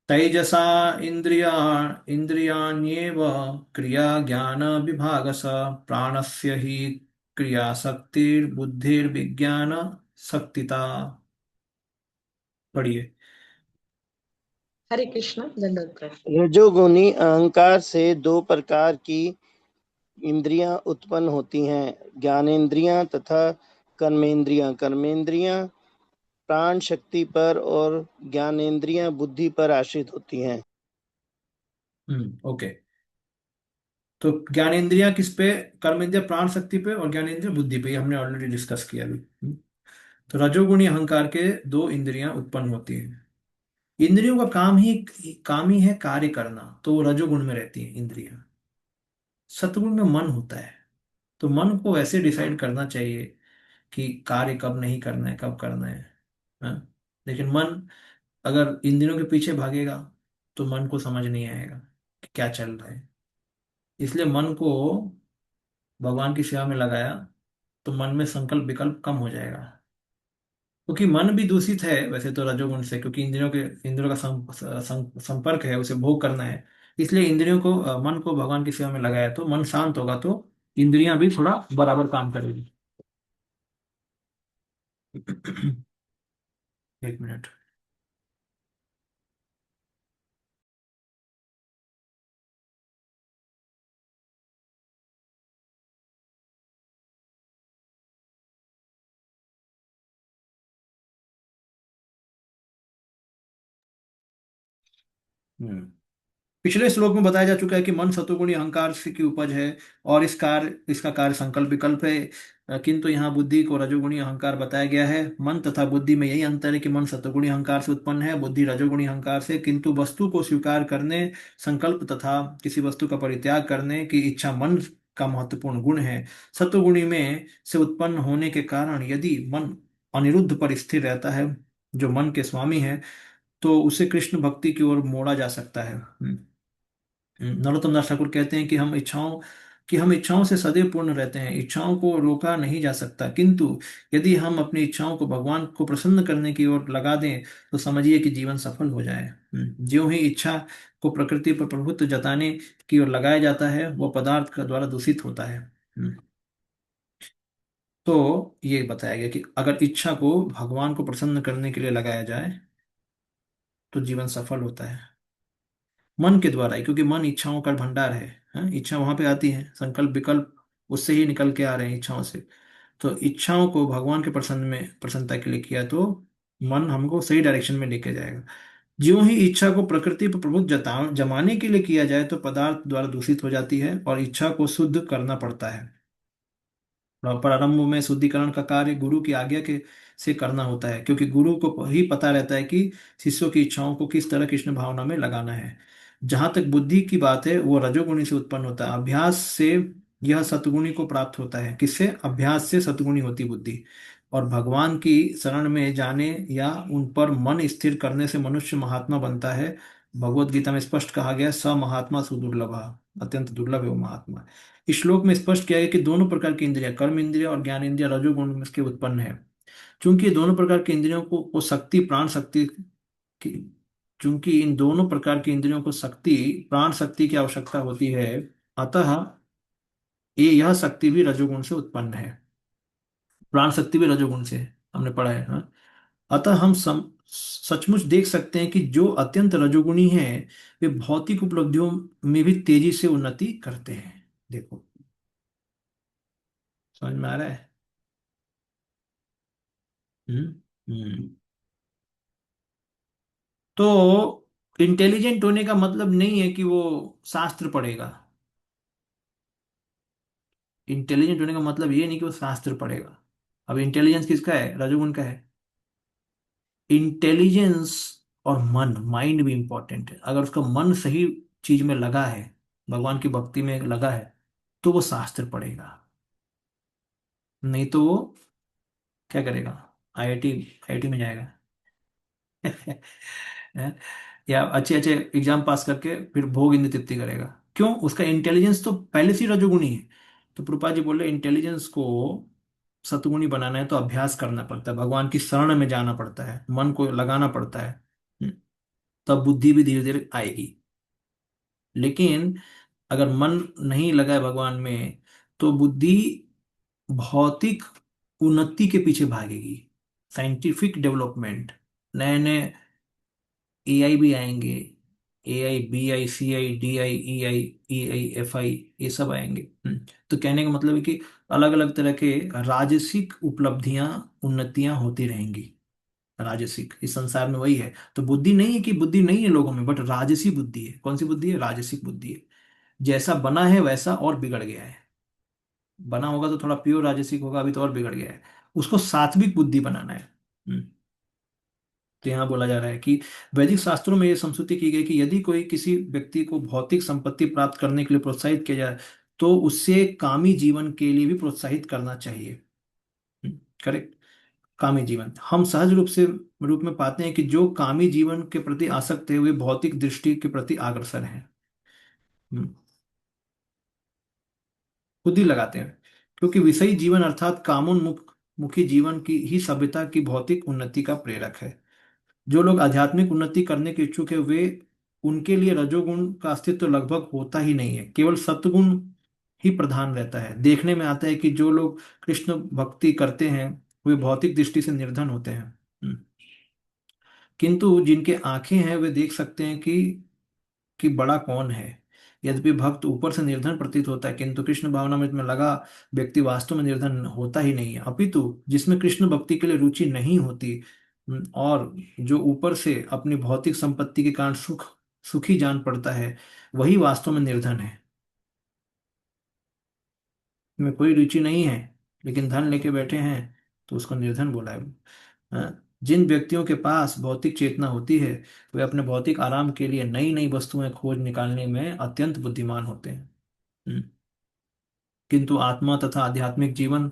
तैजसा इंद्रिया इंद्रियाण्येव क्रिया ज्ञान विभागस प्राणस्य हि क्रिया शक्तिर्बुद्धिर्विज्ञान शक्तिता। पढ़िए। हरे कृष्ण, दंडवत प्रणाम। रजोगुणी अहंकार से दो प्रकार की इंद्रियां उत्पन्न होती हैं, ज्ञानेंद्रियां तथा कर्मेंद्रियां। कर्मेंद्रियां प्राण शक्ति पर और ज्ञानेंद्रियां बुद्धि पर आश्रित होती हैं। ओके। तो ज्ञानेंद्रियां किस पे, कर्मेंद्रिय प्राण शक्ति पे, और ज्ञानेंद्रिय बुद्धि पे, ये हमने ऑलरेडी डिस्कस किया अभी। तो रजोगुणी अहंकार के दो इंद्रियां उत्पन्न होती हैं। इंद्रियों का काम ही है कार्य करना, तो वो रजोगुण में रहती हैं इंद्रियां। सतगुण में मन होता है। तो मन को वैसे डिसाइड करना चाहिए कि कार्य कब नहीं करना है, कब करना है। हाँ? लेकिन मन अगर इंद्रियों के पीछे भागेगा तो मन को समझ नहीं आएगा कि क्या चल रहा है। इसलिए मन को भगवान की सेवा में लगाया तो मन में संकल्प विकल्प कम हो जाएगा। क्योंकि मन भी दूषित है वैसे तो रजोगुण से, क्योंकि इंद्रियों का संपर्क है, उसे भोग करना है। इसलिए इंद्रियों को मन को भगवान की सेवा में लगाया तो मन शांत होगा, तो इंद्रियां भी थोड़ा बराबर काम करेगी। एक मिनट। हम्म पिछले श्लोक में बताया जा चुका है कि मन सतोगुणी अहंकार से की उपज है, और इसका कार्य संकल्प विकल्प है। किंतु यहाँ बुद्धि को रजोगुणी अहंकार बताया गया है। मन तथा बुद्धि में यही अंतर है कि मन सतोगुणी अहंकार से उत्पन्न है, बुद्धि रजोगुणी अहंकार से। किंतु वस्तु को स्वीकार करने, संकल्प तथा किसी वस्तु का परित्याग करने की इच्छा मन का महत्वपूर्ण गुण है। सतोगुणी में से उत्पन्न होने के कारण यदि मन अनिरुद्ध पर स्थिर रहता है, जो मन के स्वामी है, तो उसे कृष्ण भक्ति की ओर मोड़ा जा सकता है। नरोत्तम दास ठाकुर कहते हैं कि हम इच्छाओं से सदैव पूर्ण रहते हैं, इच्छाओं को रोका नहीं जा सकता। किंतु यदि हम अपनी इच्छाओं को भगवान को प्रसन्न करने की ओर लगा दें तो समझिए कि जीवन सफल हो जाए। ज्यों ही इच्छा को प्रकृति पर प्रभुत्व जताने की ओर लगाया जाता है, वह पदार्थ का द्वारा दूषित होता है। तो ये बताया गया कि अगर इच्छा को भगवान को प्रसन्न करने के लिए लगाया जाए तो जीवन सफल होता है, मन के द्वारा ही। क्योंकि मन इच्छाओं का भंडार है, इच्छा वहां पे आती है, संकल्प विकल्प उससे ही निकल के आ रहे हैं, इच्छाओं से। तो इच्छाओं को भगवान के प्रसन्नता के लिए किया तो मन हमको सही डायरेक्शन में लेके जाएगा। ज्यों ही इच्छा को प्रकृति पर प्रभुत्व जमाने के लिए किया जाए तो पदार्थ द्वारा दूषित हो जाती है और इच्छा को शुद्ध करना पड़ता है। प्रारंभ में शुद्धिकरण का कार्य गुरु की आज्ञा के से करना होता है, क्योंकि गुरु को ही पता रहता है कि शिष्यों की इच्छाओं को किस तरह कृष्ण भावना में लगाना है। जहां तक बुद्धि की बात है, वो रजोगुणी से उत्पन्न होता है। अभ्यास से यह सतगुणी को प्राप्त होता है। किससे? अभ्यास से सतगुणी होती बुद्धि। और भगवान की शरण में जाने या उन पर मन स्थिर करने से मनुष्य महात्मा बनता है भगवत गीता में स्पष्ट कहा गया स महात्मा सुदुर्लभ, अत्यंत दुर्लभ है वो महात्मा। इस श्लोक में स्पष्ट किया है कि दोनों प्रकार की इंद्रिया, कर्म इंद्रिया और ज्ञान इंद्रिया रजोगुण में से उत्पन्न है। चूंकि ये दोनों प्रकार की इंद्रियों को शक्ति प्राण शक्ति की चूंकि इन दोनों प्रकार की इंद्रियों को शक्ति प्राण शक्ति की आवश्यकता होती है, अतः यह शक्ति भी रजोगुण से उत्पन्न है। प्राण शक्ति भी रजोगुण से है, हमने पढ़ा है, हाँ? अतः हम सचमुच देख सकते हैं कि जो अत्यंत रजोगुणी हैं वे भौतिक उपलब्धियों में भी तेजी से उन्नति करते हैं। देखो, समझ में आ रहा है? हम्म हम्म। तो इंटेलिजेंट होने का मतलब नहीं है कि वो शास्त्र पढ़ेगा। इंटेलिजेंट होने का मतलब ये नहीं कि वो शास्त्र पढ़ेगा। अब इंटेलिजेंस किसका है? रजोगुण का है। इंटेलिजेंस और मन, माइंड भी इंपॉर्टेंट है। अगर उसका मन सही चीज में लगा है, भगवान की भक्ति में लगा है, तो वो शास्त्र पढ़ेगा। नहीं तो वो क्या करेगा? आईआईटी आईआईटी में जाएगा। हैं? या अच्छे अच्छे एग्जाम पास करके फिर भोग इंद्र तृप्ति करेगा। क्यों? उसका इंटेलिजेंस तो पहले से ही रजोगुणी है। तो प्रभुपाद जी बोल रहे इंटेलिजेंस को सतगुणी बनाना है तो अभ्यास करना पड़ता है, भगवान की शरण में जाना पड़ता है, मन को लगाना पड़ता है। हम्म, तब बुद्धि भी धीरे धीरे आएगी। लेकिन अगर मन नहीं लगा है भगवान में, तो बुद्धि भौतिक उन्नति के पीछे भागेगी। साइंटिफिक डेवलपमेंट, नए नए एआई भी आएंगे, AI BI CI DI EI EI FI, ये सब आएंगे। तो कहने का मतलब है कि अलग अलग तरह के राजसिक उपलब्धियां उन्नतियां होती रहेंगी। राजसिक इस संसार में वही है। तो बुद्धि नहीं है कि बुद्धि नहीं है लोगों में, बट राजसी बुद्धि है। कौन सी बुद्धि है? राजसिक बुद्धि है। जैसा बना है वैसा और बिगड़ गया है। बना होगा तो थोड़ा प्योर राजसिक होगा, अभी तो और बिगड़ गया है। उसको सात्विक बुद्धि बनाना है। हम्म। तो यहाँ बोला जा रहा है कि वैदिक शास्त्रों में यह संस्तुति की गई कि यदि कोई किसी व्यक्ति को भौतिक संपत्ति प्राप्त करने के लिए प्रोत्साहित किया जाए तो उससे कामी जीवन के लिए भी प्रोत्साहित करना चाहिए। करेक्ट। कामी जीवन हम सहज रूप में पाते हैं कि जो कामी जीवन के प्रति आसक्त है वे भौतिक दृष्टि के प्रति अग्रसर हैं। हम्म, खुद ही लगाते हैं। क्योंकि विषयी जीवन अर्थात कामोन्मुख मुखी जीवन की ही सभ्यता की भौतिक उन्नति का प्रेरक है। जो लोग आध्यात्मिक उन्नति करने के इच्छुक है वे उनके लिए रजोगुण का अस्तित्व लगभग होता ही नहीं है, केवल सत्वगुण ही प्रधान रहता है। देखने में आता है कि जो लोग कृष्ण भक्ति करते हैं वे भौतिक दृष्टि से निर्धन होते हैं। किंतु जिनके आंखें हैं वे देख सकते हैं कि बड़ा कौन है। यद्यपि भक्त ऊपर से निर्धन प्रतीत होता है, किंतु कृष्ण भावनामृत में लगा व्यक्ति वास्तव में निर्धन होता ही नहीं है, अपितु जिसमें कृष्ण भक्ति के लिए रुचि नहीं होती और जो ऊपर से अपनी भौतिक संपत्ति के कारण सुखी जान पड़ता है, वही वास्तव में निर्धन है। में कोई रुचि नहीं है लेकिन धन लेके बैठे हैं, तो उसको निर्धन बोला है। जिन व्यक्तियों के पास भौतिक चेतना होती है वे अपने भौतिक आराम के लिए नई नई वस्तुएं खोज निकालने में अत्यंत बुद्धिमान होते हैं। हम्म, किंतु आत्मा तथा आध्यात्मिक जीवन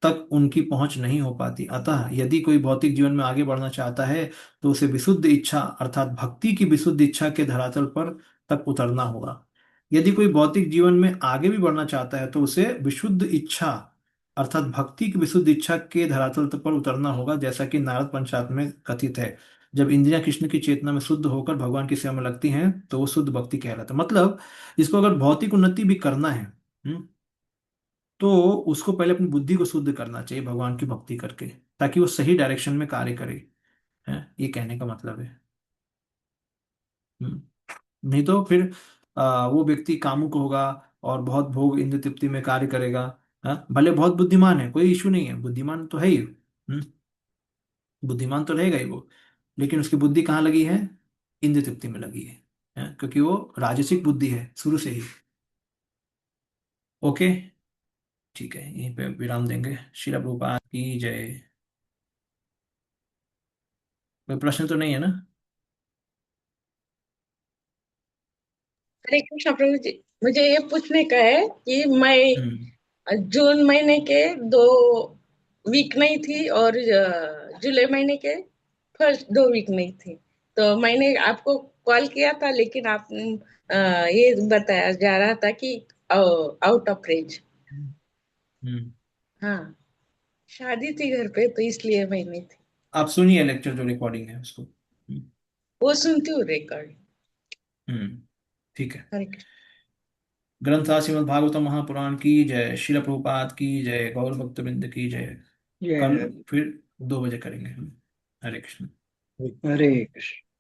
तक उनकी पहुंच नहीं हो पाती। अतः यदि कोई भौतिक जीवन में आगे बढ़ना चाहता है तो उसे विशुद्ध इच्छा अर्थात भक्ति की विशुद्ध इच्छा के धरातल पर तक उतरना होगा। यदि कोई भौतिक जीवन में आगे भी बढ़ना चाहता है तो उसे विशुद्ध इच्छा अर्थात भक्ति की विशुद्ध इच्छा के धरातल पर उतरना होगा, जैसा कि नारद पंचामृत में कथित है। जब इंद्रियां कृष्ण की चेतना में शुद्ध होकर भगवान की सेवा में लगती हैं तो वो शुद्ध भक्ति कहलाता है। मतलब इसको अगर भौतिक उन्नति भी करना है, तो उसको पहले अपनी बुद्धि को शुद्ध करना चाहिए भगवान की भक्ति करके, ताकि वो सही डायरेक्शन में कार्य करे। है ये कहने का मतलब है। नहीं तो फिर वो व्यक्ति कामुक होगा और बहुत भोग इंद्र तृप्ति में कार्य करेगा। भले बहुत बुद्धिमान है, कोई इशू नहीं है, बुद्धिमान तो है ही। बुद्धिमान तो रहेगा ही वो, लेकिन उसकी बुद्धि कहाँ लगी है? इंद्र तृप्ति में लगी है, क्योंकि वो राजसिक बुद्धि है शुरू से ही। ओके, ठीक है, यहीं पे विराम देंगे। श्रील प्रभुपाद की जय। कोई प्रश्न तो नहीं है ना? हरे कृष्ण प्रभु जी, मुझे ये पूछने का है कि मैं हम्म जून महीने के 2 वीक नहीं थी और जुलाई महीने के फर्स्ट 2 वीक नहीं थी। तो मैंने आपको कॉल किया था, लेकिन आप ये बताया जा रहा था कि आउट ऑफ रेंज। हम्म। हाँ, शादी थी घर पे, तो इसलिए मैं नहीं थी। आप सुनिए लेक्चर जो रिकॉर्डिंग है उसको। वो सुनती हूँ रिकॉर्ड। ठीक है। हरे कृष्ण। ग्रंथ श्रीमद् भागवतम महापुराण की जय, शिल प्रभुपाद की जय, गौर भक्तवृंद की जय। कल जय फिर 2 बजे करेंगे हम। हरे कृष्ण। हरे कृष्ण।